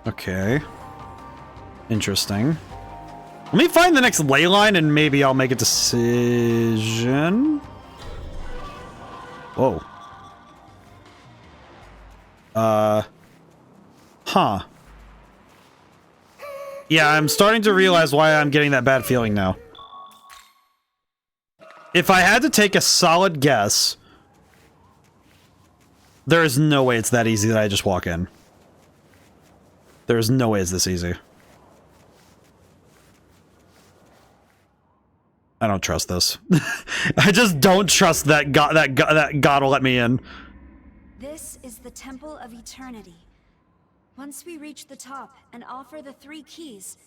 Okay. Interesting. Let me find the next ley line and maybe I'll make a decision. Whoa. Huh. Yeah, I'm starting to realize why I'm getting that bad feeling now. If I had to take a solid guess, there is no way it's that easy that I just walk in. There is no way it's this easy. I don't trust this. I just don't trust that God will let me in. This is the Temple of Eternity. Once we reach the top and offer the 3 keys,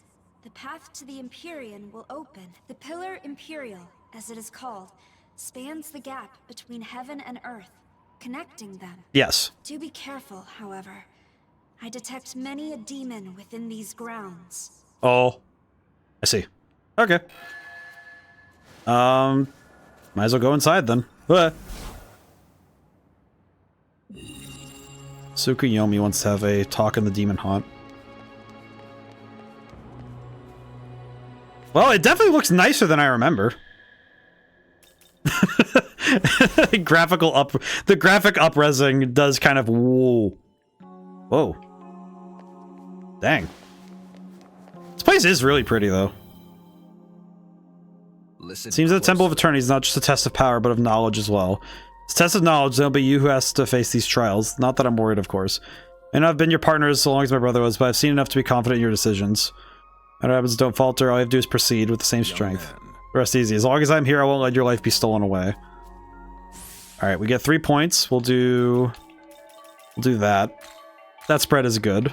the path to the Empyrean will open. The Pillar Imperial, as it is called, spans the gap between heaven and earth, connecting them. Yes. Do be careful, however. I detect many a demon within these grounds. Oh. I see. Okay. Might as well go inside then. Tsukuyomi wants to have a talk in the demon haunt. Well, it definitely looks nicer than I remember. The graphic up-resing does kind of whoa. Whoa. Dang. This place is really pretty though. Listen Seems that the Temple of closely. Eternity is not just a test of power, but of knowledge as well. It's a test of knowledge, then it'll be you who has to face these trials. Not that I'm worried, of course. And I've been your partner as long as my brother was, but I've seen enough to be confident in your decisions. Whatever happens, don't falter. All you have to do is proceed with the same strength. man. The rest easy. As long as I'm here, I won't let your life be stolen away. Alright, we get 3 points. We'll do that. That spread is good.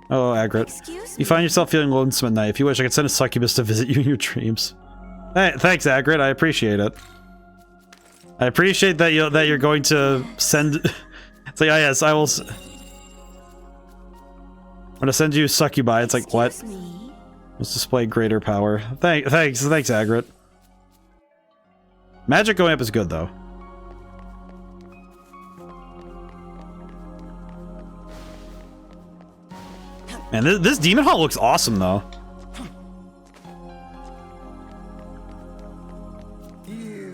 Oh, Agrit. Excuse You me. find yourself feeling lonesome at night. If you wish, I could send a succubus to visit you in your dreams. Thanks, Agrit. I appreciate it. I appreciate that you're going to send. It's like, oh yes, I will. I'm gonna send you succubi. It's like, what? Excuse me. Let's display greater power. Thanks, Agrit. Magic going up is good though. Man, this demon hall looks awesome though.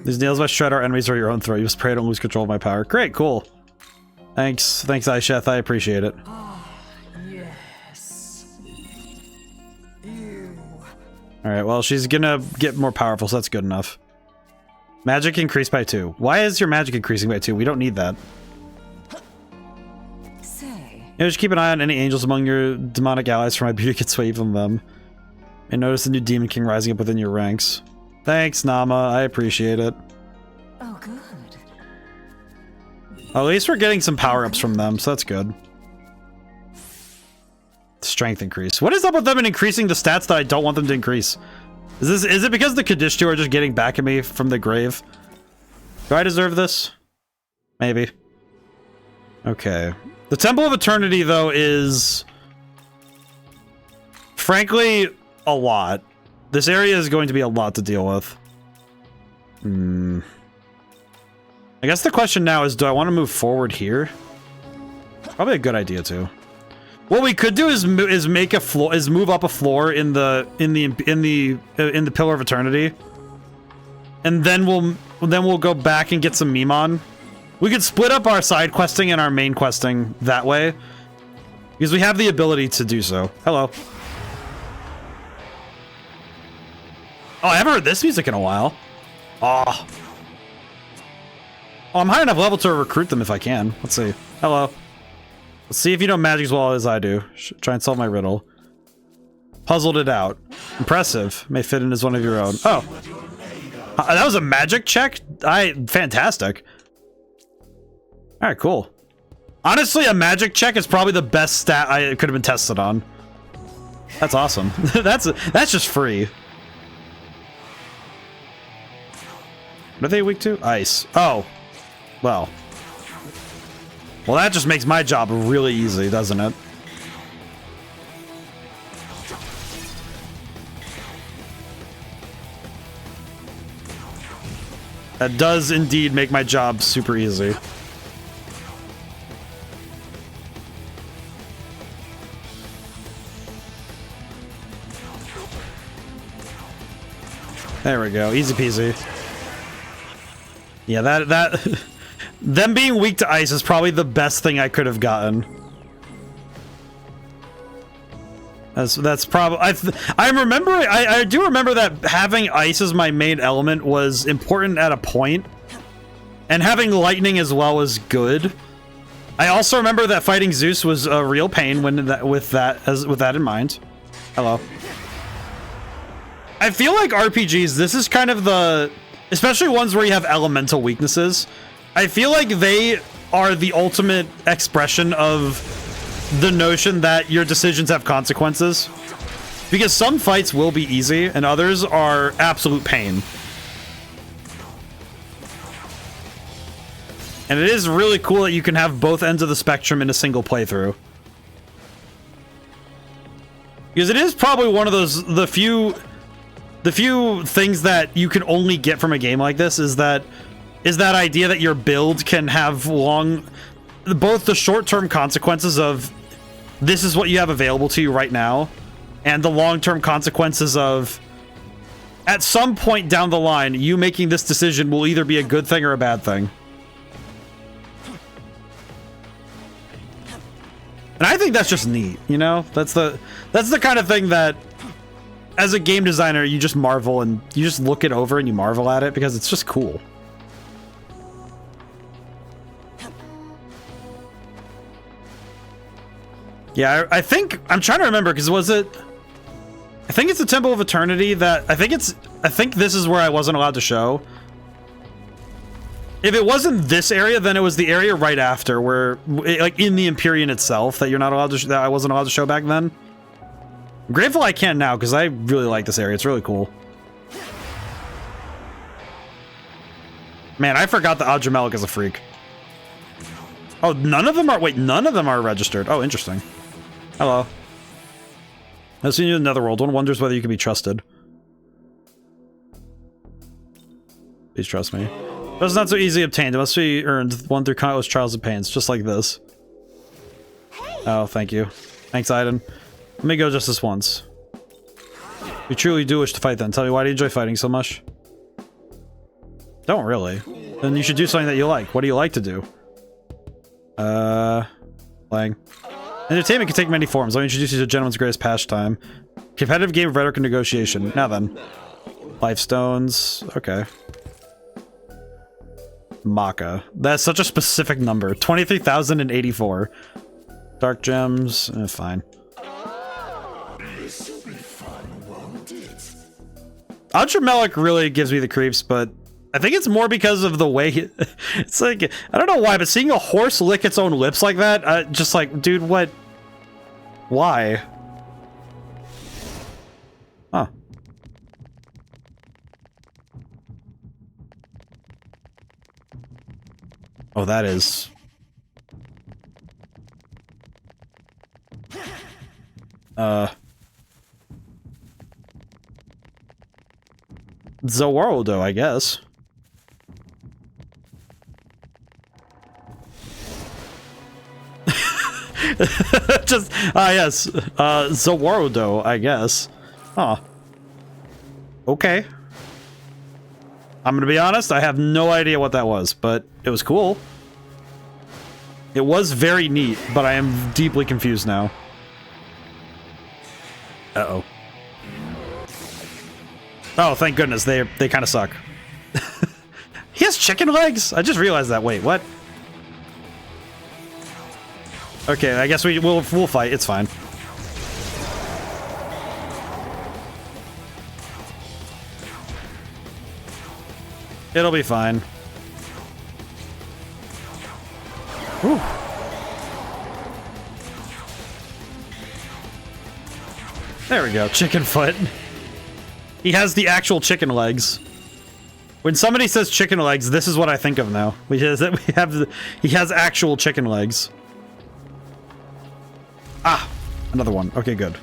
These nails must shred our enemies or your own throat. You must pray I don't lose control of my power. Great, cool. Thanks, Aisheth. I appreciate it. Yes. Alright, well, she's gonna get more powerful, so that's good enough. Magic increased by 2. Why is your magic increasing by 2? We don't need that. Say. Just keep an eye on any angels among your demonic allies, for my beauty can sway from them. And notice the new demon king rising up within your ranks. Thanks, Nama. I appreciate it. Oh, good. At least we're getting some power-ups from them, so that's good. Strength increase. What is up with them in increasing the stats that I don't want them to increase? Is it because the Kadishtu are just getting back at me from the grave? Do I deserve this? Maybe. Okay. The Temple of Eternity, though, is... frankly, a lot. This area is going to be a lot to deal with. I guess the question now is, do I want to move forward here? Probably a good idea too. What we could do is make a floor, move up a floor in the Pillar of Eternity, and then we'll go back and get some Mimon. We could split up our side questing and our main questing that way, because we have the ability to do so. Hello. Oh, I haven't heard this music in a while. Oh. Oh, I'm high enough level to recruit them if I can. Let's see. Hello. Let's see if you know magic as well as I do. Try and solve my riddle. Puzzled it out. Impressive. May fit in as one of your own. Oh. That was a magic check? Fantastic. Alright, cool. Honestly, a magic check is probably the best stat I could have been tested on. That's awesome. That's just free. What are they weak to? Ice. Oh. Well. Well, that just makes my job really easy, doesn't it? That does indeed make my job super easy. There we go. Easy peasy. Yeah, that them being weak to ice is probably the best thing I could have gotten. That's probably I do remember that having ice as my main element was important at a point, and having lightning as well was good. I also remember that fighting Zeus was a real pain with that in mind. Hello. I feel like RPGs, this is kind of the, especially ones where you have elemental weaknesses, I feel like they are the ultimate expression of the notion that your decisions have consequences. Because some fights will be easy and others are absolute pain. And it is really cool that you can have both ends of the spectrum in a single playthrough. Because it is probably one of those, the few things that you can only get from a game like this is that idea that your build can have both the short-term consequences of this is what you have available to you right now, and the long-term consequences of at some point down the line, you making this decision will either be a good thing or a bad thing. And I think that's just neat, you know? That's the kind of thing that as a game designer, you just marvel and you just look it over and you marvel at it because it's just cool. Yeah, I think I'm trying to remember because I think it's the Temple of Eternity that I think this is where I wasn't allowed to show. If it wasn't this area, then it was the area right after where like in the Empyrean itself that you're not allowed to that I wasn't allowed to show back then. I'm grateful I can now because I really like this area. It's really cool. Man, I forgot that Adramelech is a freak. Oh, none of them are registered. Oh, interesting. Hello. I've seen you in Netherworld. One wonders whether you can be trusted. Please trust me. But it's not so easily obtained. It must be earned one through countless trials and pains, just like this. Oh, thank you. Thanks, Aiden. Let me go just this once. You truly do wish to fight then. Tell me, why do you enjoy fighting so much? Don't really. Then you should do something that you like. What do you like to do? Playing. Entertainment can take many forms. Let me introduce you to Gentleman's greatest pastime. Competitive game of rhetoric and negotiation. Now then. Life stones. Okay. Maka. That's such a specific number. 23,084. Dark gems. Fine. This'll be fun, won't it? Adramelech really gives me the creeps, but I think it's more because of the way it's like, I don't know why, but seeing a horse lick its own lips like that, just like, dude, what? Why? Huh. Oh, that is... Zawarudo, I guess. Just, yes. Zawarudo, I guess. Huh. Okay. I'm gonna be honest, I have no idea what that was, but it was cool. It was very neat, but I am deeply confused now. Uh-oh. Oh, thank goodness, they kind of suck. He has chicken legs? I just realized that. Wait, what? Okay, I guess we'll fight. It's fine. It'll be fine. Whew. There we go, chicken foot. He has the actual chicken legs. When somebody says chicken legs, this is what I think of now. He has actual chicken legs. Ah, another one. Okay, good.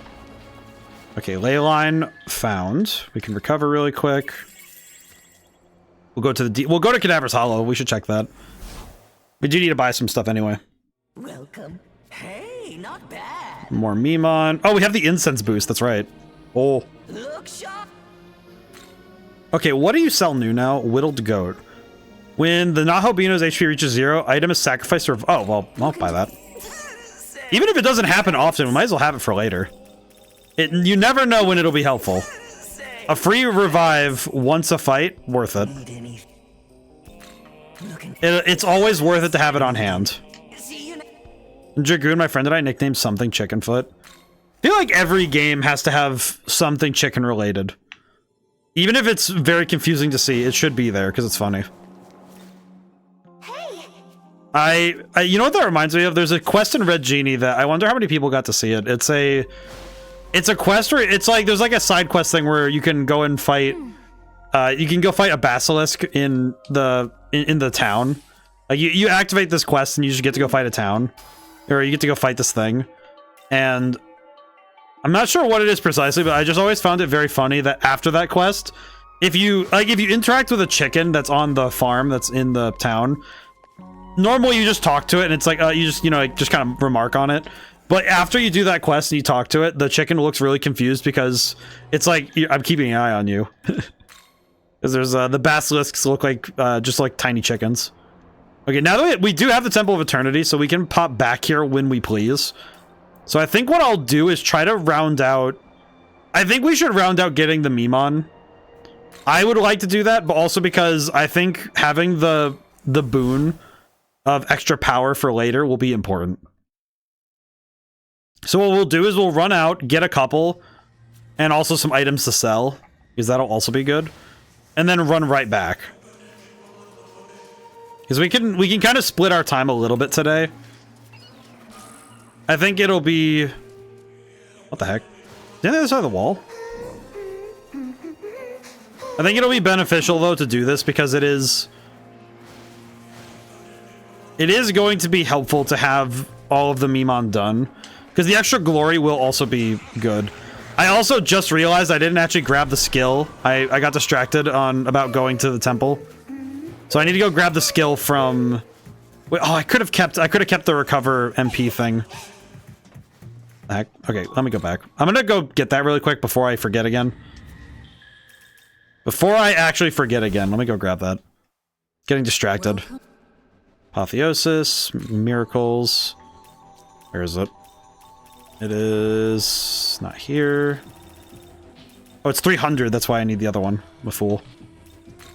Okay, ley line found. We can recover really quick. We'll go to we'll go to Cadaver's Hollow. We should check that. We do need to buy some stuff anyway. Welcome. Hey, not bad. More Mimon. Oh, we have the incense boost. That's right. Oh. Look sharp. Okay, what do you sell new now? Whittled goat. When the Nahobino's HP reaches 0, item is sacrificed or... Oh, well, I'll buy that. Even if it doesn't happen often, we might as well have it for later. You never know when it'll be helpful. A free revive once a fight, worth it. It's always worth it to have it on hand. Dragoon, my friend and I nicknamed something Chicken Foot. I feel like every game has to have something chicken related. Even if it's very confusing to see, it should be there because it's funny. Hey. You know what that reminds me of? There's a quest in Red Genie that I wonder how many people got to see it. It's a quest where it's like there's like a side quest thing where you can go and fight. You can go fight a basilisk in the town. Like you activate this quest and you just get to go fight a town, or you get to go fight this thing. And I'm not sure what it is precisely, but I just always found it very funny that after that quest, if you interact with a chicken that's on the farm that's in the town, normally you just talk to it and it's like you just just kind of remark on it. But after you do that quest and you talk to it, the chicken looks really confused because it's like I'm keeping an eye on you. Because there's the basilisks look like just like tiny chickens. Okay, now that we do have the Temple of Eternity, so we can pop back here when we please. So I think what I'll do is try to round out... I think we should round out getting the Memon. I would like to do that, but also because I think having the boon of extra power for later will be important. So what we'll do is we'll run out, get a couple, and also some items to sell, because that'll also be good. And then run right back. Because we can kind of split our time a little bit today. I think it'll be... What the heck? Is it on the other side of the wall? I think it'll be beneficial, though, to do this because it is going to be helpful to have all of the Memon done. Because the extra glory will also be good. I also just realized I didn't actually grab the skill. I got distracted about going to the temple. So I need to go grab the skill from... Wait, oh, I could have kept the recover MP thing. Heck. Okay, let me go back. I'm gonna go get that really quick before I forget again. Before I actually forget again, let me go grab that. Getting distracted. Apotheosis, miracles. Where is it? It is not here. Oh, it's 300. That's why I need the other one. I'm a fool.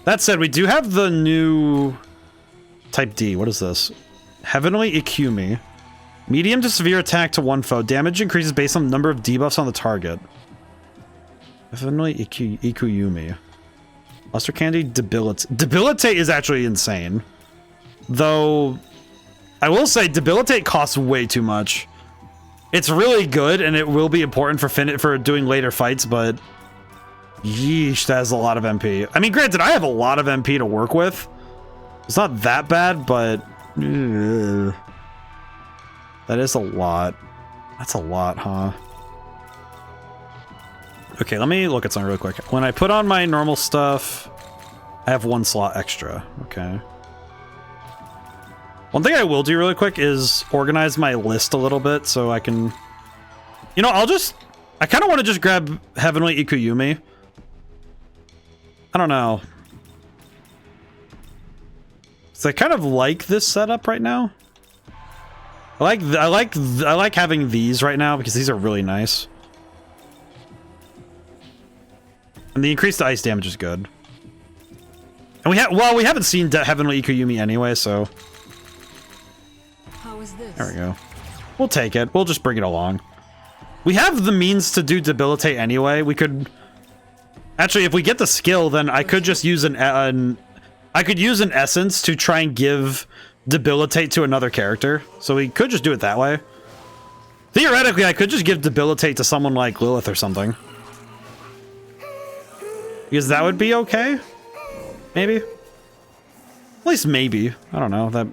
That said, we do have the new type D. What is this? Heavenly Ikumi. Medium to severe attack to one foe. Damage increases based on the number of debuffs on the target. Heavenly Ikuyumi. Luster Candy, Debilitate. Debilitate is actually insane. Though, I will say Debilitate costs way too much. It's really good, and it will be important for doing later fights, but... Yeesh, that has a lot of MP. I mean, granted, I have a lot of MP to work with. It's not that bad, but... Ugh. That is a lot. That's a lot, huh? Okay, let me look at something real quick. When I put on my normal stuff, I have one slot extra. Okay. One thing I will do really quick is organize my list a little bit so I can... You know, I kind of want to just grab Heavenly Ikuyumi. I don't know. So I kind of like this setup right now. I like having these right now because these are really nice. And the increased ice damage is good. And we haven't seen Heavenly Ikuyumi anyway, so How is this? there we go. We'll take it. We'll just bring it along. We have the means to do Debilitate anyway. We could actually, if we get the skill, then I could just use I could use an essence to try and give Debilitate to another character. So we could just do it that way. Theoretically, I could just give Debilitate to someone like Lilith or something. Because that would be okay? Maybe? At least maybe. I don't know. That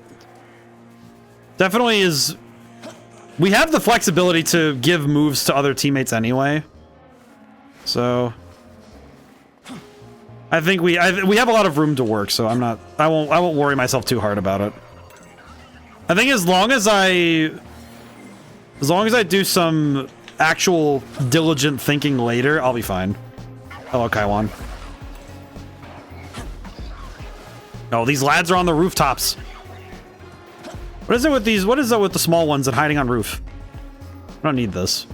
definitely is... We have the flexibility to give moves to other teammates anyway. So... I think we have a lot of room to work, so I won't worry myself too hard about it. I think as long as I do some actual diligent thinking later, I'll be fine. Hello, Kaiwan. Oh, these lads are on the rooftops. What is it with these? What is it with the small ones and hiding on roof? I don't need this.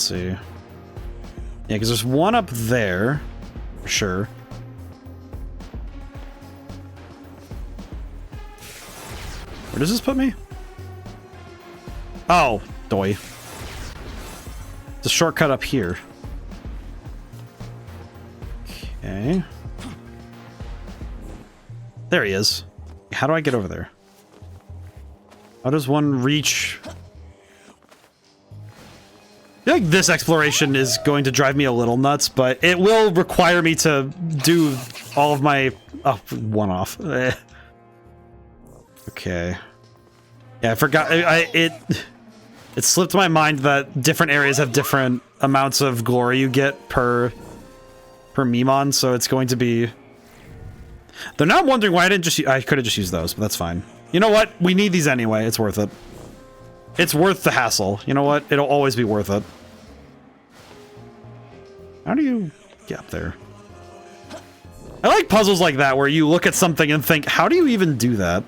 Let's see. Yeah, because there's one up there. For sure. Where does this put me? Oh, doy. It's a shortcut up here. Okay. There he is. How do I get over there? How does one reach? I feel like this exploration is going to drive me a little nuts, but it will require me to do all of my... Oh, one off. Okay. Yeah, I forgot. It slipped my mind that different areas have different amounts of glory you get per Memon, so it's going to be... They're not wondering why I didn't just... I could have just used those, but that's fine. You know what? We need these anyway. It's worth it. It's worth the hassle. You know what? It'll always be worth it. How do you get up there? I like puzzles like that where you look at something and think, how do you even do that?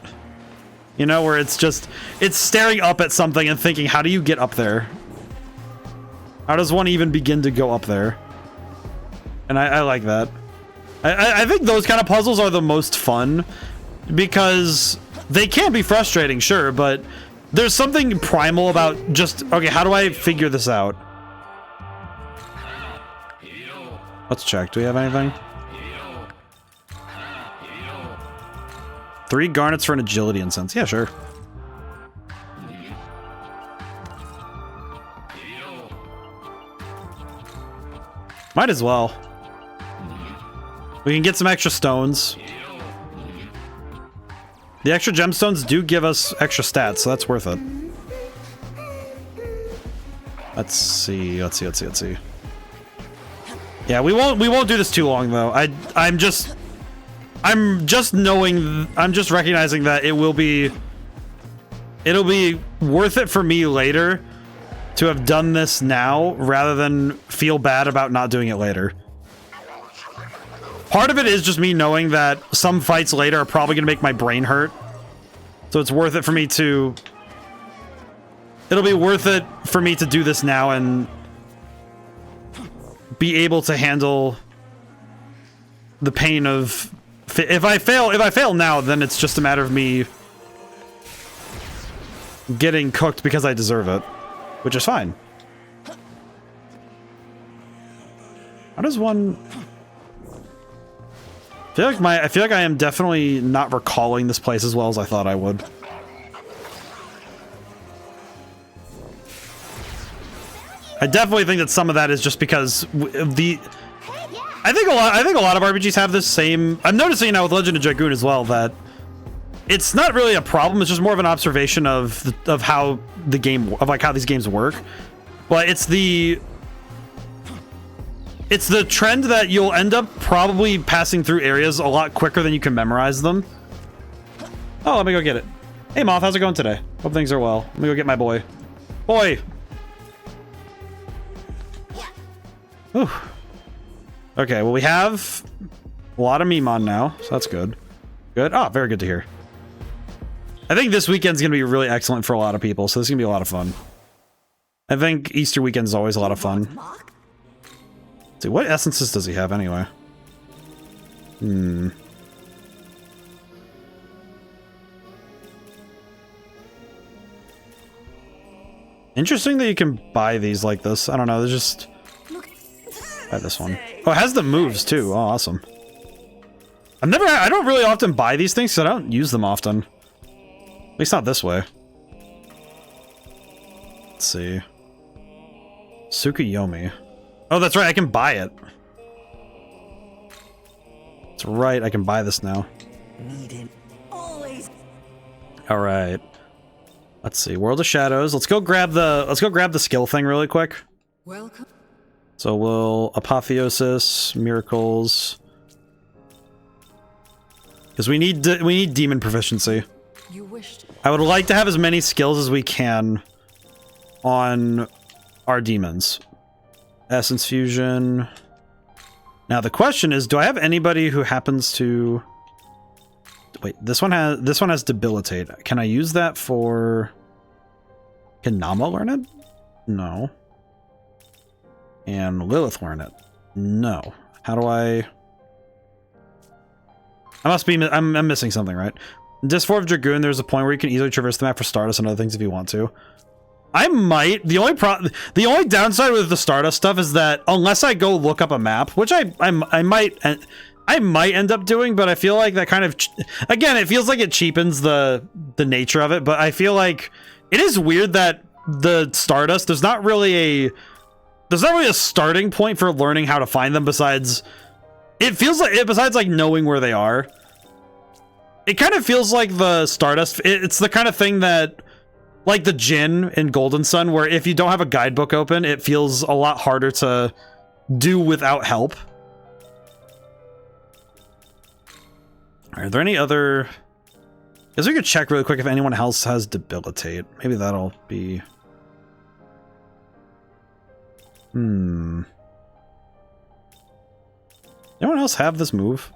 You know, where it's just... It's staring up at something and thinking, how do you get up there? How does one even begin to go up there? And I like that. I think those kind of puzzles are the most fun because they can be frustrating, sure, but there's something primal about just, okay, how do I figure this out? Let's check. Do we have anything? 3 garnets for an agility incense. Yeah, sure. Might as well. We can get some extra stones. The extra gemstones do give us extra stats, so that's worth it. Let's see. Yeah, we won't do this too long though. I'm just recognizing that it'll be worth it for me later to have done this now rather than feel bad about not doing it later. Part of it is just me knowing that some fights later are probably going to make my brain hurt. So it's worth it for me to... It'll be worth it for me to do this now and be able to handle the pain of... If I fail now, then it's just a matter of me getting cooked because I deserve it, which is fine. How does one... I feel like I am definitely not recalling this place as well as I thought I would. I definitely think that some of that is just because I think a lot of RPGs have this same... I'm noticing now with Legend of Dragoon as well that it's not really a problem, it's just more of an observation of how the game, of like how these games work. But it's the trend that you'll end up probably passing through areas a lot quicker than you can memorize them. Oh, let me go get it. Hey, Moth, how's it going today? Hope things are well. Let me go get my boy. Boy! Whew. Okay, well, we have a lot of Memon now, so that's good. Good. Oh, very good to hear. I think this weekend's going to be really excellent for a lot of people, so this is going to be a lot of fun. I think Easter weekend is always a lot of fun. See, what essences does he have anyway? Interesting that you can buy these like this. I don't know, they're just... Buy this one. Oh, it has the moves too. Oh, awesome. I don't really often buy these things because I don't use them often. At least not this way. Let's see. Tsukuyomi. Oh, that's right, I can buy it. That's right, I can buy this now. Alright. Let's see. World of Shadows. Let's go grab the skill thing really quick. Welcome. So we'll Apotheosis, Miracles. Because we need demon proficiency. You wished. I would like to have as many skills as we can on our demons. Essence Fusion. Now the question is, do I have anybody who happens to... Wait, this one has Debilitate. Can I use that for... Can Nama learn it? No. And Lilith learn it? No. How do I must be, I'm missing something, right? In Disc 4 of Dragoon, there's a point where you can easily traverse the map for Stardust and other things if you want to. I might. The only downside with the Stardust stuff is that unless I go look up a map, which I might end up doing, but I feel like that kind of, again, it feels like it cheapens the nature of it, but I feel like it is weird that the Stardust, there's not really a starting point for learning how to find them besides, it feels like, besides like knowing where they are. It kind of feels like the Stardust, it's the kind of thing that, like the Jin in Golden Sun, where if you don't have a guidebook open, it feels a lot harder to do without help. Are there any other... I guess we could check really quick if anyone else has Debilitate. Maybe that'll be... Anyone else have this move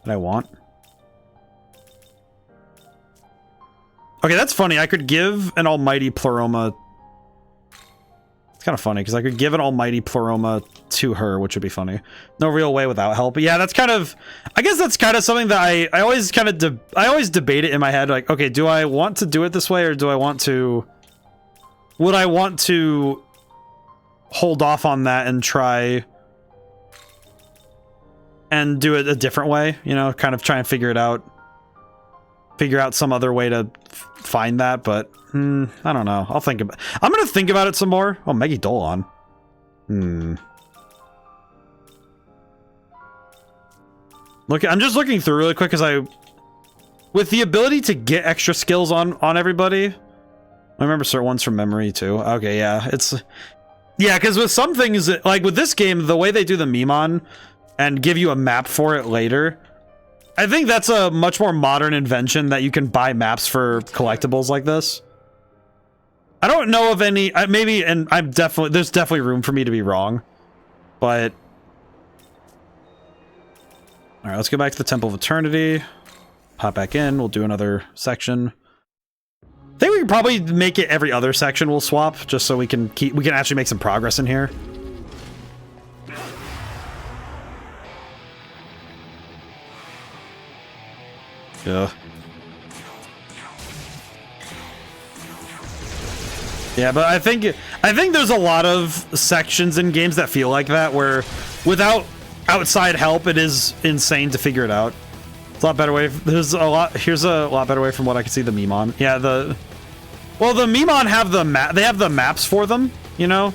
that I want? Okay, that's funny. I could give an Almighty Pleroma. It's kind of funny because I could give an Almighty Pleroma to her, which would be funny. No real way without help. But yeah, that's kind of, I guess that's kind of something that I always kind of, I always debate it in my head. Like, okay, do I want to do it this way or do I want to, would I want to hold off on that and try and do it a different way? You know, kind of try and figure it out. Figure out some other way to find that, but I don't know. I'll think about. I'm gonna think about it some more. Oh, Megidolon. Look, I'm just looking through really quick because with the ability to get extra skills on everybody. I remember certain ones from memory too. Okay, yeah, because with some things like with this game, the way they do the Memon and give you a map for it later. I think that's a much more modern invention that you can buy maps for collectibles like this. I don't know of any, maybe, and there's definitely room for me to be wrong, but. All right, let's go back to the Temple of Eternity. Hop back in, we'll do another section. I think we can probably make it every other section we'll swap, just so we can actually make some progress in here. Yeah. Yeah, but I think there's a lot of sections in games that feel like that, where without outside help, it is insane to figure it out. It's a lot better way. Here's a lot better way from what I can see the Memon. Yeah, the Memon have the map. They have the maps for them, you know.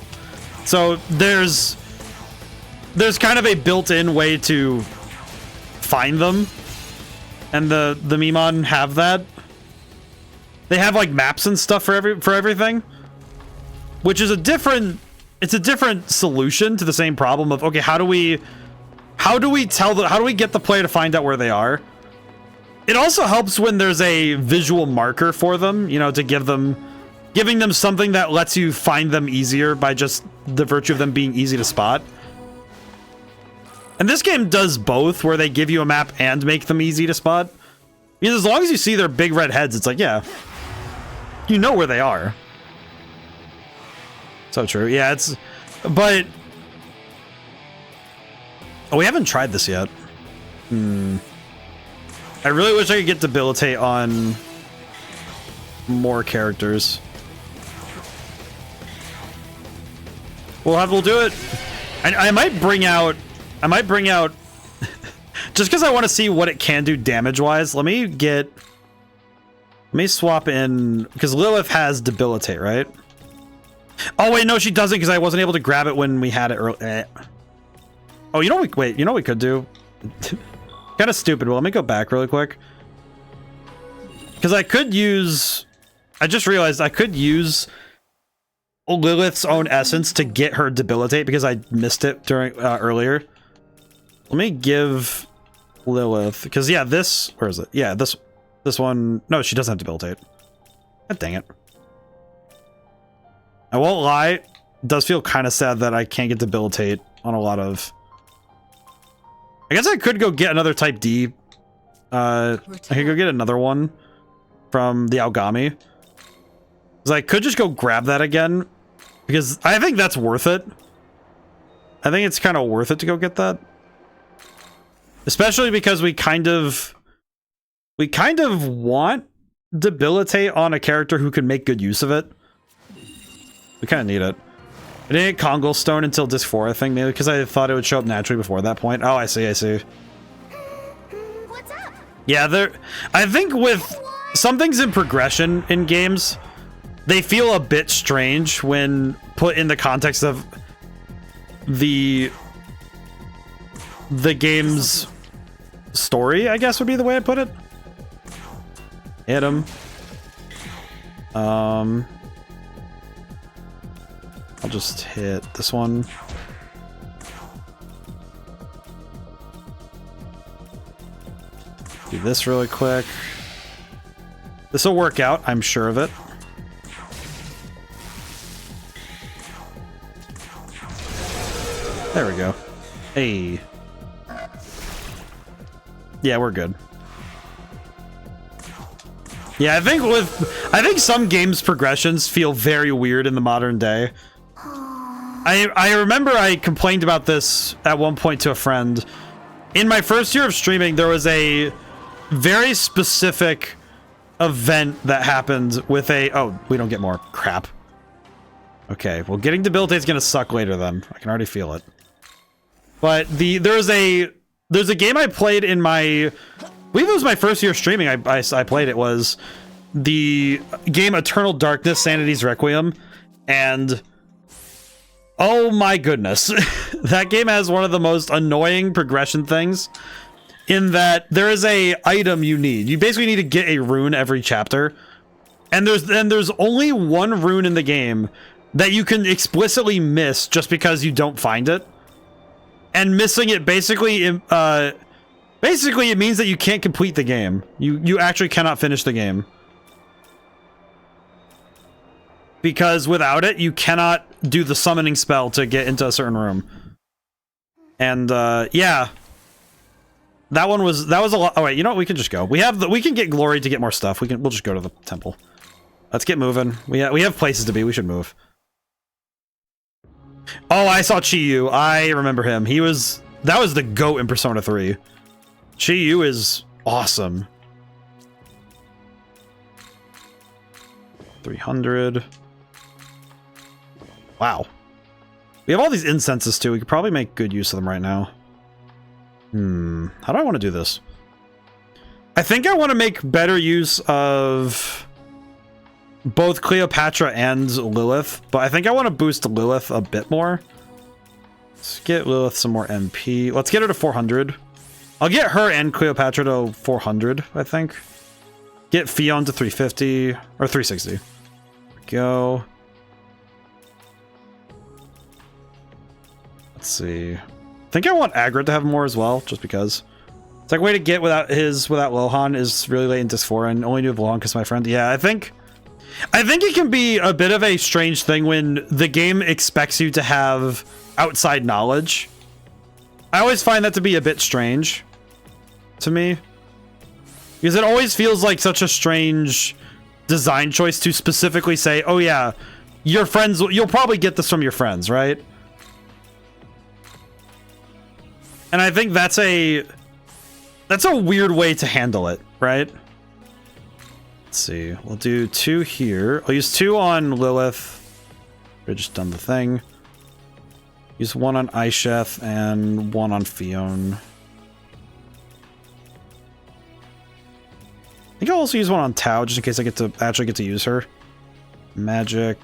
So there's kind of a built-in way to find them. And the Memon have that. They have like maps and stuff for everything, which is a different solution to the same problem of, okay, how do we get the player to find out where they are? It also helps when there's a visual marker for them, you know, to giving them something that lets you find them easier by just the virtue of them being easy to spot. And this game does both, where they give you a map and make them easy to spot. Because as long as you see their big red heads, it's like, yeah, you know where they are. So true. Yeah, but... Oh, we haven't tried this yet. I really wish I could get Debilitate on more characters. We'll do it. I might bring out just because I want to see what it can do damage-wise. Let me swap in, because Lilith has Debilitate, right? Oh wait, no, she doesn't, because I wasn't able to grab it when we had it early. Oh, you know what we could do? Kind of stupid, but let me go back really quick. Because I just realized I could use Lilith's own essence to get her Debilitate, because I missed it during earlier. Let me give Lilith, because yeah, where is it? Yeah, this one. No, she doesn't have Debilitate. God dang it. I won't lie, it does feel kind of sad that I can't get Debilitate on a lot of. I guess I could go get another Type D. I could go get another one from the Aogami. Because I could just go grab that again, because I think that's worth it. I think it's kind of worth it to go get that. Especially because we kind of want Debilitate on a character who can make good use of it. We kind of need it. I didn't get Congle Stone until disc 4, I think, maybe because I thought it would show up naturally before that point. Oh, I see, I see. What's up? Yeah, I think with some things in progression in games, they feel a bit strange when put in the context of the game's story, I guess would be the way I put it. Hit him. I'll just hit this one. Do this really quick. This will work out, I'm sure of it. There we go. Hey. Yeah, we're good. Yeah, I think some games' progressions feel very weird in the modern day. I remember I complained about this at one point to a friend. In my first year of streaming, there was a very specific event that happened with a... Oh, we don't get more. Crap. Okay, well, getting Debilitate's gonna suck later then. I can already feel it. But there's a game I played in my... I believe it was my first year of streaming. I played it. Was the game Eternal Darkness, Sanity's Requiem, and oh my goodness, that game has one of the most annoying progression things. In that there is a item you need. You basically need to get a rune every chapter, and there's only one rune in the game that you can explicitly miss just because you don't find it. And missing it basically it means that you can't complete the game. You actually cannot finish the game. Because without it, you cannot do the summoning spell to get into a certain room. And yeah. That was a lot. Oh wait, you know what? We can just go. We can get glory to get more stuff. We'll just go to the temple. Let's get moving. We have places to be. We should move. Oh, I saw Chi-Yu. I remember him. That was the GOAT in Persona 3. Chi-Yu is awesome. 300. Wow. We have all these incenses too. We could probably make good use of them right now. How do I want to do this? I think I want to make better use of both Cleopatra and Lilith, but I think I want to boost Lilith a bit more. Let's get Lilith some more MP. Let's get her to 400. I'll get her and Cleopatra to 400, I think. Get Fion to 350, or 360. There we go. Let's see. I think I want Agrit to have more as well, just because. It's like a way to get without Lohan is really late in disc 4, and only do Lohan because my friend. Yeah, I think it can be a bit of a strange thing when the game expects you to have outside knowledge. I always find that to be a bit strange to me. Because it always feels like such a strange design choice to specifically say, oh yeah, your friends, you'll probably get this from your friends, right? And I think that's a weird way to handle it, right? Let's see. We'll do 2 here. I'll use 2 on Lilith. We just done the thing. Use 1 on Aisheth and 1 on Fion. I think I'll also use 1 on Tao just in case I actually get to use her. Magic.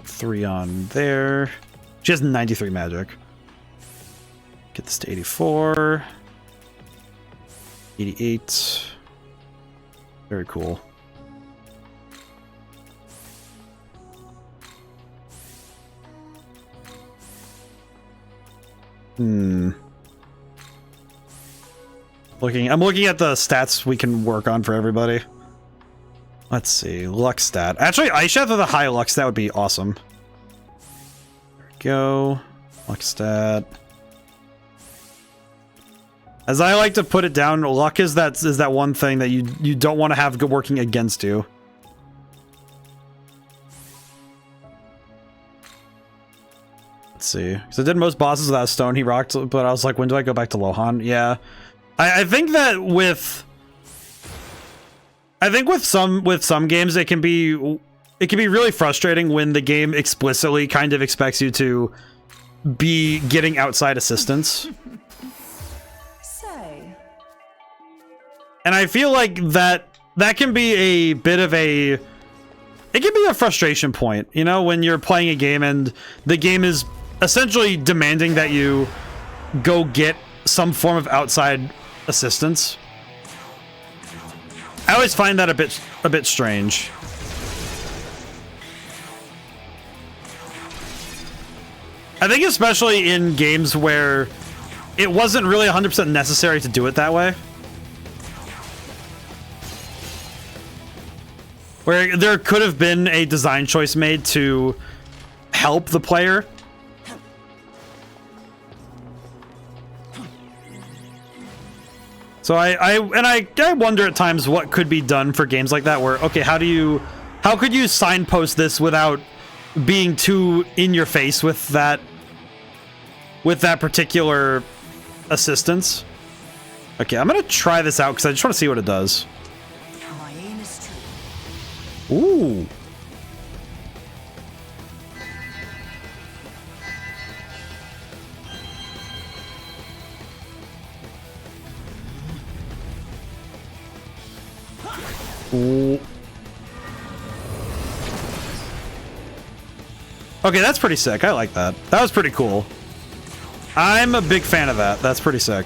3 on there. She has 93 magic. Get this to 84. 88. Very cool. I'm looking at the stats we can work on for everybody. Let's see. Luck stat. Actually, Aisheth with a high luck stat would be awesome. There we go. Luck stat. As I like to put it down, luck is that one thing that you don't want to have working against you. Let's see. Because I did most bosses without stone. He rocked, but I was like, when do I go back to Lohan? Yeah. I think that with... I think with some games, it can be really frustrating when the game explicitly kind of expects you to be getting outside assistance. Say. And I feel like that can be a bit of a... It can be a frustration point, you know, when you're playing a game and the game is essentially demanding that you go get some form of outside assistance. I always find that a bit strange. I think especially in games where it wasn't really 100% necessary to do it that way. Where there could have been a design choice made to help the player. So I wonder at times what could be done for games like that where, okay, how could you signpost this without being too in your face with that particular assistance? Okay, I'm gonna try this out because I just want to see what it does. My aim is true. Ooh. Ooh. Okay, that's pretty sick. I like that. That was pretty cool. I'm a big fan of that. That's pretty sick.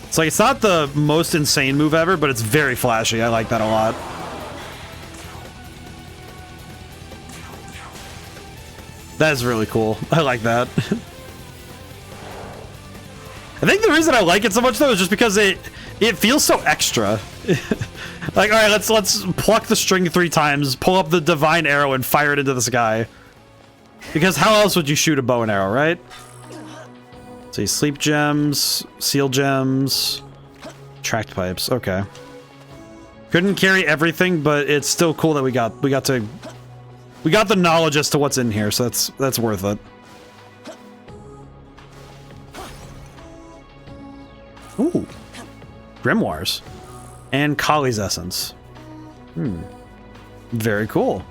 It's like, it's not the most insane move ever, but it's very flashy. I like that a lot. That is really cool. I like that. I think the reason I like it so much though is just because it feels so extra. Like, all right, let's pluck the string 3 times, pull up the divine arrow, and fire it into the sky. Because how else would you shoot a bow and arrow, right? Let's see, sleep gems, seal gems, tracked pipes. Okay. Couldn't carry everything, but it's still cool that we got the knowledge as to what's in here, so that's worth it. Ooh, grimoires and Kali's essence. Very cool.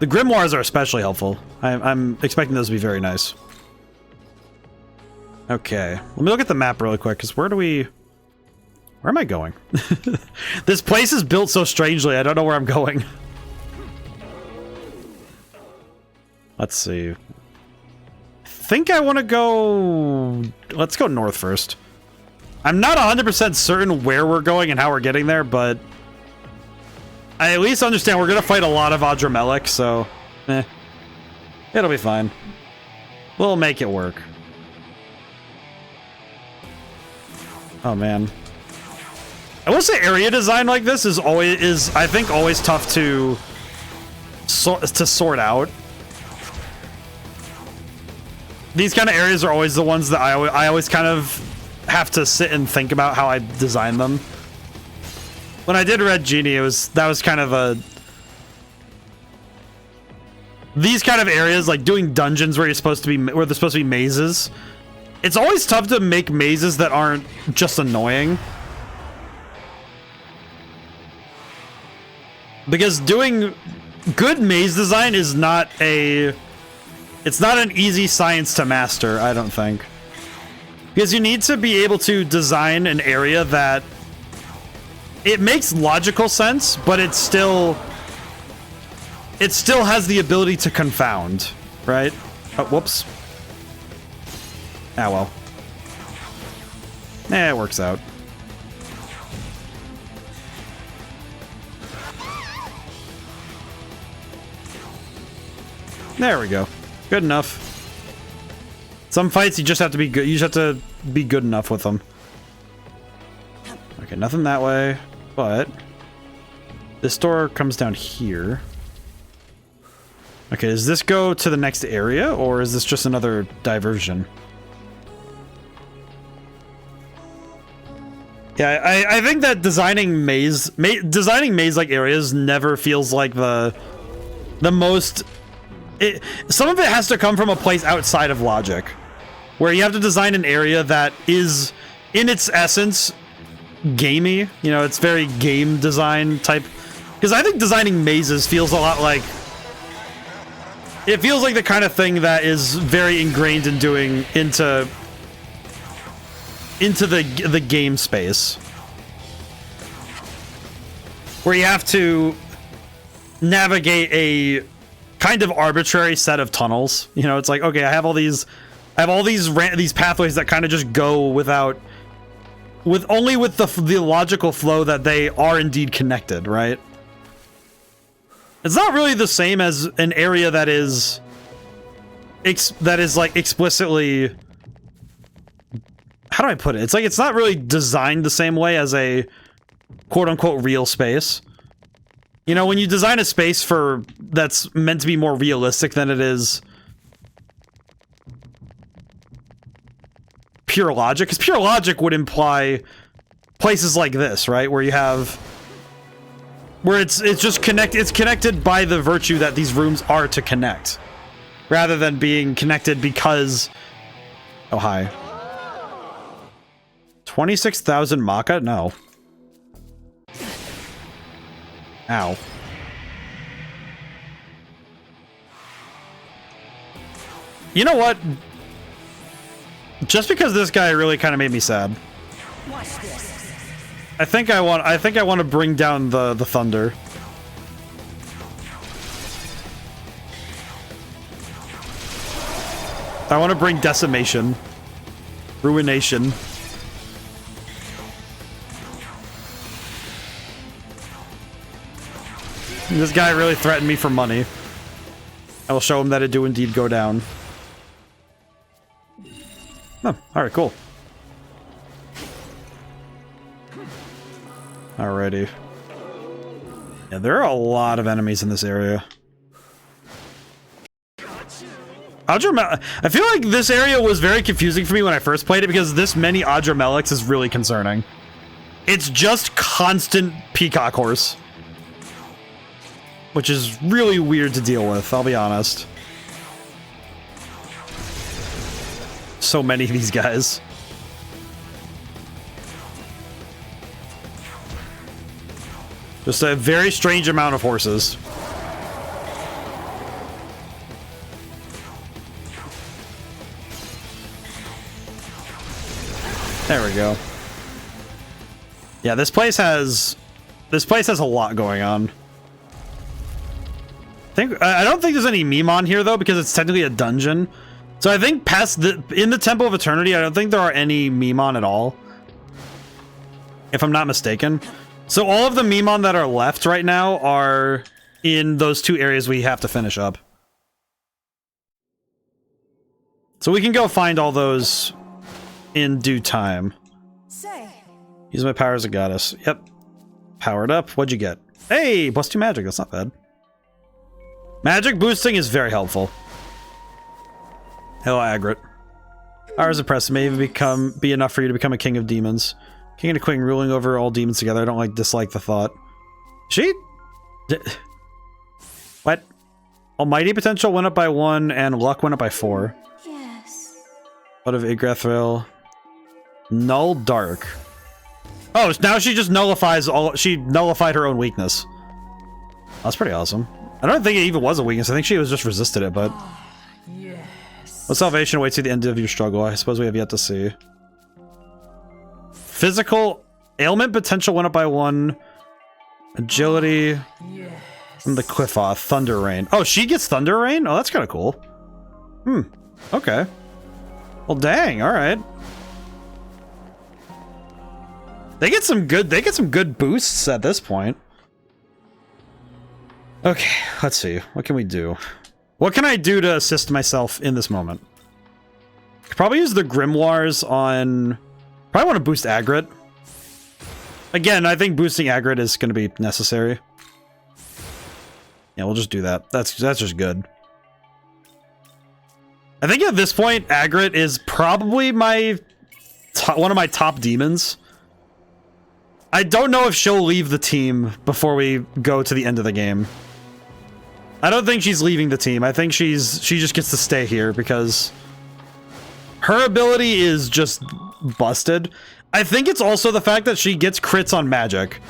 The grimoires are especially helpful. I'm expecting those to be very nice. Okay, let me look at the map really quick, because where am I going? This place is built so strangely, I don't know where I'm going. Let's see. I think I want to go... Let's go north first. I'm not 100% certain where we're going and how we're getting there, but I at least understand we're going to fight a lot of Adramelech, so it'll be fine. We'll make it work. Oh man. I will say area design like this is I think always tough to sort out. These kind of areas are always the ones that I always kind of have to sit and think about how I design them. When I did Red Genie, that was kind of these kind of areas, like doing dungeons where there's supposed to be mazes. It's always tough to make mazes that aren't just annoying. Because doing good maze design is not it's not an easy science to master, I don't think. Because you need to be able to design an area that it makes logical sense, but it still has the ability to confound, right? Oh, whoops. Ah, well. It works out. There we go. Good enough. Some fights you just have to be good. You just have to be good enough with them. Okay, nothing that way, but this door comes down here. Okay, does this go to the next area, or is this just another diversion? Yeah, I think that designing maze-like areas never feels like the the most... some of it has to come from a place outside of logic, where you have to design an area that is, in its essence, gamey. You know, it's very game design type. Because I think designing mazes feels a lot like... It feels like the kind of thing that is very ingrained in doing into the game space. Where you have to navigate a kind of arbitrary set of tunnels. You know, it's like, okay, I have all these pathways that kind of just go without, only with the logical flow that they are indeed connected, right? It's not really the same as an area that is like explicitly, how do I put it? It's like, it's not really designed the same way as a quote-unquote real space. You know, when you design a space that's meant to be more realistic than it is pure logic, because pure logic would imply places like this, right? Where you have, where it's just it's connected by the virtue that these rooms are to connect, rather than being connected because, oh hi, 26,000 Maka? No. Ow. You know what? Just because this guy really kind of made me sad. I think I want to bring down the thunder. I want to bring decimation. Ruination. This guy really threatened me for money. I will show him that it do indeed go down. Oh, alright, cool. Alrighty. Yeah, there are a lot of enemies in this area. I feel like this area was very confusing for me when I first played it, because this many Adramelics is really concerning. It's just constant peacock horse. Which is really weird to deal with, I'll be honest. So many of these guys. Just a very strange amount of horses. There we go. Yeah, this place has a lot going on. I don't think there's any meme on here though, because it's technically a dungeon. So I think in the Temple of Eternity, I don't think there are any Memon at all, if I'm not mistaken. So all of the Memon that are left right now are in those two areas we have to finish up. So we can go find all those in due time. Say. Use my power as a goddess. Yep. Powered up. What'd you get? Hey, +2 magic. That's not bad. Magic boosting is very helpful. Hello, Agrit. Ours oppressed may even be enough for you to become a king of demons. King and a queen ruling over all demons together. I don't dislike the thought. What? Almighty potential went up by 1 and luck went up by 4. Yes. What of Yggdrasil? Null dark. Oh, now she just nullifies she nullified her own weakness. That's pretty awesome. I don't think it even was a weakness. I think she was just resisted it, but... Yes. What salvation awaits you at the end of your struggle? I suppose we have yet to see. Physical ailment potential went up by 1. Agility. Yes. From the Qlifoth. Thunder Rain. Oh, she gets Thunder Rain? Oh, that's kind of cool. Okay. Well, dang. All right. They get some good boosts at this point. Okay, let's see. What can we do? What can I do to assist myself in this moment? Could probably use the Grimoires on... Probably want to boost Agrit. Again, I think boosting Agrit is going to be necessary. Yeah, we'll just do that. That's just good. I think at this point, Agrit is probably one of my top demons. I don't know if she'll leave the team before we go to the end of the game. I don't think she's leaving the team. I think she just gets to stay here because her ability is just busted. I think it's also the fact that she gets crits on magic.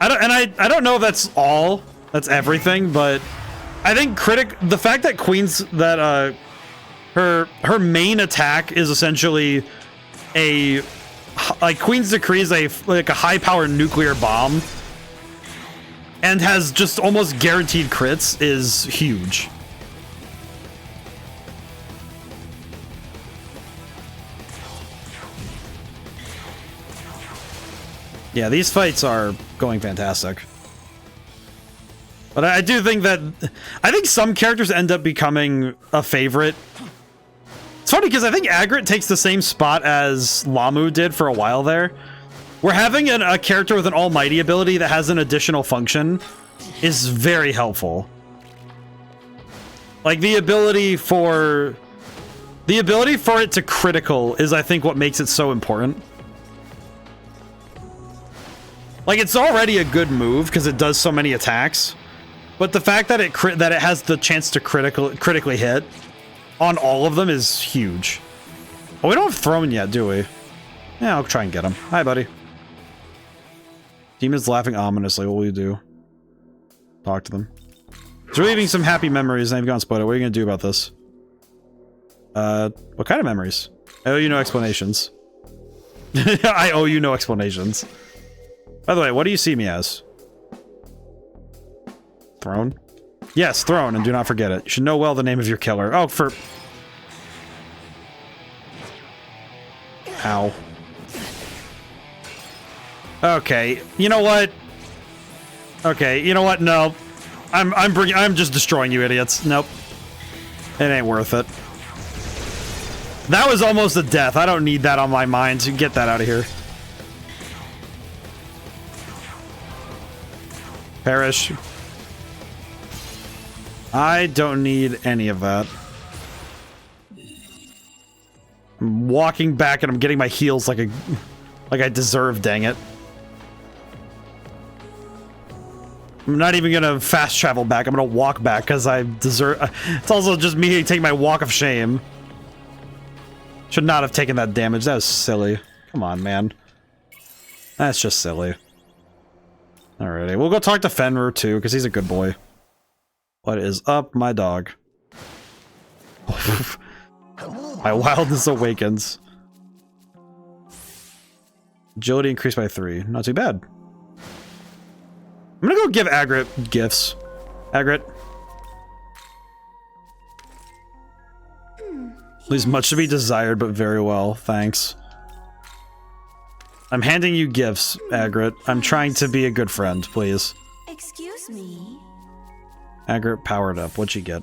I don't know if that's everything, but I think the fact that her main attack is essentially Queen's Decree is a high power nuclear bomb and has just almost guaranteed crits is huge. Yeah, these fights are going fantastic. But I do think that I think some characters end up becoming a favorite. It's funny because I think Agrit takes the same spot as Lamu did for a while there. Where having a character with an almighty ability that has an additional function is very helpful. Like the ability for it to critical is, I think, what makes it so important. Like, it's already a good move because it does so many attacks, but the fact that it has the chance to critically hit on all of them is huge. Oh, we don't have Throne yet, do we? Yeah, I'll try and get him. Hi, buddy. Demon's laughing ominously. What will you do? Talk to them. It's relieving some happy memories, and they've gone split. What are you gonna do about this? What kind of memories? I owe you no explanations. I owe you no explanations. By the way, what do you see me as? Throne? Yes, Throne, and do not forget it. You should know well the name of your killer. Oh, for... Ow. Okay, you know what? Okay, you know what? No. I'm just destroying you idiots. Nope. It ain't worth it. That was almost a death. I don't need that on my mind, so get that out of here. Perish. I don't need any of that. I'm walking back and I'm getting my heals like I deserve, dang it. I'm not even gonna fast travel back. I'm gonna walk back because I deserve. It's also just me taking my walk of shame. Should not have taken that damage. That was silly. Come on, man. That's just silly. Alrighty, we'll go talk to Fenrir too, because he's a good boy. What is up, my dog? My wildness awakens. Agility increased by 3. Not too bad. I'm gonna go give Agrit gifts. Agrit. Leaves much to be desired, but very well. Thanks. I'm handing you gifts, Agrit. I'm trying to be a good friend, please. Excuse me. Agrit powered up. What'd you get?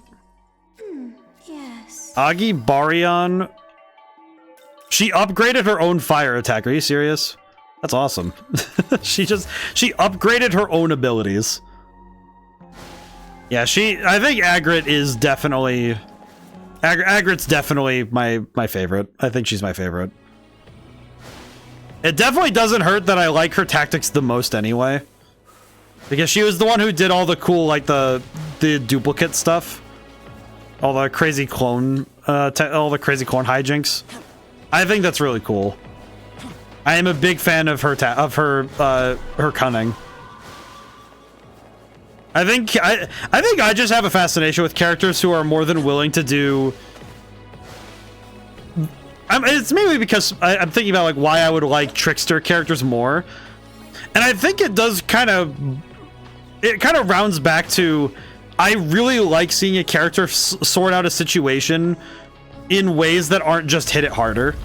Yes. Agi Baryon. She upgraded her own fire attack. Are you serious? That's awesome. she upgraded her own abilities. Yeah, I think Agrit is definitely... Agrit's definitely my favorite. I think she's my favorite. It definitely doesn't hurt that I like her tactics the most anyway. Because she was the one who did all the cool, like, the duplicate stuff. All the crazy clone, all the crazy clone hijinks. I think that's really cool. I am a big fan of her her cunning. I think I just have a fascination with characters who are more than willing to do... it's mainly because I'm thinking about like why I would like trickster characters more. And I think it does kind of rounds back to I really like seeing a character sort out a situation in ways that aren't just hit it harder.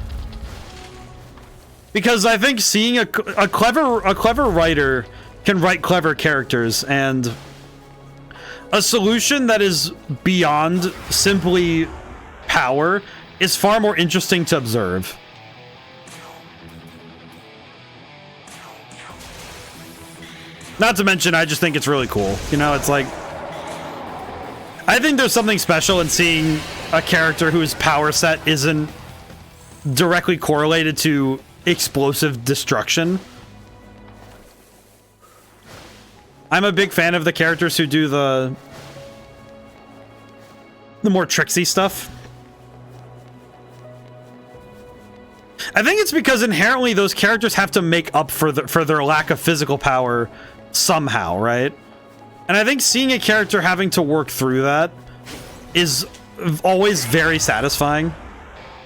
Because I think seeing a clever writer can write clever characters, and a solution that is beyond simply power is far more interesting to observe. Not to mention, I just think it's really cool. You know, it's like... I think there's something special in seeing a character whose power set isn't directly correlated to explosive destruction. I'm a big fan of the characters who do the the more tricksy stuff. I think it's because inherently those characters have to make up for their lack of physical power somehow, right? And I think seeing a character having to work through that is always very satisfying.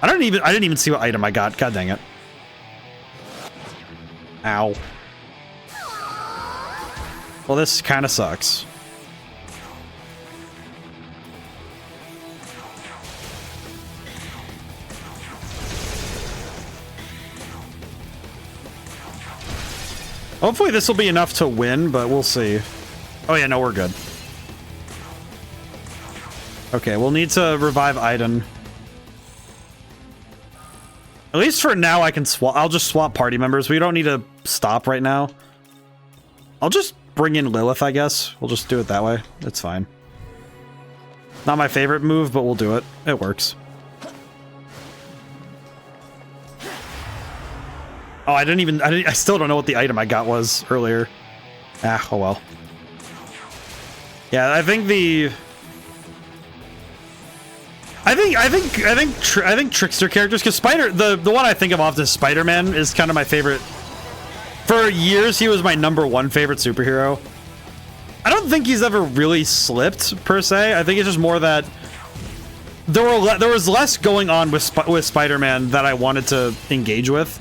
I didn't even see what item I got. God dang it. Ow. Well, this kind of sucks. Hopefully this will be enough to win, but we'll see. Oh yeah, no, we're good. Okay, we'll need to revive Aiden. At least for now, I can swap. I'll just swap party members. We don't need to stop right now. I'll just bring in Lilith, I guess. We'll just do it that way. It's fine. Not my favorite move, but we'll do it. It works. Oh, I still don't know what the item I got was earlier. Ah, oh well. Yeah, I think Trickster characters, because the one I think of often is Spider-Man is kind of my favorite. For years, he was my #1 favorite superhero. I don't think he's ever really slipped per se. I think it's just more that there was less going on with Spider-Man that I wanted to engage with,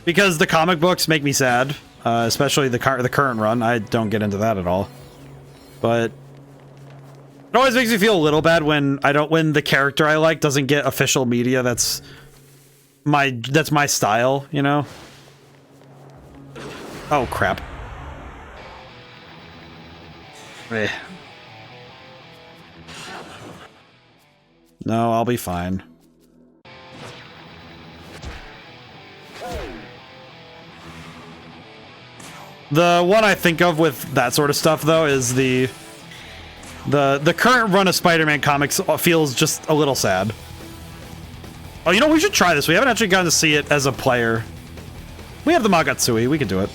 because the comic books make me sad, especially the current run. I don't get into that at all, but it always makes me feel a little bad when the character I like doesn't get official media that's my style, you know? Oh crap. Eh. No, I'll be fine. The one I think of with that sort of stuff though is the current run of Spider-Man comics feels just a little sad. Oh, you know, we should try this. We haven't actually gotten to see it as a player. We have the Magatsui. We can do it.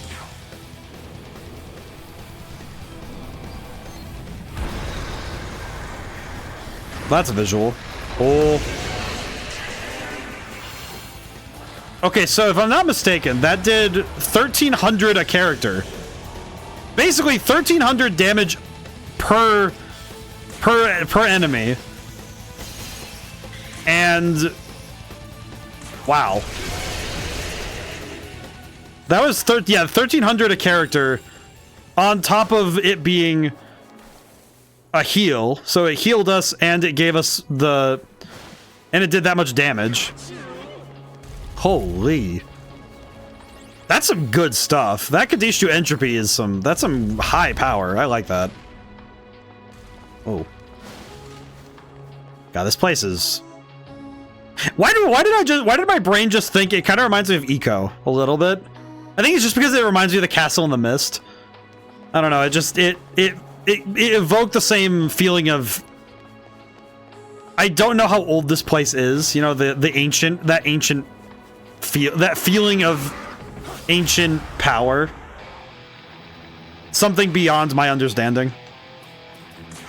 That's a visual. Oh. Okay, so if I'm not mistaken, that did 1,300 a character. Basically, 1,300 damage per enemy. And wow. That was 1,300 a character on top of it being a heal. So it healed us and it gave us and it did that much damage. Holy. That's some good stuff. That Kadishu entropy is that's some high power. I like that. Oh. God, this place is... Why did my brain just think it kind of reminds me of Eco a little bit? I think it's just because it reminds me of the Castle in the Mist. I don't know, it evoked the same feeling of... I don't know how old this place is, you know, that feeling of ancient power. Something beyond my understanding.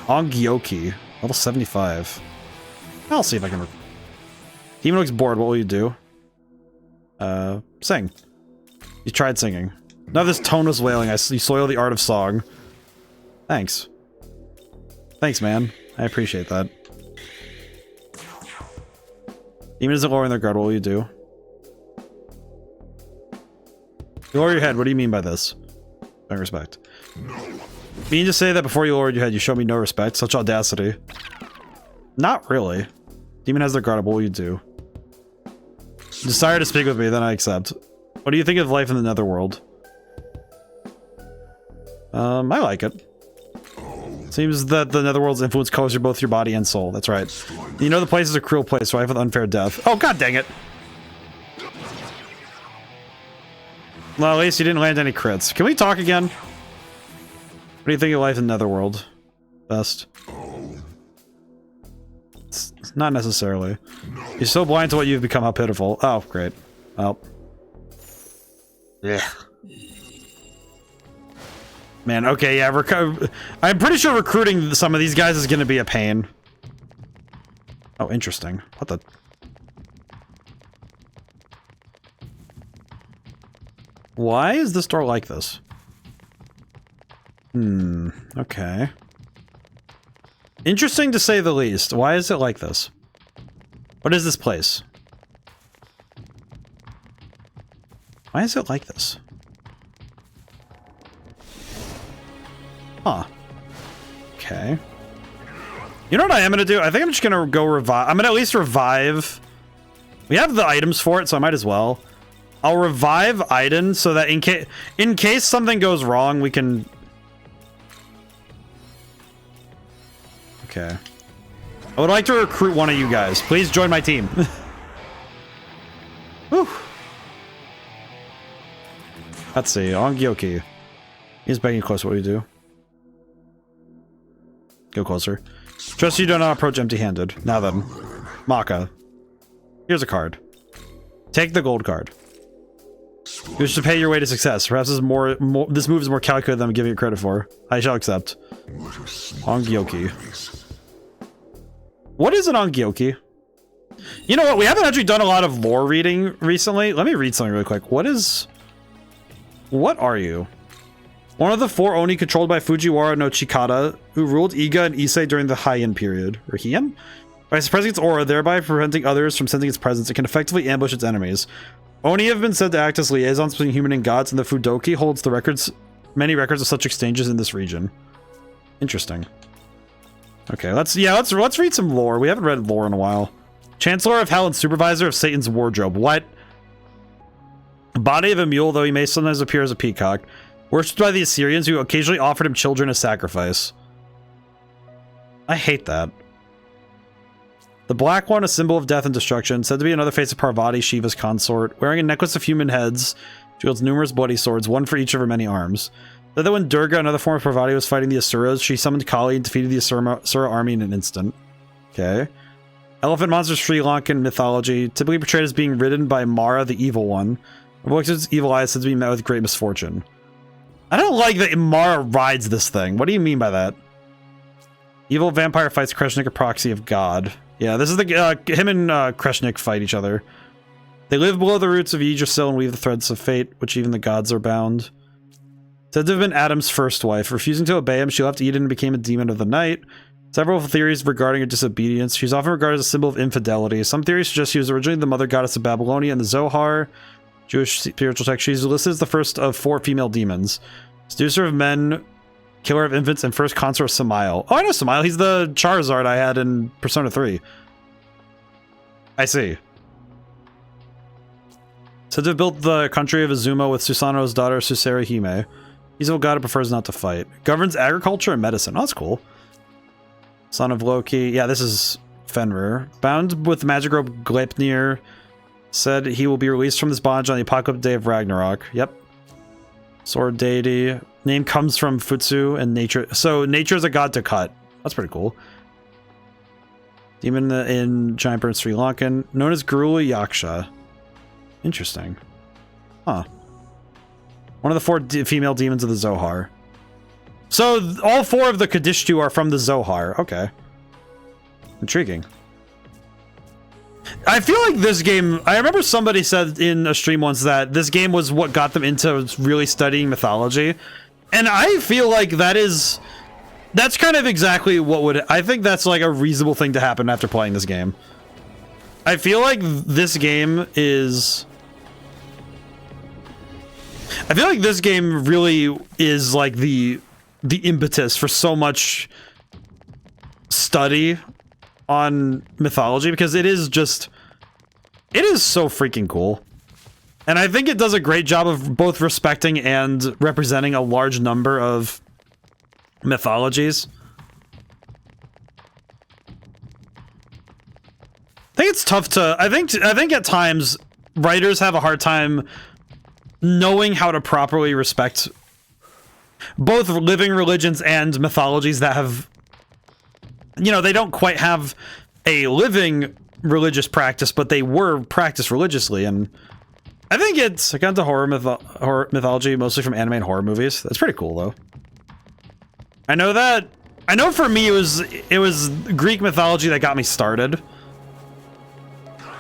Ongyoki, level 75. I'll see if I can... Demon looks bored, what will you do? Sing. You tried singing. Now this toneless wailing, you soil the art of song. Thanks. Thanks, man. I appreciate that. Demon isn't lowering their guard, what will you do? You lower your head, what do you mean by this? No respect. Mean to say that before you lowered your head, you showed me no respect? Such audacity. Not really. Demon has their guard up, what will you do? Desire to speak with me, then I accept. What do you think of life in the Netherworld? I like it. Seems that the Netherworld's influence colors through both your body and soul. That's right. You know the place is a cruel place, rife with unfair death. Oh, god dang it! Well, at least you didn't land any crits. Can we talk again? What do you think of life in the Netherworld? Best. It's not necessarily. You're so blind to what you've become, how pitiful. Oh, great. Well. Yeah. Man, okay, yeah, I'm pretty sure recruiting some of these guys is gonna be a pain. Oh, interesting. What the? Why is this door like this? Okay. Interesting to say the least. Why is it like this? What is this place? Why is it like this? Huh. Okay. You know what I am gonna do? I think I'm just gonna go revive. I'm gonna at least revive. We have the items for it, so I might as well. I'll revive Aiden so that in case something goes wrong, we can. Okay. I would like to recruit one of you guys. Please join my team. Whew. Let's see. Ongyoki. He's begging close. What do you do? Go closer. Trust you do not approach empty-handed. Now then. Maka. Here's a card. Take the gold card. You wish to pay your way to success. Perhaps this move is more calculated than I'm giving it credit for. I shall accept. Ongyoki. What is an Ongyoki? You know what? We haven't actually done a lot of lore reading recently. Let me read something really quick. What are you? One of the 4 Oni controlled by Fujiwara no Chikata, who ruled Iga and Issei during the Heian period. Or Heian? By suppressing its aura, thereby preventing others from sensing its presence, it can effectively ambush its enemies. Oni have been said to act as liaisons between human and gods, and the Fudoki holds many records of such exchanges in this region. Interesting. Okay, let's read some lore. We haven't read lore in a while. Chancellor of Hell and Supervisor of Satan's Wardrobe. What? Body of a mule, though he may sometimes appear as a peacock. Worshipped by the Assyrians, who occasionally offered him children as sacrifice. I hate that. The Black One, a symbol of death and destruction, said to be another face of Parvati, Shiva's consort, wearing a necklace of human heads. She wields numerous bloody swords, one for each of her many arms. Said that when Durga, another form of Parvati, was fighting the Asuras, she summoned Kali and defeated the Asura army in an instant. Okay. Elephant monsters, Sri Lankan mythology, typically portrayed as being ridden by Mara, the evil one. Avoids its evil eyes, said to be met with great misfortune. I don't like that Mara rides this thing. What do you mean by that? Evil vampire fights Kreshnik, a proxy of God. Yeah, this is the him and Kreshnik fight each other. They live below the roots of Yggdrasil and weave the threads of fate, which even the gods are bound. Said to have been Adam's first wife. Refusing to obey him, she left Eden and became a demon of the night. Several theories regarding her disobedience. She's often regarded as a symbol of infidelity. Some theories suggest she was originally the mother goddess of Babylonia and the Zohar, Jewish spiritual text. She's listed as the first of 4 female demons. Seducer of men, killer of infants, and first consort of Samael. Oh, I know Samael. He's the Charizard I had in Persona 3. I see. Said to have built the country of Azuma with Susanoo's daughter, Susera Hime. He's a god who prefers not to fight. Governs agriculture and medicine. Oh, that's cool. Son of Loki. Yeah, this is Fenrir. Bound with magic rope Gleipnir. Said he will be released from this bondage on the apocalyptic day of Ragnarok. Yep. Sword deity. Name comes from Futsu and nature. So nature is a god to cut. That's pretty cool. Demon in Giant Bird Sri Lankan. Known as Garula Yaksha. Interesting. Huh. One of the 4 female demons of the Zohar. So all 4 of the Kadishtu are from the Zohar. Okay. Intriguing. I feel like this game... I remember somebody said in a stream once that this game was what got them into really studying mythology. And I feel like that's kind of exactly what would... I think that's like a reasonable thing to happen after playing this game. I feel like this game is... I feel like this game really is like the impetus for so much study on mythology, because it is so freaking cool. And I think it does a great job of both respecting and representing a large number of mythologies. I think it's tough to... I think at times writers have a hard time knowing how to properly respect both living religions and mythologies that have... You know, they don't quite have a living religious practice, but they were practiced religiously, and I think it's... I got into horror mythology mostly from anime and horror movies. That's pretty cool, though. I know for me it was Greek mythology that got me started.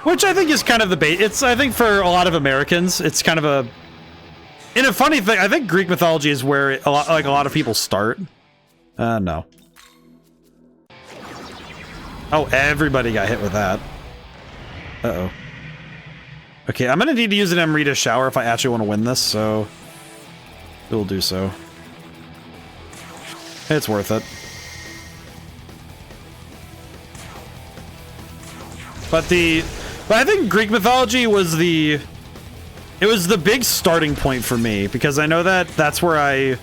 Which I think is kind of the bait. It's, I think for a lot of Americans, it's kind of a... In a funny thing, I think Greek mythology is where a lot of people start. No. Oh, everybody got hit with that. Uh-oh. Okay, I'm gonna need to use an Amrita shower if I actually want to win this, so... we'll do so. It's worth it. But I think Greek mythology was the big starting point for me, because I know that that's where I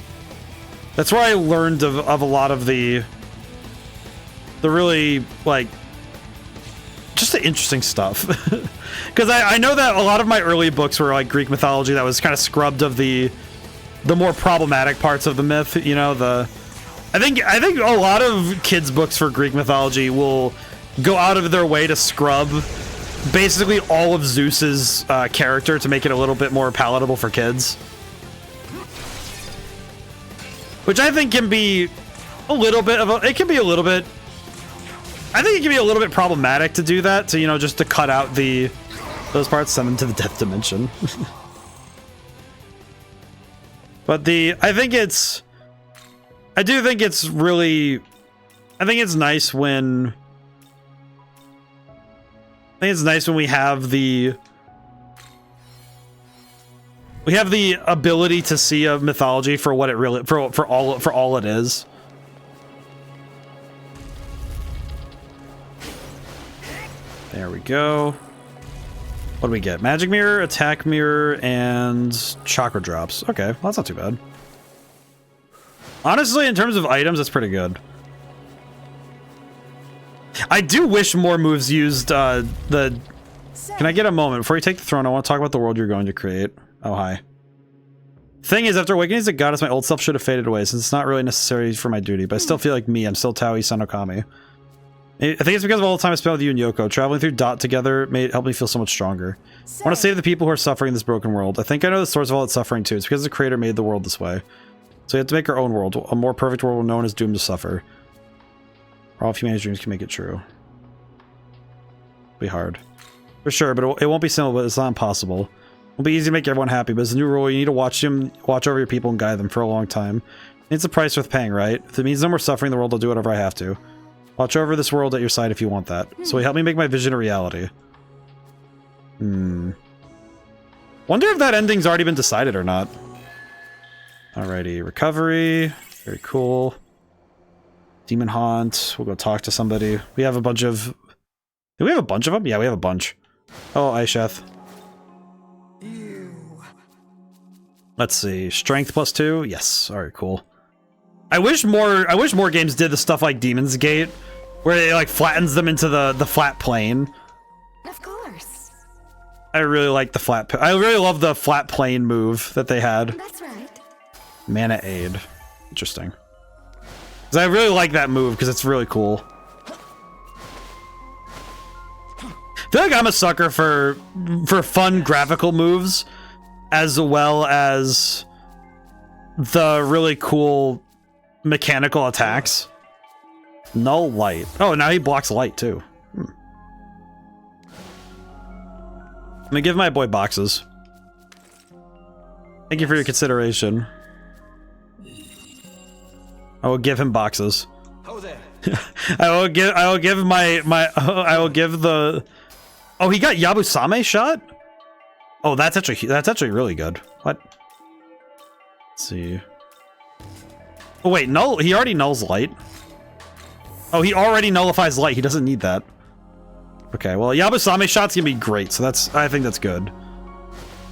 learned of a lot of the really, like, just the interesting stuff. Because I know that a lot of my early books were like Greek mythology that was kind of scrubbed of the more problematic parts of the myth, you know, I think a lot of kids' books for Greek mythology will go out of their way to scrub basically all of Zeus's character to make it a little bit more palatable for kids. Which I think can be a little bit of I think it can be a little bit problematic to do that, to, you know, just to cut out those parts, send them to the death dimension. But I think it's nice when we have the ability to see a mythology for what it really for all it is. There we go. What do we get? Magic mirror, attack mirror, and chakra drops. Okay, well, that's not too bad. Honestly, in terms of items, that's pretty good. I do wish more moves used Can I get a moment? Before you take the throne, I want to talk about the world you're going to create. Oh, hi. Thing is, after awakening as a goddess, my old self should have faded away, since it's not really necessary for my duty, but I still feel like me. I'm still Taui Sanokami. I think it's because of all the time I spent with you and Yoko. Traveling through Dot together helped me feel so much stronger. I want to save the people who are suffering in this broken world. I think I know the source of all its suffering too. It's because the creator made the world this way. So we have to make our own world, a more perfect world known as doomed to suffer. Or all of humanity's dreams can make it true. It'll be hard. For sure, but it won't be simple, but it's not impossible. It'll be easy to make everyone happy, but as a new rule, you need to watch over your people and guide them for a long time. It's a price worth paying, right? If it means no more suffering in the world, I'll do whatever I have to. Watch over this world at your side if you want that. So help me make my vision a reality. Wonder if that ending's already been decided or not. Alrighty, recovery. Very cool. Demon Haunt. We'll go talk to somebody. We have a bunch of... Do we have a bunch of them? Yeah, we have a bunch. Oh, Aisheth. Let's see. Strength +2? Yes. Alright, cool. I wish more games did the stuff like Demon's Gate, where it like flattens them into the flat plane. Of course. I really like the flat. I really love the flat plane move that they had. That's right. Mana Aid. Interesting. Because I really like that move because it's really cool. I feel like I'm a sucker for fun graphical moves, as well as the really cool mechanical attacks. Null light. Oh, now he blocks light too. I'm gonna give my boy boxes. Thank you for your consideration. I will give him boxes. Oh there. I will give the... Oh, he got Yabusame shot? Oh, that's actually really good. What? Let's see. Oh wait, null. He already nulls light. Oh, he already nullifies light. He doesn't need that. Okay, well, Yabusame shot's gonna be great, so I think that's good.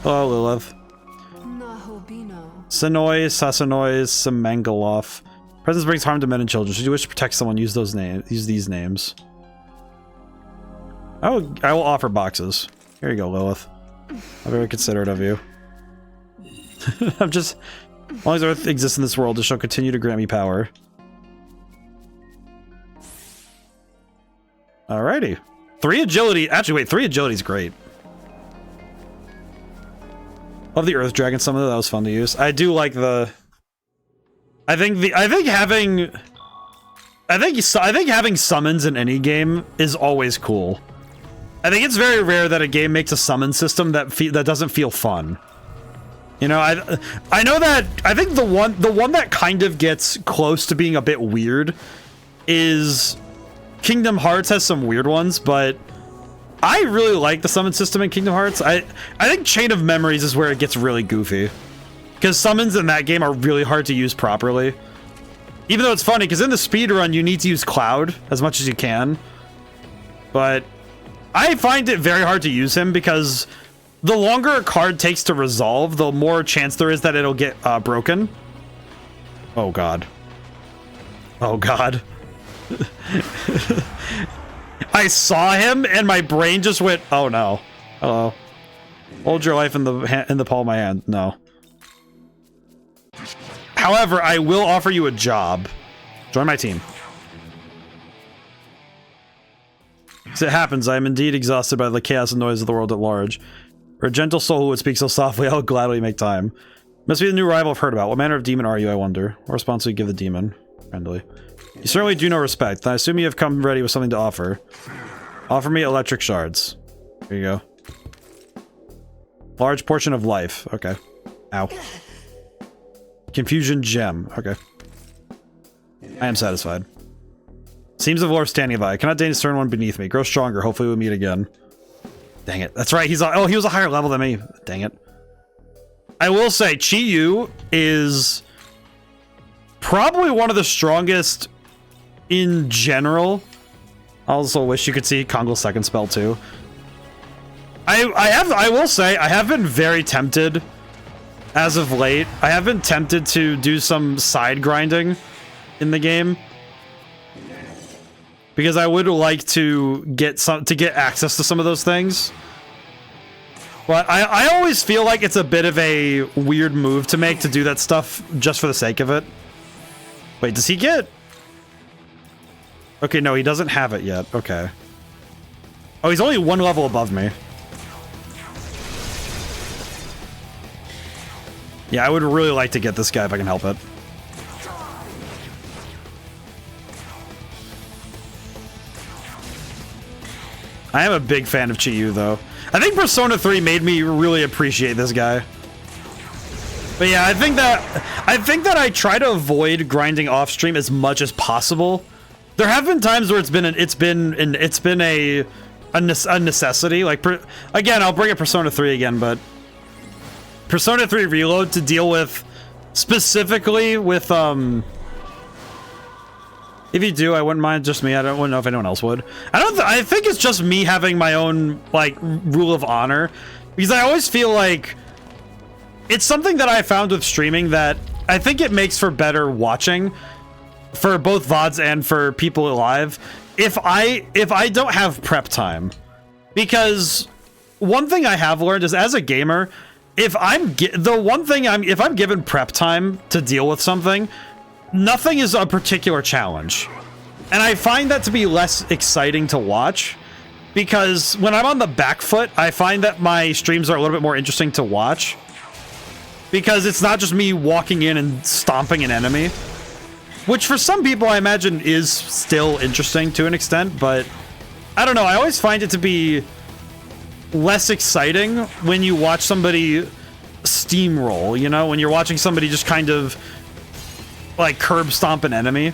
Hello, Lilith. Sinoi, Sasanoi, Semangaloff. Presence brings harm to men and children. Should you wish to protect someone, use these names. I will offer boxes. Here you go, Lilith. I'm very considerate of you. I'm just... As long as Earth exists in this world, it shall continue to grant me power. Alrighty. 3 agility. Actually, wait, 3 agility is great. Love the Earth Dragon summon. That was fun to use. I do like the... I think having summons in any game is always cool. I think it's very rare that a game makes a summon system that doesn't feel fun. You know, I know that I think the one that kind of gets close to being a bit weird is Kingdom Hearts has some weird ones, but I really like the summon system in Kingdom Hearts. I think Chain of Memories is where it gets really goofy, because summons in that game are really hard to use properly. Even though it's funny, because in the speedrun you need to use Cloud as much as you can, but I find it very hard to use him because the longer a card takes to resolve, the more chance there is that it'll get broken. Oh god. Oh god. I saw him and my brain just went, oh no. Hello. Hold your life in the palm of my hand. No. However, I will offer you a job. Join my team. As it happens, I am indeed exhausted by the chaos and noise of the world at large. For a gentle soul who would speak so softly, I will gladly make time. Must be the new rival I've heard about. What manner of demon are you, I wonder? What response do you give the demon? Friendly. You certainly do no respect. I assume you have come ready with something to offer. Offer me electric shards. Here you go. Large portion of life. Okay. Ow. Confusion gem. Okay. I am satisfied. Seems of lore standing by. I cannot deign to discern one beneath me. Grow stronger. Hopefully we'll meet again. Dang it. That's right. He was a higher level than me. Dang it. I will say, Chi-Yu is probably one of the strongest in general. I also wish you could see Kongol's second spell too. I will say, I have been very tempted as of late. I have been tempted to do some side grinding in the game, because I would like to get access to some of those things. But I always feel like it's a bit of a weird move to make, to do that stuff just for the sake of it. Wait, does he get... Okay, no, he doesn't have it yet. Okay. Oh, he's only one level above me. Yeah, I would really like to get this guy if I can help it. I am a big fan of Chi-Yu, though. I think Persona 3 made me really appreciate this guy. But yeah, I think that I try to avoid grinding off stream as much as possible. There have been times where it's been a necessity. Like, again, I'll bring up Persona 3 again, but Persona 3 Reload to deal with specifically with if you do, I wouldn't mind. Just me. I wouldn't know if anyone else would. I think it's just me having my own, like, rule of honor, because I always feel like it's something that I found with streaming that I think it makes for better watching for both VODs and for people live if I don't have prep time. Because one thing I have learned is, as a gamer, if I'm given prep time to deal with something, nothing is a particular challenge. And I find that to be less exciting to watch, because when I'm on the back foot, I find that my streams are a little bit more interesting to watch, because it's not just me walking in and stomping an enemy, which for some people I imagine is still interesting to an extent, but I don't know, I always find it to be less exciting when you watch somebody steamroll, you know, when you're watching somebody just kind of like curb stomp an enemy,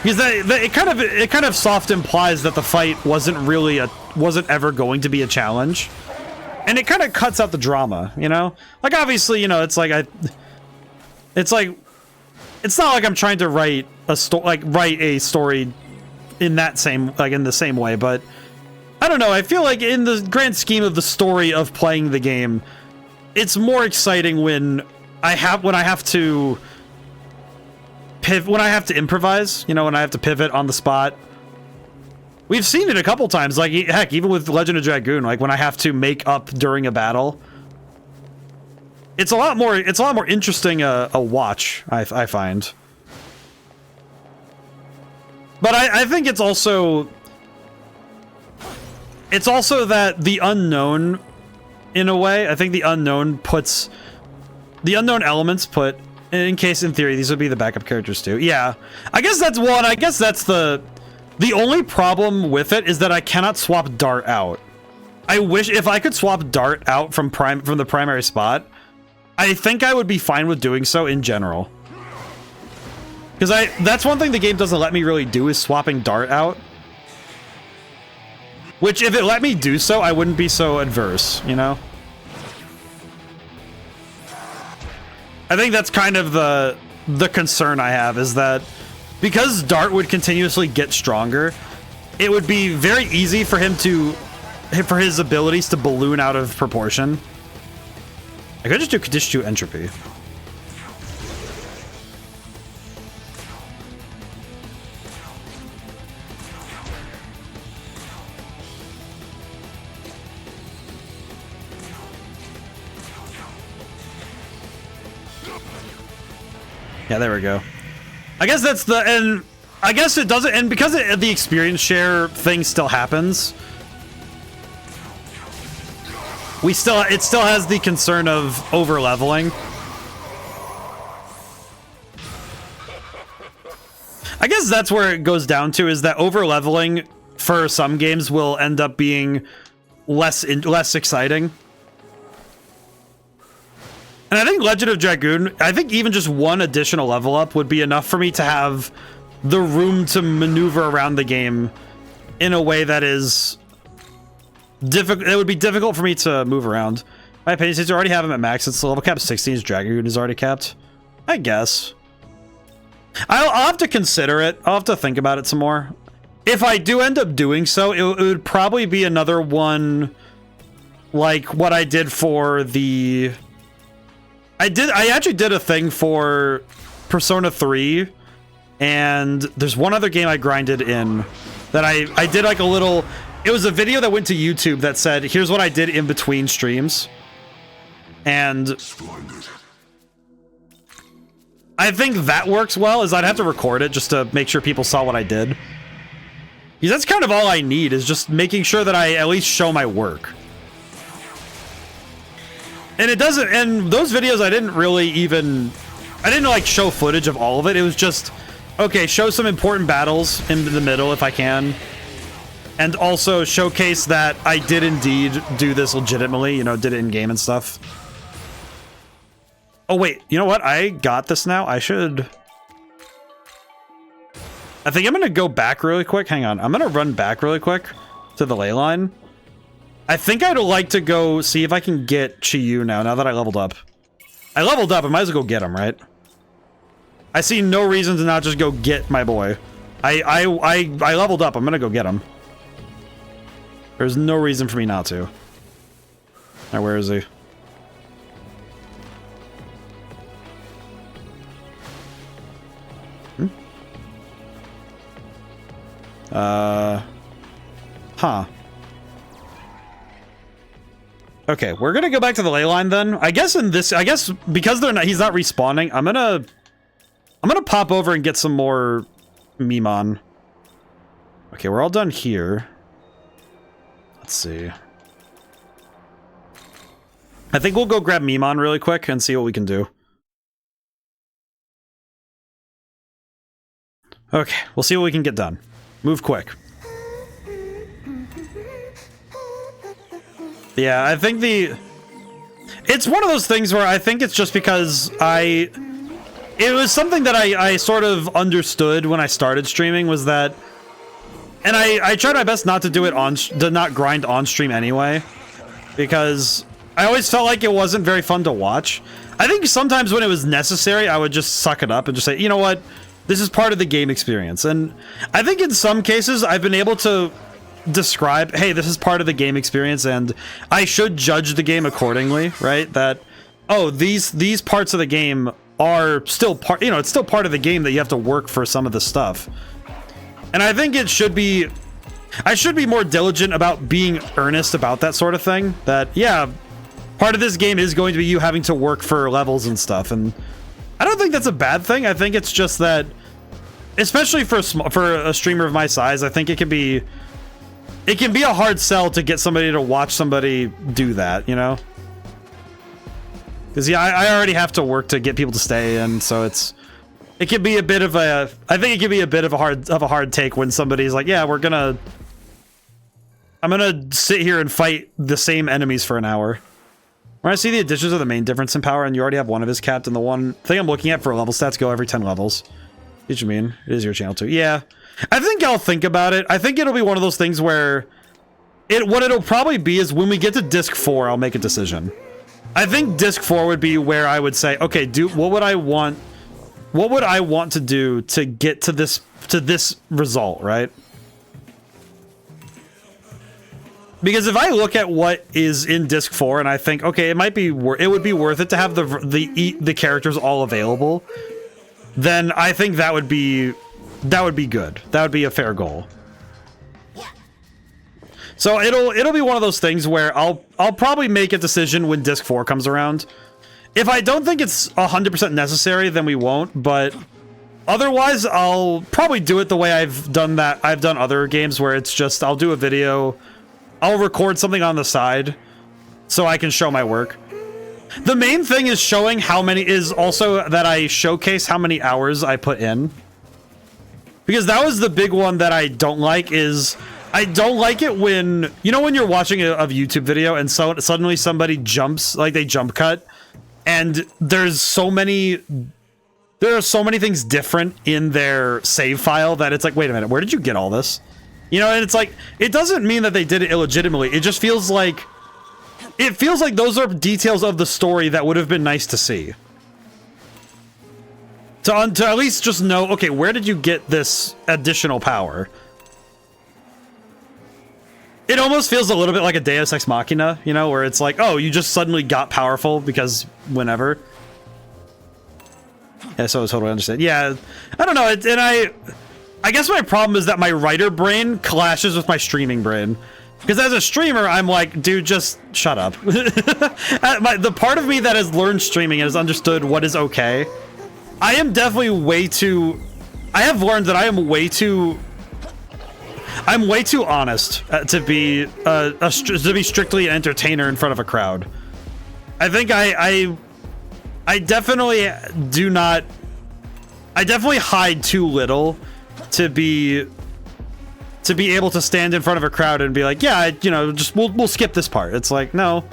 because it kind of soft implies that the fight wasn't ever going to be a challenge, and it kind of cuts out the drama, you know. Like, obviously, you know, it's not like I'm trying to write a story in that same, like, in the same way, but I don't know, I feel like in the grand scheme of the story of playing the game, it's more exciting when I have to improvise, you know, when I have to pivot on the spot. We've seen it a couple times, like, heck, even with Legend of Dragoon, like, when I have to make up during a battle. It's a lot more interesting a watch, I find. But I think it's also that the unknown, in a way, I think the unknown elements put, in case in theory these would be the backup characters too. Yeah, I guess that's one. I guess that's the The only problem with it is that I cannot swap Dart out. I wish if I could swap Dart out from the primary spot, I think I would be fine with doing so in general. Because that's one thing the game doesn't let me really do is swapping Dart out. Which, if it let me do so, I wouldn't be so adverse, you know? I think that's kind of the concern I have, is that because Dart would continuously get stronger, it would be very easy for him for his abilities to balloon out of proportion. I could just do Condition 2 Entropy. Yeah, there we go. I guess that's and I guess it doesn't, and because the experience share thing still happens, it still has the concern of over leveling. I guess that's where it goes down to, is that over leveling for some games will end up being less exciting. And I think Legend of Dragoon, I think even just one additional level up would be enough for me to have the room to maneuver around the game in a way that is difficult. It would be difficult for me to move around. My opinion, since you already have him at max, it's the level cap 16, Dragoon is already capped. I guess. I'll have to consider it. I'll have to think about it some more. If I do end up doing so, it would probably be another one like what I did for the... I actually did a thing for Persona 3, and there's one other game I grinded in that I did like a little... It was a video that went to YouTube that said, here's what I did in between streams. And I think that works well, is I'd have to record it just to make sure people saw what I did. Because that's kind of all I need, is just making sure that I at least show my work. And it doesn't, and those videos I didn't like show footage of all of it. It was just, okay, show some important battles in the middle if I can. And also showcase that I did indeed do this legitimately, you know, did it in game and stuff. Oh wait, you know what? I got this now. I think I'm gonna go back really quick. Hang on, I'm gonna run back really quick to the ley line. I think I'd like to go see if I can get Chiyu now that I leveled up. I leveled up, I might as well go get him, right? I see no reason to not just go get my boy. I leveled up, I'm gonna go get him. There's no reason for me not to. Now, where is he? Huh. Okay, we're gonna go back to the ley line then. I guess because he's not respawning, I'm gonna pop over and get some more Mimon. Okay, we're all done here. Let's see. I think we'll go grab Mimon really quick and see what we can do. Okay, we'll see what we can get done. Move quick. Yeah, I think it's one of those things where I think it's just because it was something that I sort of understood when I started streaming, was that, and I tried my best not to do it to not grind on stream anyway, because I always felt like it wasn't very fun to watch. I think sometimes when it was necessary, I would just suck it up and just say, you know what, this is part of the game experience. And I think in some cases I've been able to describe, hey, this is part of the game experience and I should judge the game accordingly, right? That, oh, these parts of the game are still part, you know, it's still part of the game that you have to work for some of the stuff. And I think I should be more diligent about being earnest about that sort of thing. That, yeah, part of this game is going to be you having to work for levels and stuff. And I don't think that's a bad thing. I think it's just that, especially for a streamer of my size, I think it can be a hard sell to get somebody to watch somebody do that, you know? Because, yeah, I already have to work to get people to stay, and so it's it could be a bit of a, I think it could be a bit of a hard take when somebody's like, yeah, I'm gonna sit here and fight the same enemies for an hour. When I see the additions are the main difference in power, and you already have one of his capped, and the one thing I'm looking at for level stats go every 10 levels. What you mean? It is your channel too. Yeah. I think I'll think about it. I think it'll be one of those things where what it'll probably be is when we get to disc 4, I'll make a decision. I think disc 4 would be where I would say, okay, what would I want to do to get to this result, right? Because if I look at what is in disc 4 and I think, okay, it would be worth it to have the characters all available, then I think that would be good. That would be a fair goal. So it'll be one of those things where I'll probably make a decision when disc 4 comes around. If I don't think it's 100% necessary, then we won't, but otherwise I'll probably do it the way I've done other games, where it's just I'll do a video, I'll record something on the side so I can show my work. The main thing is also that I showcase how many hours I put in. Because that was the big one that I don't like, is I don't like it when, you know, when you're watching a YouTube video and so suddenly somebody jumps, like they jump cut, and there are so many things different in their save file that it's like, wait a minute, where did you get all this? You know, and it's like, it doesn't mean that they did it illegitimately. It just feels like, those are details of the story that would have been nice to see. To at least just know, okay, where did you get this additional power? It almost feels a little bit like a Deus Ex Machina, you know, where it's like, oh, you just suddenly got powerful because whenever. Yeah, so I totally understand. Yeah, I don't know, and I guess my problem is that my writer brain clashes with my streaming brain. Because as a streamer, I'm like, dude, just shut up. The part of me that has learned streaming and has understood what is okay, I am definitely I have learned that I'm way too honest to be strictly an entertainer in front of a crowd. I think I definitely I definitely hide too little to be able to stand in front of a crowd and be like, yeah, you know, just we'll skip this part. It's like, no.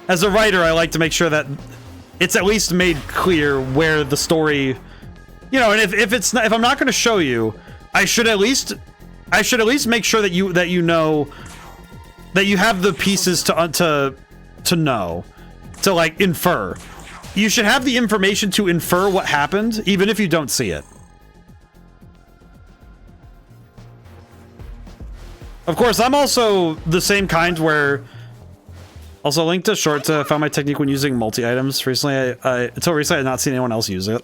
As a writer, I like to make sure that it's at least made clear where the story, you know, and if I'm not going to show you, I should at least make sure that you know that you have the pieces to know, to like infer. You should have the information to infer what happened, even if you don't see it. Of course, I'm also the same kind where... Also, linked to shorts, I found my technique when using multi-items. Recently, until recently, I had not seen anyone else use it.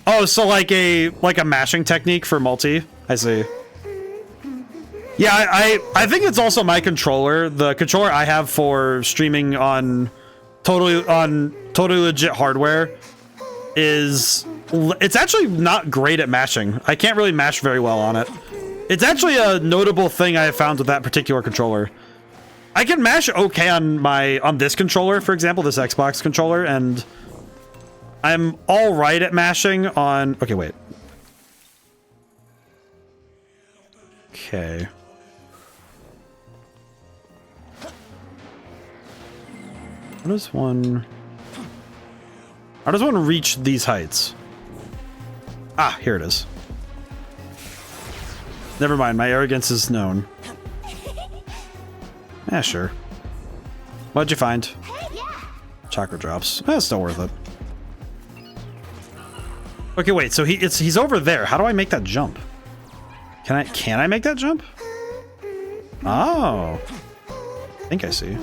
Oh, so like a mashing technique for multi? I see. Yeah, I think it's also my controller. The controller I have for streaming on totally legit hardware it's actually not great at mashing. I can't really mash very well on it. It's actually a notable thing I have found with that particular controller. I can mash okay on this controller, for example, this Xbox controller, and I'm all right at mashing on... Okay, wait. Okay. How does one reach these heights? Ah, here it is. Never mind, my arrogance is known. Yeah, sure. What'd you find? Chakra drops. That's still worth it. Okay, wait, so he's over there. How do I make that jump? Can I make that jump? Oh. I think I see.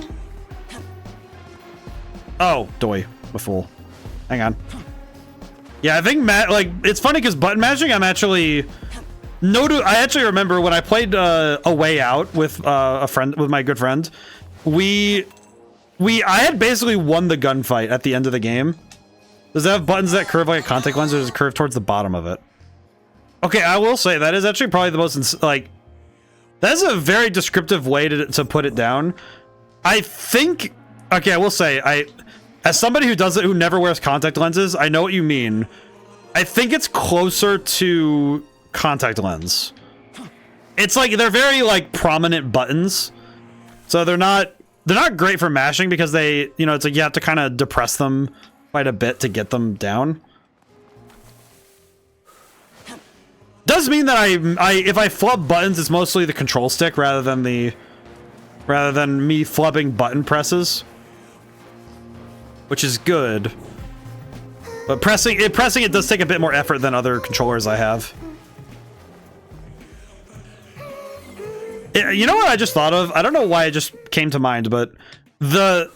Oh, doy. A fool. Hang on. Yeah, I think it's funny because button mashing, I actually remember when I played A Way Out with with my good friend. I had basically won the gunfight at the end of the game. Does it have buttons that curve like a contact lens, or does it curve towards the bottom of it? Okay, I will say that is actually probably the most that's a very descriptive way to put it down. I think. Okay, I will say as somebody who never wears contact lenses, I know what you mean. I think it's closer to contact lens. It's like they're very like prominent buttons, so they're not great for mashing because they, you know, it's like you have to kind of depress them quite a bit to get them down. Does mean that if I flub buttons, it's mostly the control stick rather than me flubbing button presses, which is good. But pressing it does take a bit more effort than other controllers I have. You know what I just thought of? I don't know why it just came to mind, but the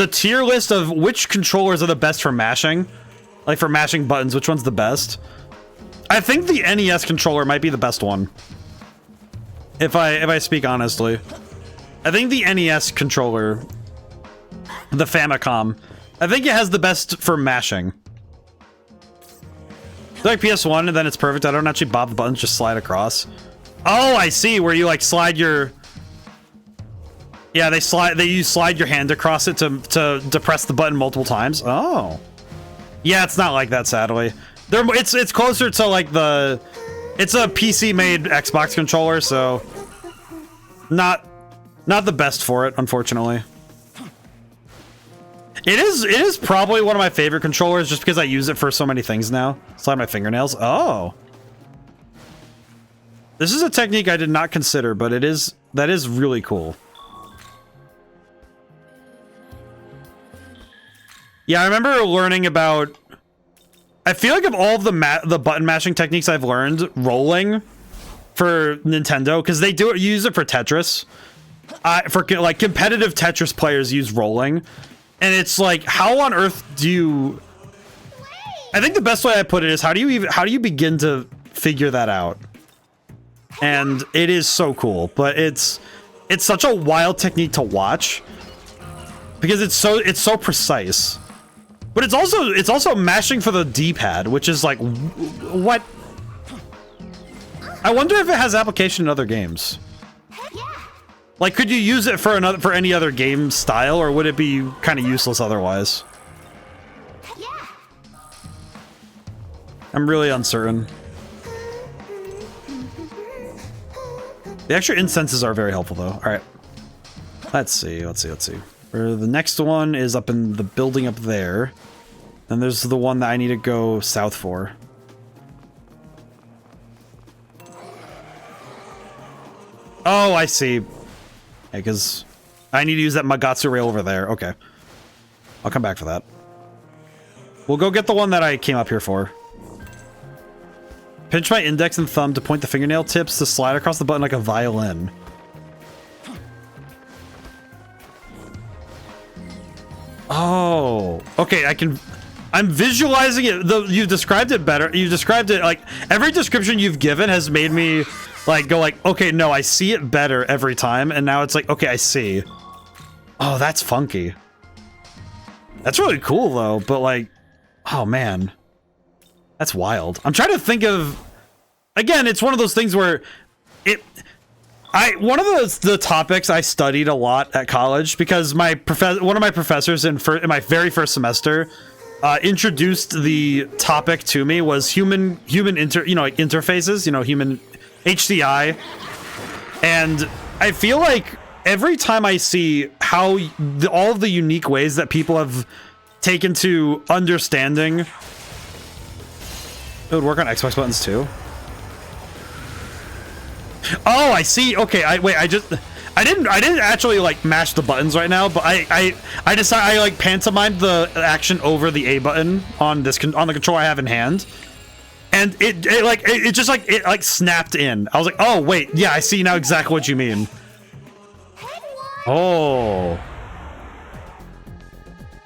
tier list of which controllers are the best for mashing, like for mashing buttons, which one's the best? I think the NES controller might be the best one. If I speak honestly, I think the NES controller, the Famicom, I think it has the best for mashing. Like PS1, and then it's perfect. I don't actually bob the buttons, just slide across. Oh, I see, where you like slide your... Yeah, you slide your hand across it to depress the button multiple times. Oh. Yeah, it's not like that, sadly. It's closer to like the... It's a PC-made Xbox controller, so... Not the best for it, unfortunately. It is probably one of my favorite controllers just because I use it for so many things now. Slide my fingernails. Oh. This is a technique I did not consider, but that is really cool. Yeah, I remember learning about... I feel like of all of the button mashing techniques I've learned, rolling for Nintendo, because they use it for Tetris. For like competitive Tetris players use rolling. And it's like, how on earth do you... I think the best way I put it is, how do you begin to figure that out? And it is so cool, but it's such a wild technique to watch because it's so precise. But it's also mashing for the D-pad, which is like, what? I wonder if it has application in other games. Like, could you use it for any other game style, or would it be kind of useless otherwise? I'm really uncertain. The extra incenses are very helpful, though. All right. Let's see. The next one is up in the building up there. And there's the one that I need to go south for. Oh, I see. Yeah, because I need to use that Magatsu rail over there. Okay. I'll come back for that. We'll go get the one that I came up here for. Pinch my index and thumb to point the fingernail tips to slide across the button like a violin. Oh, okay. I'm visualizing it. You've described it better. You've described it like every description you've given has made me like go like, okay, no, I see it better every time. And now it's like, okay, I see. Oh, that's funky. That's really cool though. But like, oh man. That's wild. I'm trying to think of... Again, it's one of those things where... One of the topics I studied a lot at college, because one of my professors in my very first semester introduced the topic to me was human interfaces, human HCI. And I feel like every time I see how all of the unique ways that people have taken to understanding... It would work on Xbox buttons too. Oh, I see. Okay, I didn't actually like mash the buttons right now, but I decided I like pantomimed the action over the A button on the controller I have in hand, and it just snapped in. I was like, oh wait, yeah, I see now exactly what you mean. Oh,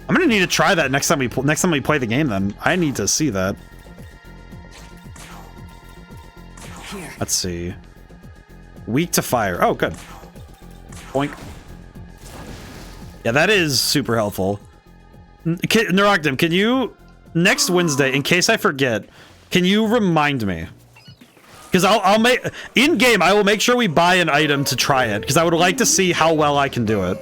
I'm gonna need to try that next time we play the game. Then I need to see that. Let's see. Weak to fire. Oh, good. Boink. Yeah, that is super helpful. Neuroctim, can you, next Wednesday, in case I forget, can you remind me? Because I'll make, in game, I will make sure we buy an item to try it, because I would like to see how well I can do it.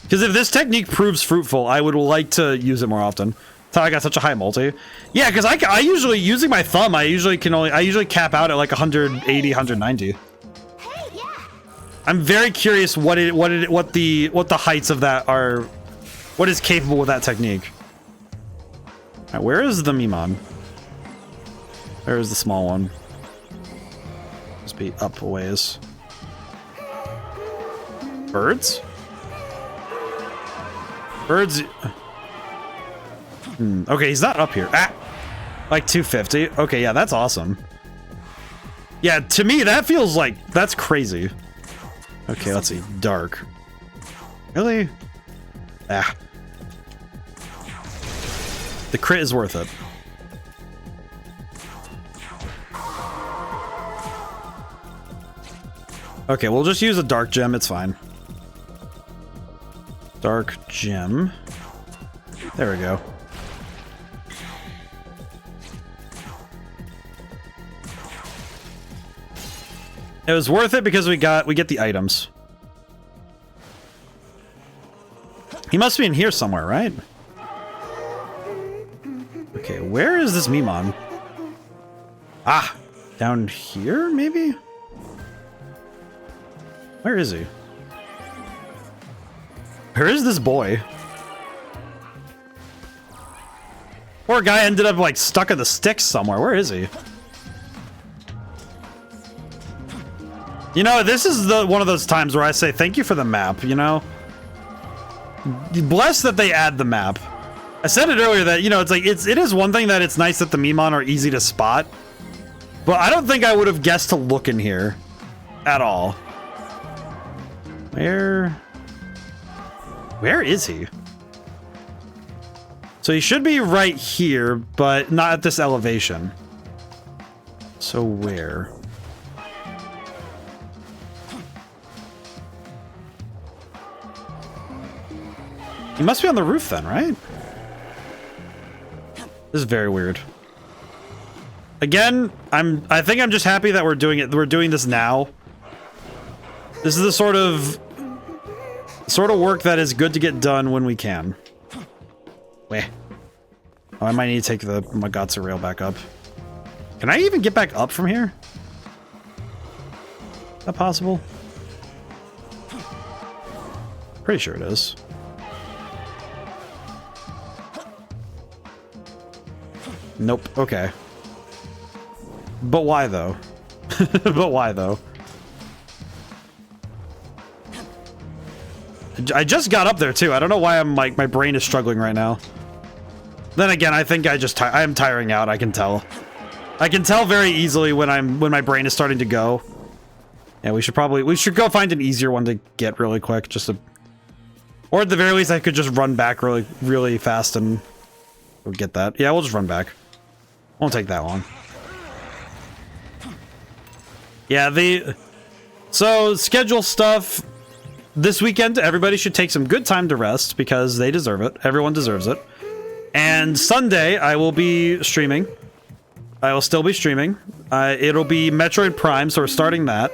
Because if this technique proves fruitful, I would like to use it more often. That's how I got such a high multi. Yeah, because I usually, using my thumb, I usually cap out at like 180, 190. Hey, yeah. I'm very curious what the heights of that are, what is capable with that technique. Alright, where is the Mimon? There is the small one. Must be up a ways. Birds? Birds. Okay, he's not up here. Ah! Like 250. Okay, yeah, that's awesome. Yeah, to me, that feels like... That's crazy. Okay, let's see. Dark. Really? Ah. The crit is worth it. Okay, we'll just use a dark gem. It's fine. Dark gem. There we go. It was worth it because we get the items. He must be in here somewhere, right? Okay, where is this Mimon? Ah, down here, maybe? Where is he? Where is this boy? Poor guy ended up like stuck in the sticks somewhere. Where is he? You know, this is one of those times where I say thank you for the map, you know? Blessed that they add the map. I said it earlier that, you know, it's like, it is one thing that it's nice that the Mimon are easy to spot. But I don't think I would have guessed to look in here. At all. Where is he? So he should be right here, but not at this elevation. So where? He must be on the roof then, right? This is very weird. Again, I think I'm just happy that we're doing it. We're doing this now. This is the sort of work that is good to get done when we can. Wait. Oh, I might need to take the Magatsu rail back up. Can I even get back up from here? Is that possible? Pretty sure it is. Nope. Okay. But why though? But why though? I just got up there too. I don't know why I'm like my brain is struggling right now. Then again, I think I am tiring out. I can tell. I can tell very easily when my brain is starting to go. Yeah, we should go find an easier one to get really quick, or at the very least I could just run back really fast and we'll get that. Yeah, we'll just run back. Won't take that long. Yeah, so schedule stuff this weekend. Everybody should take some good time to rest because they deserve it. Everyone deserves it. And Sunday I will be streaming. I will still be streaming. It'll be Metroid Prime, so we're starting that.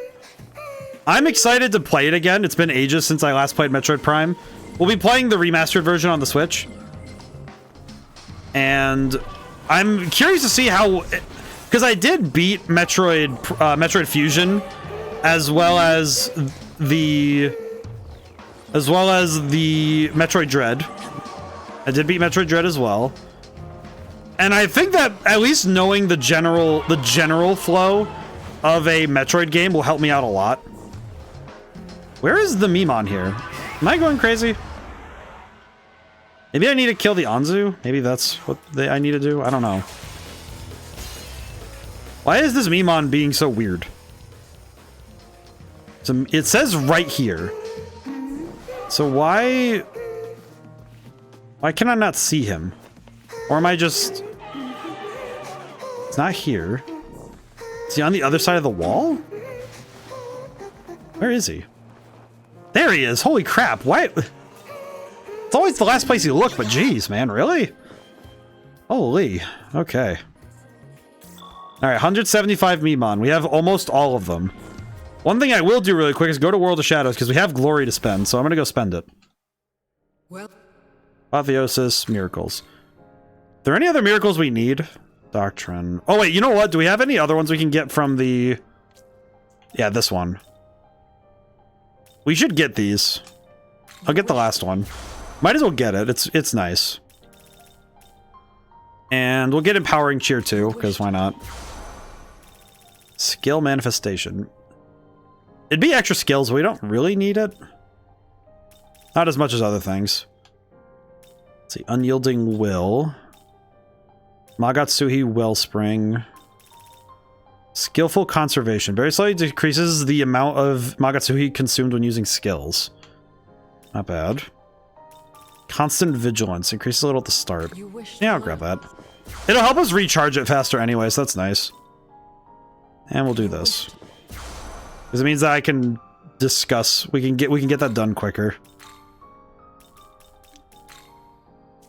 I'm excited to play it again. It's been ages since I last played Metroid Prime. We'll be playing the remastered version on the Switch. And I'm curious to see how... Because I did beat Metroid Fusion, as well as the Metroid Dread. I did beat Metroid Dread as well. And I think that at least knowing the general flow of a Metroid game will help me out a lot. Where is the Mimon here? Am I going crazy? Maybe I need to kill the Anzu? Maybe that's what I need to do? I don't know. Why is this Mimon being so weird? So it says right here. So why can I not see him? Or am I just... It's not here. Is he on the other side of the wall? Where is he? There he is! Holy crap, why... It's always the last place you look, but geez, man, really? Holy, okay. Alright, 175 Mimon. We have almost all of them. One thing I will do really quick is go to World of Shadows, because we have glory to spend, so I'm gonna go spend it. Well, Apotheosis, miracles. there any other miracles we need? Doctrine. Oh wait, you know what? Do we have any other ones we can get from the... Yeah, this one. We should get these. I'll get the last one. Might as well get it. It's nice. And we'll get Empowering Cheer too, because why not? Skill Manifestation. It'd be extra skills, but we don't really need it. Not as much as other things. Let's see. Unyielding Will. Magatsuhi Wellspring. Skillful Conservation. Very slightly decreases the amount of Magatsuhi consumed when using skills. Not bad. Constant Vigilance. Increases a little at the start. Yeah, I'll grab that. It'll help us recharge it faster anyway, so that's nice. And we'll do this. Because it means that I can discuss. We can get that done quicker.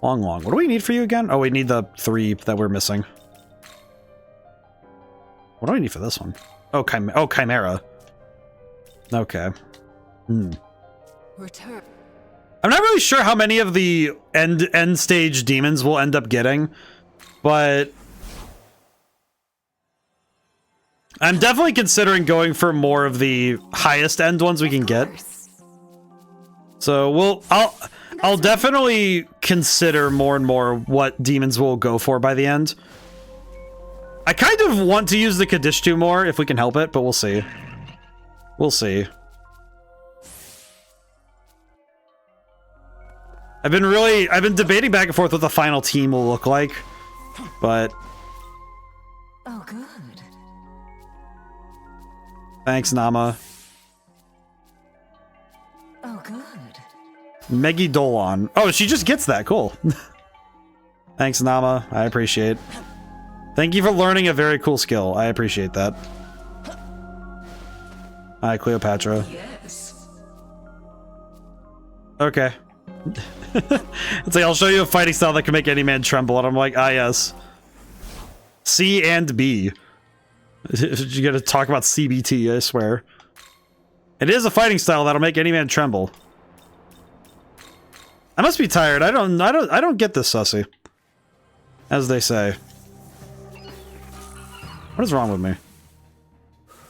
Long. What do we need for you again? Oh, we need the 3 that we're missing. What do we need for this one? Oh, Chimera. Okay. Return. I'm not really sure how many of the end stage demons we'll end up getting, but I'm definitely considering going for more of the highest end ones we can get. So I'll definitely consider more and more what demons we'll go for by the end. I kind of want to use the Kadishtu more if we can help it, but we'll see. We'll see. I've been debating back and forth what the final team will look like, but... Oh, good. Thanks, Nama. Oh, good. Megidolon. Oh, she just gets that. Cool. Thanks, Nama. I appreciate. Thank you for learning a very cool skill. I appreciate that. Hi, Cleopatra. Yes. Okay. It's like, I'll show you a fighting style that can make any man tremble. And I'm like, ah, yes. C and B. You gotta talk about CBT, I swear. It is a fighting style that'll make any man tremble. I must be tired. I don't get this, Sussy. As they say. What is wrong with me?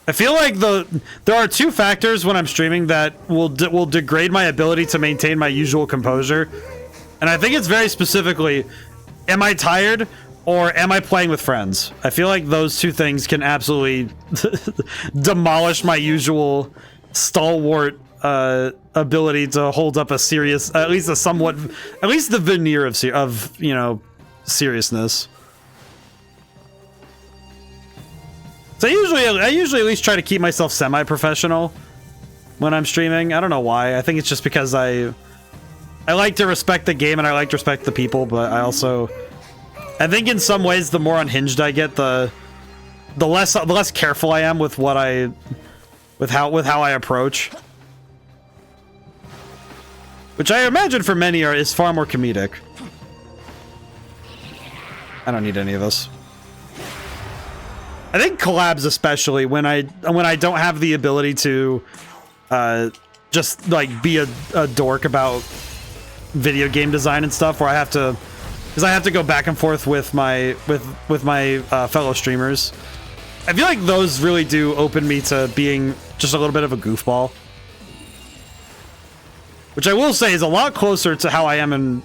I feel like there are 2 factors when I'm streaming that will degrade my ability to maintain my usual composure. And I think it's very specifically, am I tired or am I playing with friends? I feel like those 2 things can absolutely demolish my usual stalwart ability to hold up a serious, at least the veneer of you know, seriousness. So I usually at least try to keep myself semi-professional when I'm streaming. I don't know why. I think it's just because I like to respect the game and I like to respect the people, but I think in some ways the more unhinged I get, the less careful I am with how I approach. Which I imagine for many is far more comedic. I don't need any of this. I think collabs, especially when I don't have the ability to just like be a dork about video game design and stuff, where I have to go back and forth with my fellow streamers. I feel like those really do open me to being just a little bit of a goofball, which I will say is a lot closer to how I am in.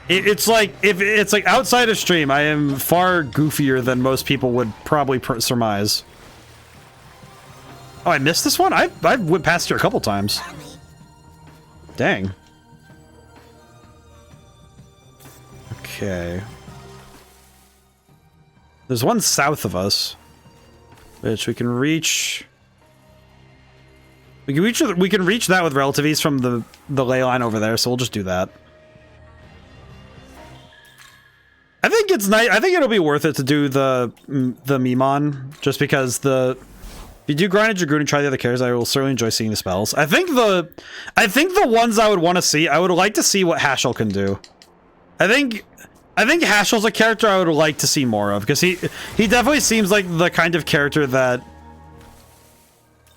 It's like, if it's like outside of stream, I am far goofier than most people would probably surmise. Oh, I missed this one? I went past here a couple times. Dang. Okay. There's one south of us, which we can reach. We can reach that with relative ease from the ley line over there, so we'll just do that. I think it's nice. I think it'll be worth it to do the Mimon, just because if you do grind a Dragoon and try the other characters, I will certainly enjoy seeing the spells. I think the ones I would want to see, I would like to see what Hashel can do. I think Hashel's a character I would like to see more of, because he definitely seems like the kind of character that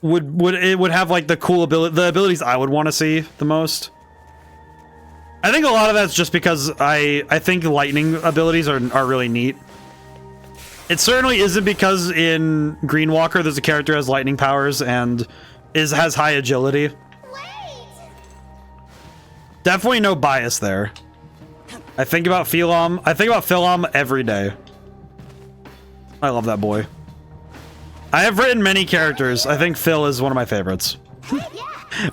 would have like the cool abilities I would want to see the most. I think a lot of that's just because I think lightning abilities are really neat. It certainly isn't because in Green Walker there's a character who has lightning powers and has high agility. Definitely no bias there. I think about Philom. I think about Philom every day. I love that boy. I have written many characters. I think Phil is one of my favorites.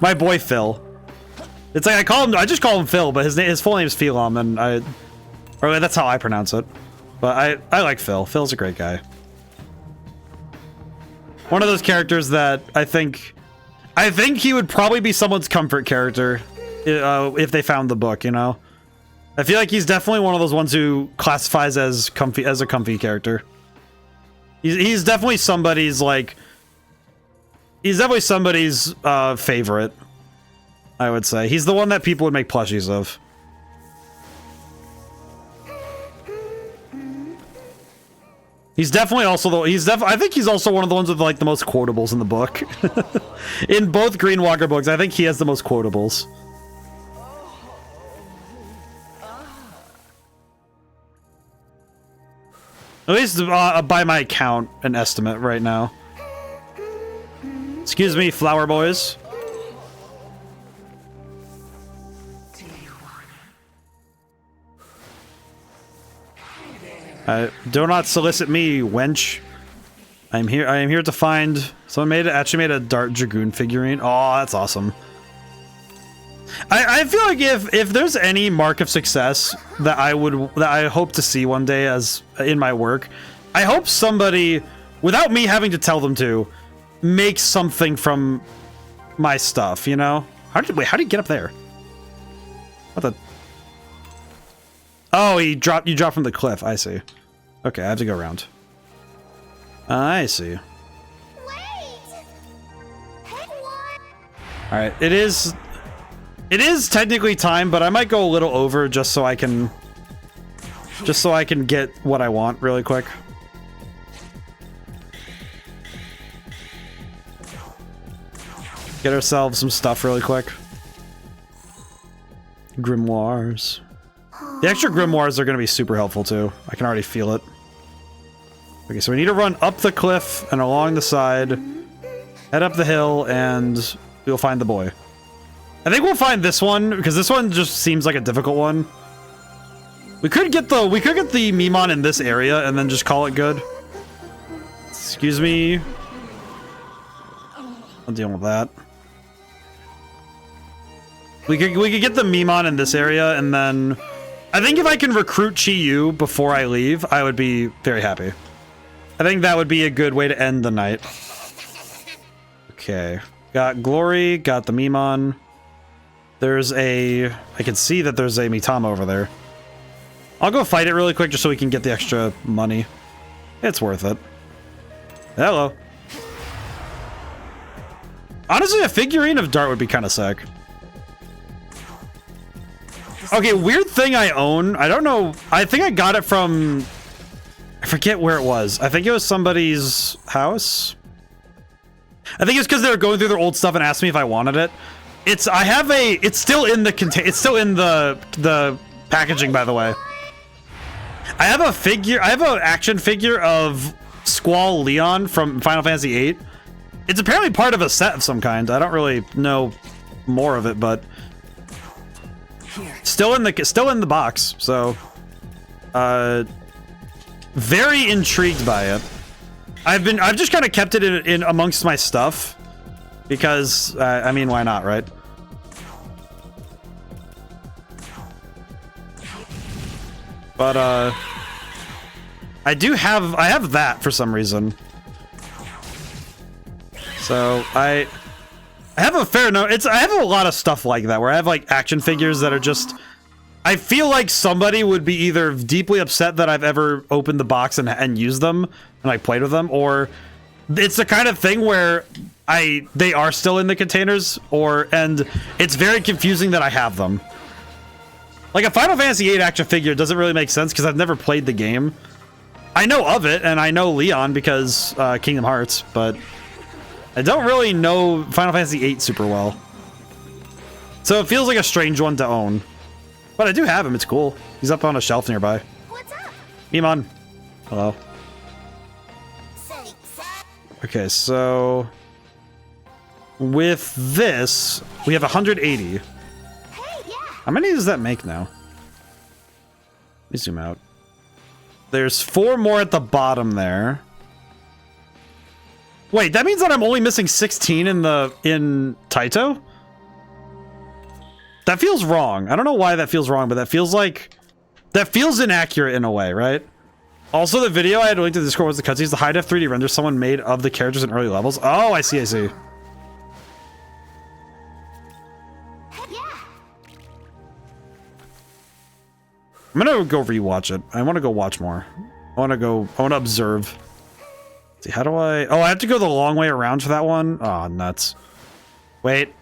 My boy Phil. It's like I just call him Phil, but his full name is Philom, and or that's how I pronounce it. But I like Phil. Phil's a great guy. One of those characters that I think he would probably be someone's comfort character if they found the book, you know? I feel like he's definitely one of those ones who classifies as a comfy character. He's definitely somebody's favorite, I would say. He's the one that people would make plushies of. He's definitely also I think he's also one of the ones with like the most quotables in the book. In both Green Walker books, I think he has the most quotables. At least by my count, an estimate right now. Excuse me, flower boys. Do not solicit me, wench. I am here to find. Someone actually made a Dart Dragoon figurine. Oh, that's awesome. I feel like if there's any mark of success that I hope to see one day as in my work, I hope somebody, without me having to tell them to, make something from my stuff. You know? How did you get up there? What the? Oh, you dropped from the cliff. I see. Okay, I have to go around. I see. Alright, it is technically time, but I might go a little over just so I can get what I want really quick. Get ourselves some stuff really quick. Grimoires. The extra grimoires are going to be super helpful too. I can already feel it. Okay, so we need to run up the cliff and along the side, head up the hill, and we'll find the boy. I think we'll find this one because this one just seems like a difficult one. We could get the Mimon in this area and then just call it good. Excuse me. I'll deal with that. We could get the Mimon in this area, and then I think if I can recruit Chi-Yu before I leave, I would be very happy. I think that would be a good way to end the night. Okay. Got Glory, got the Mimon. I can see that there's a Mitama over there. I'll go fight it really quick just so we can get the extra money. It's worth it. Hello. Honestly, a figurine of Dart would be kind of sick. Okay, weird thing I own. I don't know. I think I got it from... I forget where it was. I think it was somebody's house. I think it's because they were going through their old stuff and asked me if I wanted it. It's still in the packaging, by the way. I have an action figure of Squall Leon from Final Fantasy VIII. It's apparently part of a set of some kind. I don't really know more of it, but still in the box. So, very intrigued by it. I've just kind of kept it in amongst my stuff because I mean, why not, right? But I have that for some reason. So I have a fair note. I have a lot of stuff like that where I have like action figures that are just. I feel like somebody would be either deeply upset that I've ever opened the box and used them and like played with them, or it's the kind of thing where they are still in the containers, and it's very confusing that I have them. Like a Final Fantasy VIII action figure doesn't really make sense because I've never played the game. I know of it and I know Leon because Kingdom Hearts, but I don't really know Final Fantasy VIII super well. So it feels like a strange one to own. But I do have him. It's cool. He's up on a shelf nearby. What's up? Mimon. Hello. Okay, so with this, we have 180. Hey, yeah. How many does that make now? Let me zoom out. There's 4 more at the bottom there. Wait, that means that I'm only missing 16 in Taito? That feels wrong. I don't know why that feels wrong, but that feels inaccurate in a way, right? Also, the video I had linked to the Discord was the cutscenes. The high-def 3D render someone made of the characters in early levels. Oh, I see, I see. I'm gonna go rewatch it. I want to go watch more. I want to observe. Let's see, how do I... Oh, I have to go the long way around for that one? Oh, nuts. Wait.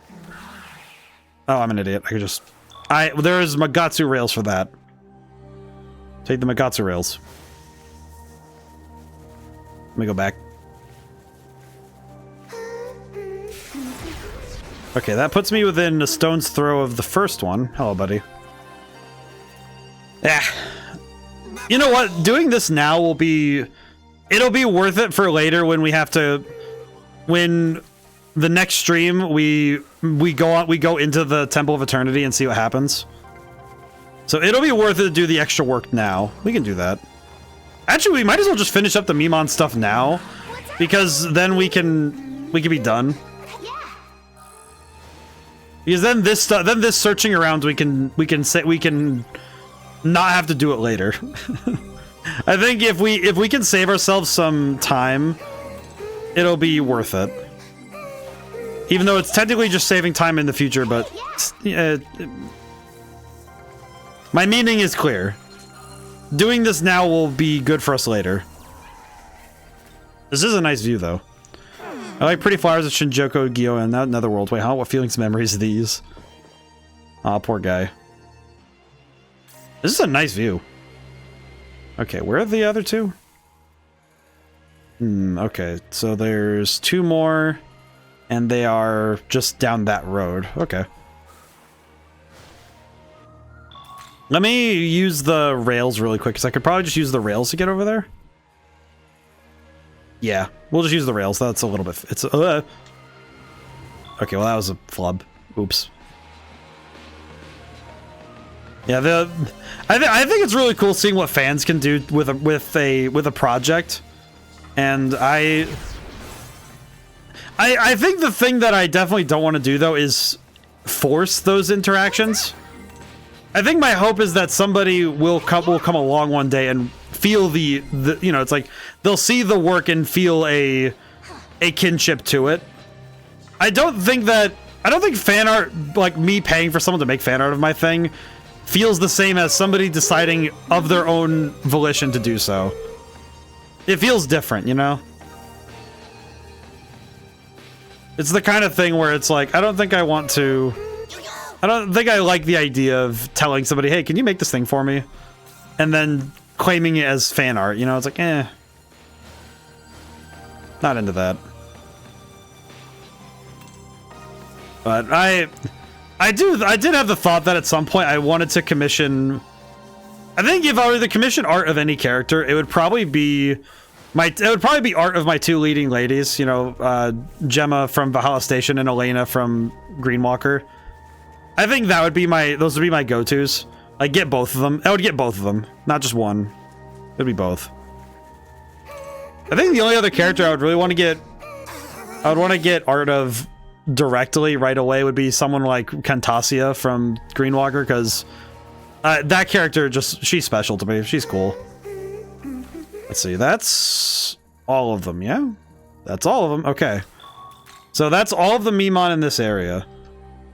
Oh, I'm an idiot. I could just... There's Magatsu rails for that. Take the Magatsu rails. Let me go back. Okay, that puts me within a stone's throw of the first one. Hello, buddy. Yeah. You know what? Doing this now will be... It'll be worth it for later when we have to... When the next stream we go into the Temple of Eternity and see what happens. So it'll be worth it to do the extra work now. We can do that. Actually, we might as well just finish up the Mimon stuff now, because then we can be done. Because then this searching around we can not have to do it later. I think if we can save ourselves some time, it'll be worth it. Even though it's technically just saving time in the future, but my meaning is clear. Doing this now will be good for us later. This is a nice view, though. I like pretty flowers of Shinjuku, Gyo, and that Netherworld. Wait, what feelings and memories are these? Aw, poor guy. This is a nice view. Okay, where are the other two? Okay, so there's 2 more, and they are just down that road. Okay. Let me use the rails really quick, because I could probably just use the rails to get over there. Yeah, we'll just use the rails. That's a little bit... It's... Okay, well, that was a flub. Oops. Yeah, I think it's really cool seeing what fans can do with a project, and I think the thing that I definitely don't want to do though is force those interactions. I think my hope is that somebody will come along one day and feel the you know, it's like they'll see the work and feel a kinship to it. I don't think fan art, like me paying for someone to make fan art of my thing, feels the same as somebody deciding of their own volition to do so. It feels different, you know? It's the kind of thing where it's like, I don't think I like the idea of telling somebody, hey, can you make this thing for me? And then claiming it as fan art, you know? It's like, not into that. But I did have the thought that at some point I wanted to commission... I think if I were to commission art of any character, it would probably be art of my 2 leading ladies, you know, Gemma from Valhalla Station and Elena from Greenwalker. I think that would be those would be my go-tos. I'd get both of them. I would get both of them, not just one. It'd be both. I think the only other character I would really want to get... I would want to get art of directly right away would be someone like Kantasia from Greenwalker, because that character she's special to me. She's cool. Let's see, that's all of them, yeah? That's all of them, okay. So that's all of the Mimon in this area.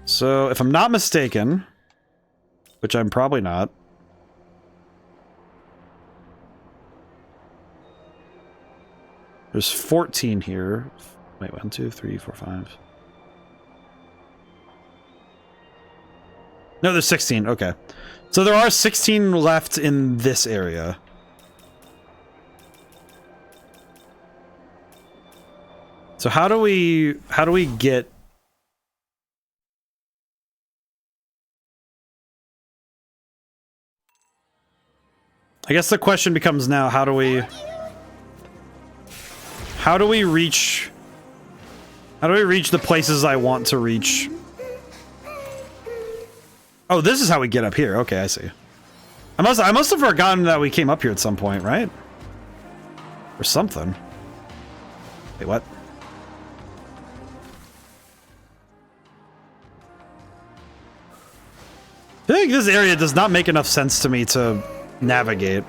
So if I'm not mistaken, which I'm probably not, there's 14 here. Wait, 1, 2, 3, 4, 5. No, there's 16. Okay. So there are 16 left in this area. So how do we get I guess the question becomes now, how do we reach the places I want to reach? Oh, this is how we get up here. Okay, I see. I must have forgotten that we came up here at some point, right? Or something. Wait, what? I think this area does not make enough sense to me to navigate.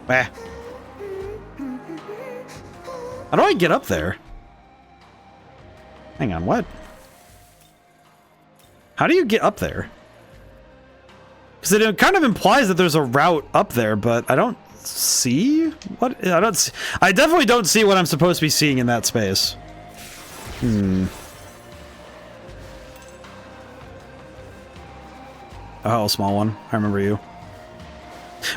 Eh. How do I get up there? Hang on, what? How do you get up there? Because it kind of implies that there's a route up there, but I don't see what I definitely don't see what I'm supposed to be seeing in that space. Oh, small one. I remember you.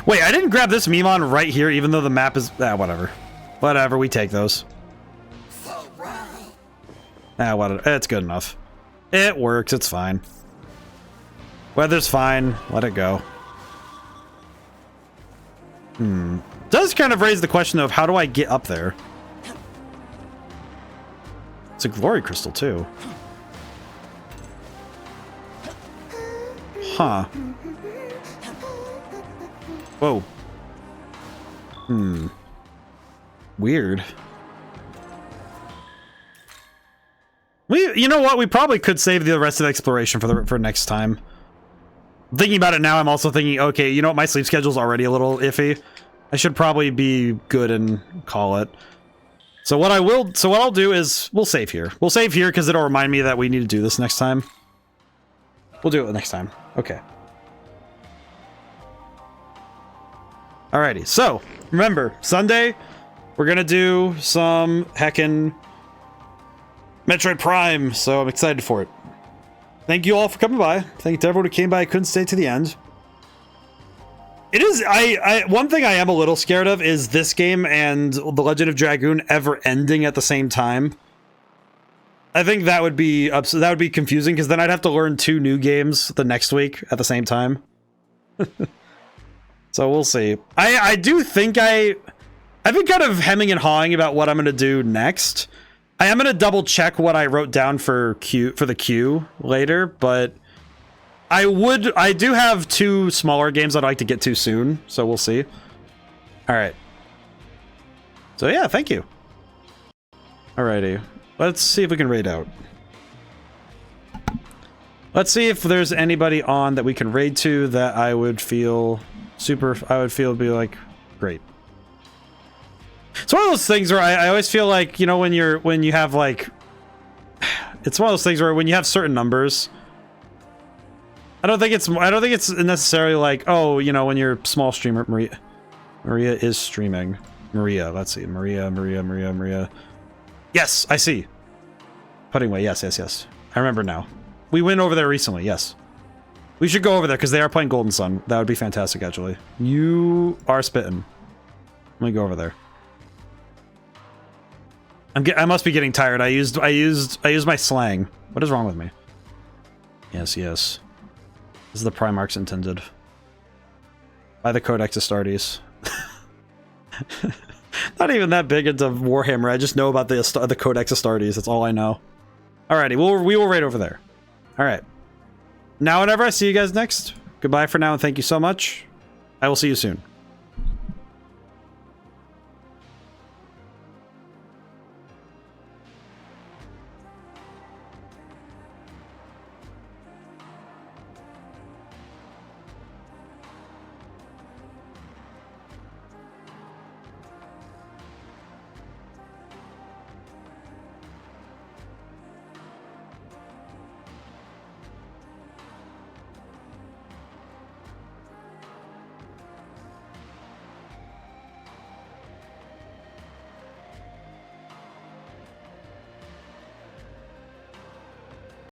Wait, I didn't grab this Mimon right here, even though the map is... whatever. Whatever, we take those. Whatever. It's good enough. It works, it's fine. Weather's fine. Let it go. Does kind of raise the question of how do I get up there? It's a glory crystal, too. Huh. Whoa. Weird. You know what? We probably could save the rest of the exploration for next time. Thinking about it now, I'm also thinking, okay, you know what? My sleep schedule's already a little iffy. I should probably be good and call it. So what I'll do is we'll save here. We'll save here because it'll remind me that we need to do this next time. We'll do it next time. Okay. Alrighty, so remember, Sunday, we're gonna do some heckin' Metroid Prime, so I'm excited for it. Thank you all for coming by. Thank you to everyone who came by. I couldn't stay to the end. It is, one thing I am a little scared of is this game and The Legend of Dragoon ever ending at the same time. I think that would be confusing, because then I'd have to learn 2 new games the next week at the same time. So we'll see. I do think I've been kind of hemming and hawing about what I'm going to do next. I am going to double check what I wrote down for the queue later, but I do have 2 smaller games I'd like to get to soon, so we'll see. All right. So yeah, thank you. Alrighty. Let's see if we can raid out. Let's see if there's anybody on that we can raid to that I would feel be like, great. It's one of those things where I always feel like, you know, when you have like, it's one of those things where when you have certain numbers, I don't think it's necessarily like, oh, you know, when you're a small streamer, Maria is streaming. Maria, let's see, Maria. Yes, I see. Putting away, yes. I remember now. We went over there recently, yes. We should go over there because they are playing Golden Sun. That would be fantastic, actually. You are spitting. Let me go over there. I must be getting tired. I used my slang. What is wrong with me? Yes. This is the Primarchs intended. By the Codex Astartes. Not even that big into Warhammer. I just know about the Codex Astartes. That's all I know. Alrighty, we will raid over there. Alright. Now whenever I see you guys next, goodbye for now and thank you so much. I will see you soon.